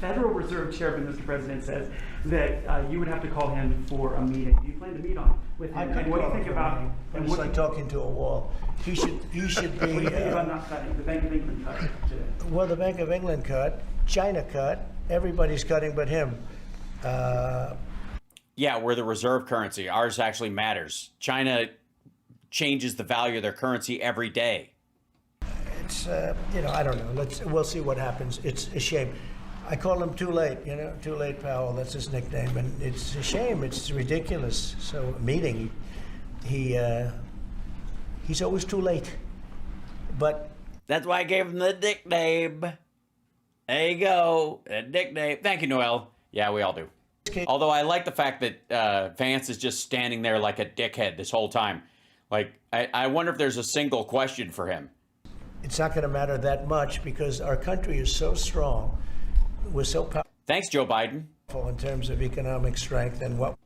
Federal Reserve Chairman, Mr. President, says that you would have to call him for a meeting. Do you plan to meet with him? And what do you think about? It's like talking to a wall. He should be. What do you think about not cutting? The Bank of England cut today. Well, the Bank of England cut. China cut. Everybody's cutting but him. Yeah, we're the reserve currency. Ours actually matters. China changes the value of their currency every day. It's, you know, I don't know. We'll see what happens. It's a shame. I call him Too Late, you know, Too Late Powell. That's his nickname. And it's a shame. It's ridiculous. So, meeting, he's always too late. But that's why I gave him the nickname. There you go. A nickname. Thank you, Noel. Yeah, we all do. Although I like the fact that Vance is just standing there like a dickhead this whole time. Like, I wonder if there's a single question for him. It's not going to matter that much because our country is so strong. We're so powerful. Thanks, Joe Biden. In terms of economic strength and what.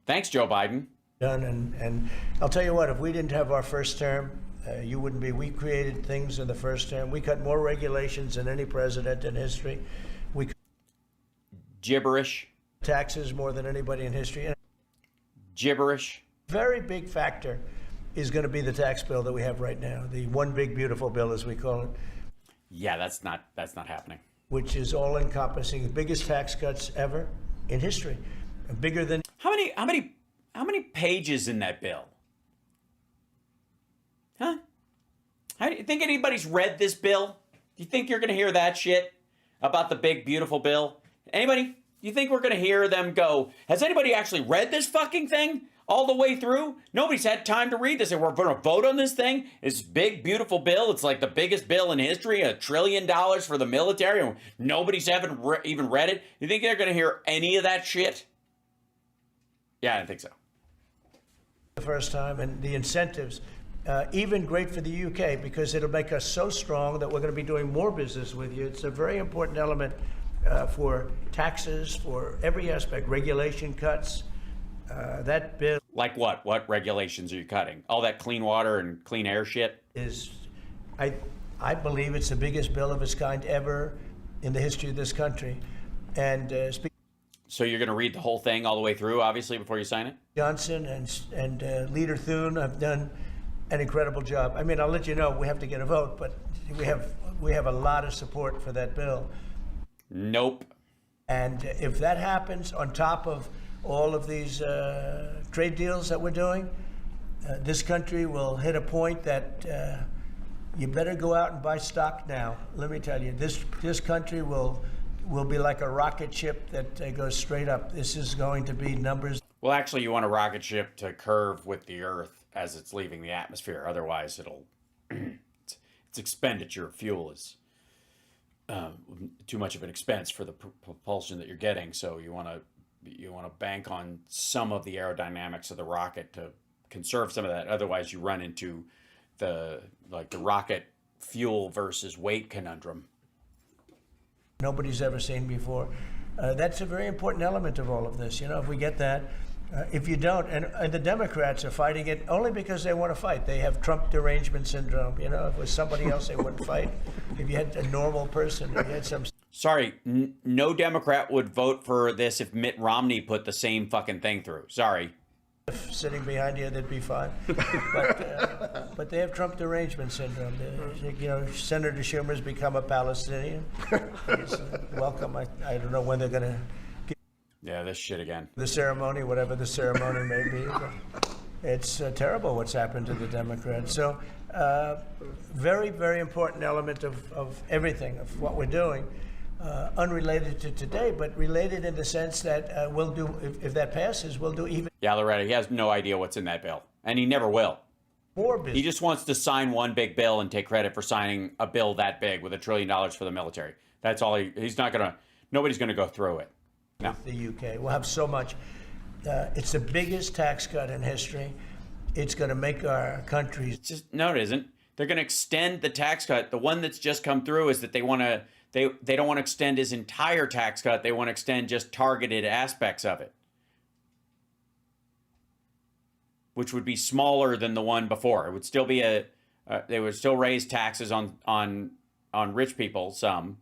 Thanks, Joe Biden. Done and I'll tell you what. If we didn't have our first term, you wouldn't be. We created things in the first term. We cut more regulations than any president in history. We gibberish. Taxes more than anybody in history. Gibberish. Very big factor is going to be the tax bill that we have right now, the one big beautiful bill, as we call it. Yeah, that's not happening. Which is all encompassing, the biggest tax cuts ever in history, bigger than. How many pages in that bill? Huh? How do you think anybody's read this bill? Do you think you're going to hear that shit about the big beautiful bill? Anybody? Do you think we're going to hear them go? Has anybody actually read this fucking thing? All the way through? Nobody's had time to read this, and we're going to vote on this thing. It's big, beautiful bill. It's like the biggest bill in history, $1 trillion for the military, and nobody's even read it. You think they're going to hear any of that shit? Yeah, I don't think so. The first time, and the incentives, even great for the UK, because it'll make us so strong that we're going to be doing more business with you. It's a very important element for taxes, for every aspect, regulation cuts. That bill. Like what? What regulations are you cutting? All that clean water and clean air shit? I believe it's the biggest bill of its kind ever in the history of this country. And so you're going to read the whole thing all the way through, obviously, before you sign it? Johnson and Leader Thune have done an incredible job. I mean, I'll let you know we have to get a vote, but we have a lot of support for that bill. Nope. And if that happens on top of all of these trade deals that we're doing, this country will hit a point that you better go out and buy stock now. Let me tell you, this country will be like a rocket ship that goes straight up. This is going to be numbers. Well, actually, you want a rocket ship to curve with the Earth as it's leaving the atmosphere. Otherwise, it'll its expenditure of fuel is too much of an expense for the propulsion that you're getting. So you want to bank on some of the aerodynamics of the rocket to conserve some of that. Otherwise, you run into the rocket fuel versus weight conundrum. nobody's ever seen before. That's a very important element of all of this. You know, if we get that, if you don't, and the Democrats are fighting it only because they want to fight. They have Trump derangement syndrome. You know, if it was somebody else, they wouldn't fight. If you had a normal person, if you had some. Sorry, no Democrat would vote for this if Mitt Romney put the same fucking thing through. Sorry. Sitting behind you, they'd be fine. But they have Trump derangement syndrome. You know, Senator Schumer's become a Palestinian. Welcome. I don't know when they're going to. Yeah, this shit again. The ceremony, whatever the ceremony may be. It's terrible what's happened to the Democrats. So, very, very important element of everything, of what we're doing. Unrelated to today, but related in the sense that we'll do, if that passes, we'll do even. Yeah, Loretta, he has no idea what's in that bill, and he never will. More business. He just wants to sign one big bill and take credit for signing a bill that big with $1 trillion for the military. That's all he's not gonna, nobody's gonna go through it. No. The UK. We'll have so much. It's the biggest tax cut in history. It's going to make our country. No, it isn't. They're going to extend the tax cut. The one that's just come through is that they want to. They don't want to extend his entire tax cut. They want to extend just targeted aspects of it, which would be smaller than the one before. It would still be they would still raise taxes on rich people some.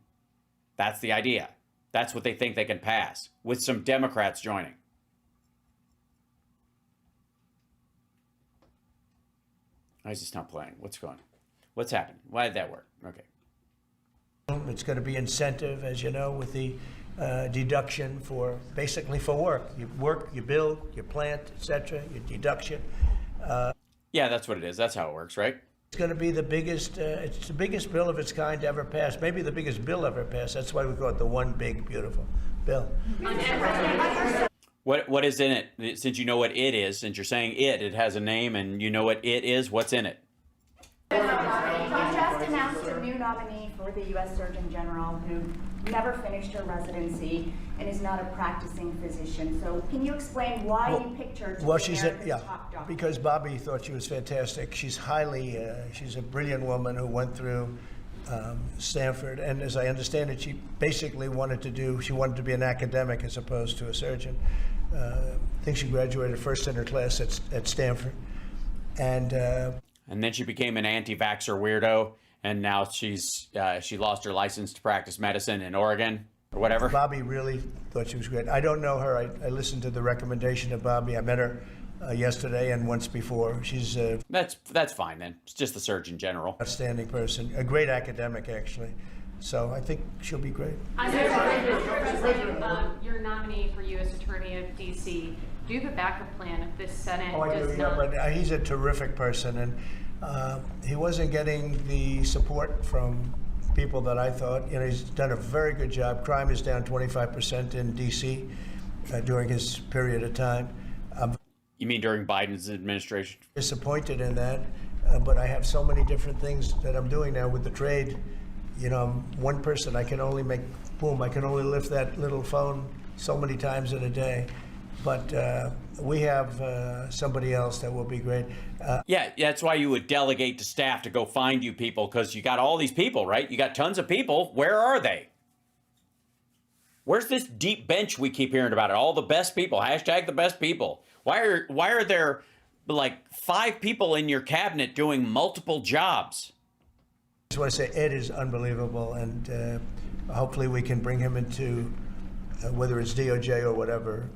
That's the idea. That's what they think they can pass, with some Democrats joining. Why is this not playing? What's happening? Why did that work? Okay. It's going to be incentive, as you know, with the deduction for basically for work. You work, you build, you plant, etc. Your deduction. Yeah, that's what it is. That's how it works, right? It's going to be the biggest. It's the biggest bill of its kind ever passed. Maybe the biggest bill ever passed. That's why we call it the one big beautiful bill. What is in it? Since you know what it is, since you're saying it has a name, and you know what it is. What's in it? You just announced a new nominee for the U.S. Surgeon General who never finished her residency and is not a practicing physician. So can you explain why you picked her to be America's top doctor? Because Bobby thought she was fantastic. She's she's a brilliant woman who went through Stanford, and as I understand it, she basically wanted to be an academic as opposed to a surgeon. I think she graduated first in her class at Stanford, and then she became an anti-vaxxer weirdo, and now she lost her license to practice medicine in Oregon or whatever. Bobby really thought she was great. I don't know her. I listened to the recommendation of Bobby. I met her yesterday and once before. She's that's fine then. It's just the Surgeon General. Outstanding person, a great academic actually. So I think she'll be great. Your nominee for U.S. Attorney of D.C. Do you have a backup plan if this Senate does not? But he's a terrific person, and he wasn't getting the support from people that I thought. You know, he's done a very good job. Crime is down 25% in D.C. During his period of time. You mean during Biden's administration? Disappointed in that, but I have so many different things that I'm doing now with the trade. You know, I'm one person. I can only I can only lift that little phone so many times in a day. But we have somebody else that will be great. Yeah, that's why you would delegate to staff to go find you people, because you got all these people, right? You got tons of people. Where are they? Where's this deep bench we keep hearing about? All the best people. Hashtag the best people. Why are there like 5 people in your cabinet doing multiple jobs? I just want to say Ed is unbelievable, and hopefully we can bring him into whether it's DOJ or whatever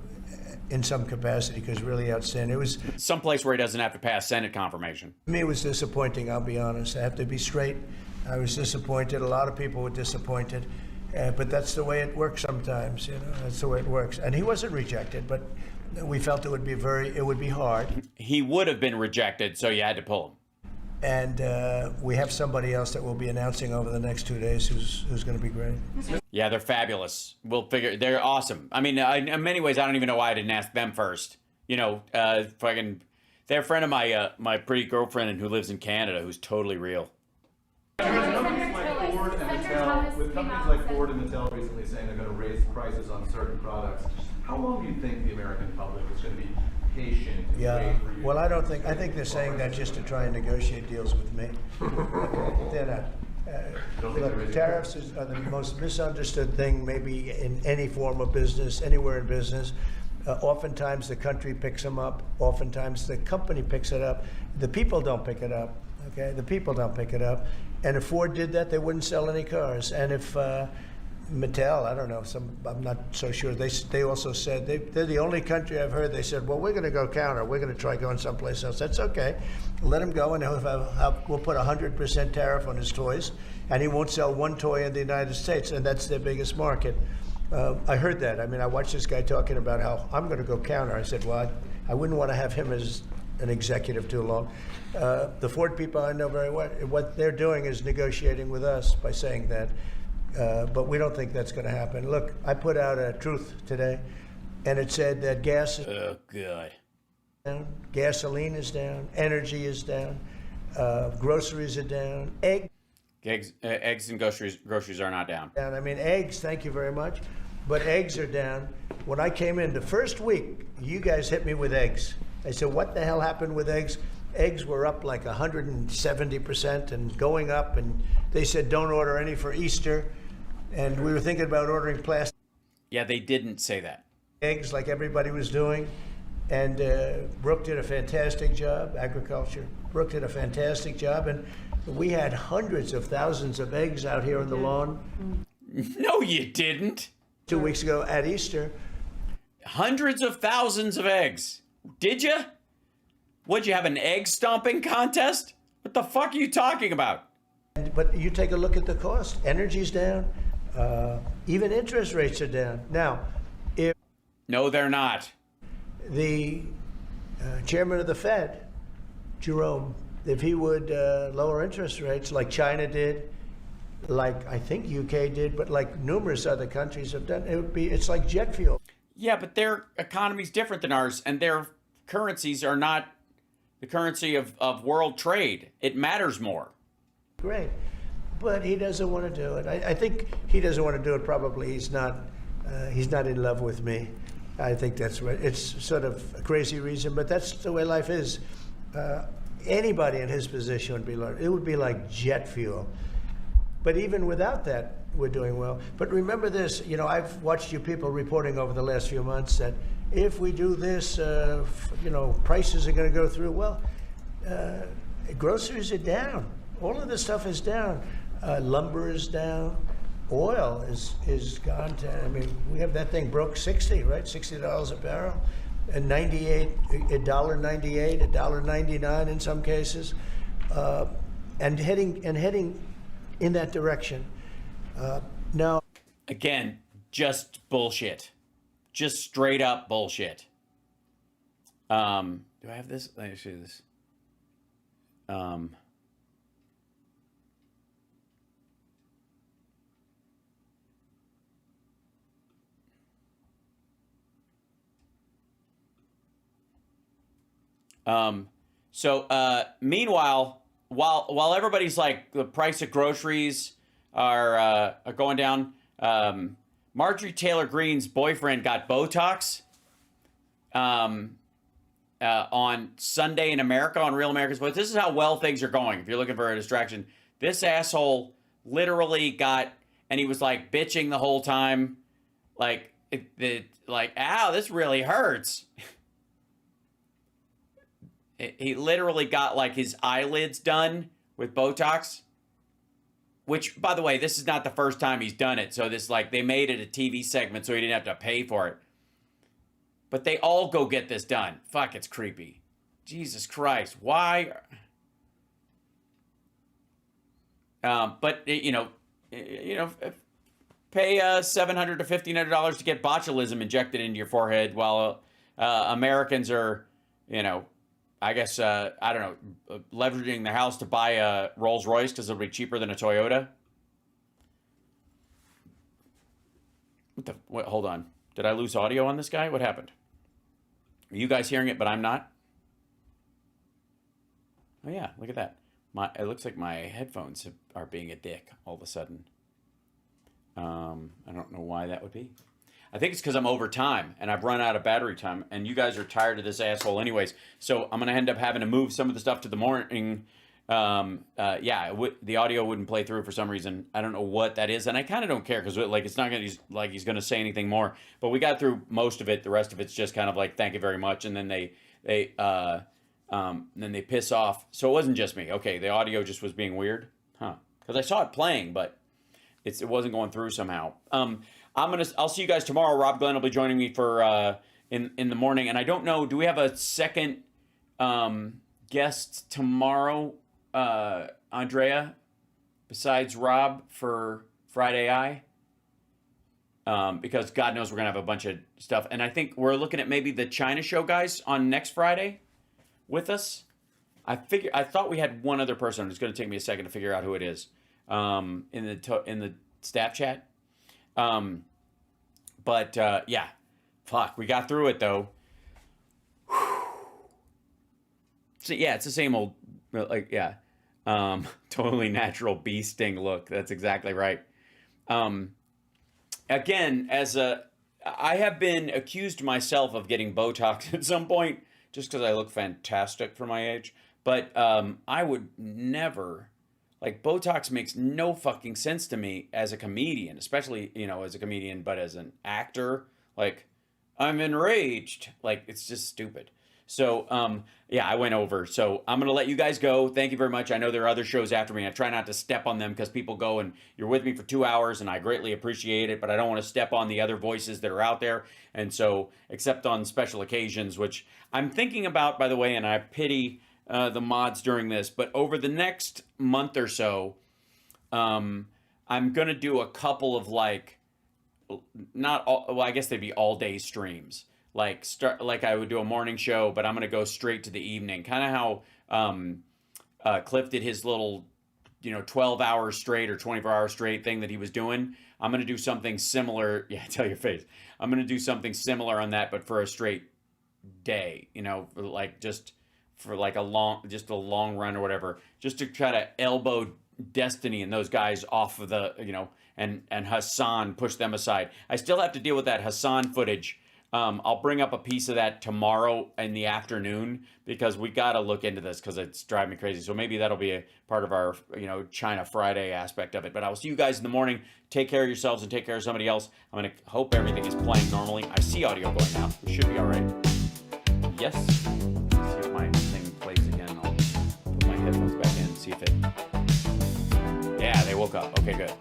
in some capacity, because really outstanding. It was someplace where he doesn't have to pass Senate confirmation. To me, it was disappointing. I'll be honest. I have to be straight. I was disappointed. A lot of people were disappointed, but that's the way it works sometimes. You know, that's the way it works. And he wasn't rejected, but we felt it would be hard. He would have been rejected, so you had to pull him. And we have somebody else that we'll be announcing over the next 2 days who's going to be great. Yeah, they're fabulous. They're awesome. I mean, in many ways, I don't even know why I didn't ask them first. You know, they're a friend of my pretty girlfriend who lives in Canada, who's totally real. With companies like Ford and Mattel recently saying they're going to raise prices on certain products, how long do you think the American public is going to be patient and wait for you? Well, I think they're saying that just to try and negotiate deals with me. They're not. Look, tariffs are the most misunderstood thing maybe in any form of business, anywhere in business. Oftentimes the country picks them up. Oftentimes the company picks it up. The people don't pick it up. Okay, the people don't pick it up. And if Ford did that, they wouldn't sell any cars. And if Mattel, I don't know, I'm not so sure. They also said they're the only country I've heard. They said, well, we're going to go counter. We're going to try going someplace else. That's okay. Let him go, and we'll put 100% tariff on his toys, and he won't sell one toy in the United States, and that's their biggest market. I heard that. I mean, I watched this guy talking about how I'm going to go counter. I said, well, I wouldn't want to have him as an executive too long. The Ford people I know very well. What they're doing is negotiating with us by saying that. But we don't think that's going to happen. Look, I put out a truth today, and it said that gas is down, gasoline is down, energy is down, groceries are down, eggs and groceries are not down. I mean, eggs, thank you very much, but eggs are down. When I came in the first week, you guys hit me with eggs. I said, what the hell happened with eggs? Eggs were up like 170% and going up, and they said don't order any for Easter. And we were thinking about ordering plastic. Yeah, they didn't say that. Eggs like everybody was doing. And Brooke did a fantastic job, agriculture. Brooke did a fantastic job. And we had hundreds of thousands of eggs out here on the lawn. No, you didn't. 2 weeks ago at Easter. Hundreds of thousands of eggs. Did you? What'd you have, an egg stomping contest? What the fuck are you talking about? But you take a look at the cost. Energy's down. Even interest rates are down. Now, if... No, they're not. The chairman of the Fed, Jerome, if he would lower interest rates like China did, like I think UK did, but like numerous other countries have done, it's like jet fuel. Yeah, but their economy's different than ours, and their currencies are not the currency of world trade. It matters more. Great. But he doesn't want to do it. I think he doesn't want to do it. Probably he's not in love with me. I think that's right. It's sort of a crazy reason, but that's the way life is. Anybody in his position would be like jet fuel. But even without that, we're doing well. But remember this, you know, I've watched you people reporting over the last few months that if we do this, you know, prices are going to go through. Well, groceries are down. All of this stuff is down. Lumber is down. Oil is gone to, I mean, we have that thing broke 60, right? $60 a barrel. And $1.98, $1.99 in some cases. And heading in that direction. Now, again, just bullshit. Just straight up bullshit. Do I have this? Let me show you this. Meanwhile, while everybody's like, the price of groceries are going down, Marjorie Taylor Greene's boyfriend got Botox on Sunday in America, on Real America's Voice. This is how well things are going. If you're looking for a distraction, this asshole literally got, and he was like bitching the whole time, like, ow, this really hurts. He literally got like his eyelids done with Botox, which, by the way, this is not the first time he's done it. So this, like, they made it a TV segment so he didn't have to pay for it. But they all go get this done. Fuck, it's creepy. Jesus Christ, why? But you know, pay $700 to $1,500 to get botulism injected into your forehead, while Americans are, you know, I guess, I don't know, leveraging their house to buy a Rolls Royce because it'll be cheaper than a Toyota. What, hold on. Did I lose audio on this guy? What happened? Are you guys hearing it, but I'm not? Oh, yeah, look at that. It looks like my headphones are being a dick all of a sudden. I don't know why that would be. I think it's because I'm over time and I've run out of battery time, and you guys are tired of this asshole anyways. So I'm going to end up having to move some of the stuff to the morning the audio wouldn't play through for some reason. I don't know what that is, and I kind of don't care because like it's not gonna he's gonna say anything more. But we got through most of it. The rest of it's just kind of like thank you very much, and then they piss off. So it wasn't just me. Okay, the audio just was being weird, huh? Because I saw it playing, but it wasn't going through somehow. I'll see you guys tomorrow. Rob Glenn will be joining me for in the morning, and I don't know. Do we have a second guest tomorrow? Andrea, besides Rob for Friday Eye, because God knows we're gonna have a bunch of stuff, and I think we're looking at maybe the China show guys on next Friday with us. I thought we had one other person. It's gonna take me a second to figure out who it is in the staff chat. Yeah, fuck, we got through it though. So yeah, it's the same old totally natural bee sting look. That's exactly right. Again, I have been accused myself of getting Botox at some point just because I look fantastic for my age. But I would never, Botox makes no fucking sense to me as a comedian, especially, as a comedian, but as an actor, I'm enraged. It's just stupid. So, I went over. So I'm going to let you guys go. Thank you very much. I know there are other shows after me. I try not to step on them because people go and you're with me for 2 hours and I greatly appreciate it, but I don't want to step on the other voices that are out there. And so, except on special occasions, which I'm thinking about, by the way, and I pity the mods during this, but over the next month or so, I'm going to do a couple of I guess they'd be all day streams. I would do a morning show, but I'm going to go straight to the evening. Kind of how Cliff did his little, 12 hours straight or 24 hours straight thing that he was doing. I'm going to do something similar. Yeah, tell your face. I'm going to do something similar on that, but for a straight day, just for a long run or whatever, just to try to elbow Destiny and those guys off of the, and Hassan, push them aside. I still have to deal with that Hassan footage. I'll bring up a piece of that tomorrow in the afternoon because we got to look into this because it's driving me crazy. So maybe that'll be a part of our, China Friday aspect of it. But I will see you guys in the morning. Take care of yourselves and take care of somebody else. I'm going to hope everything is playing normally. I see audio going now. It should be all right. Yes. Let's see if my thing plays again. I'll put my headphones back in and see if it... Yeah, they woke up. Okay, good.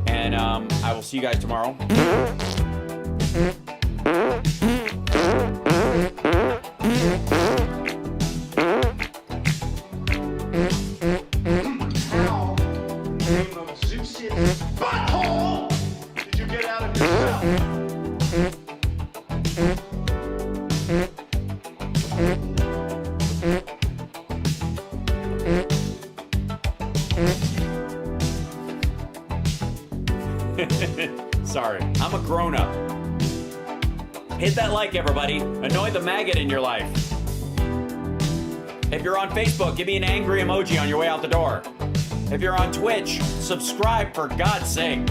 And I will see you guys tomorrow. Butthole! Did you get out of yourself? Sorry, I'm a grown-up. Hit that like, everybody. Annoy the maggot in your life. If you're on Facebook, give me an angry emoji on your way out the door. If you're on Twitch, subscribe for God's sake.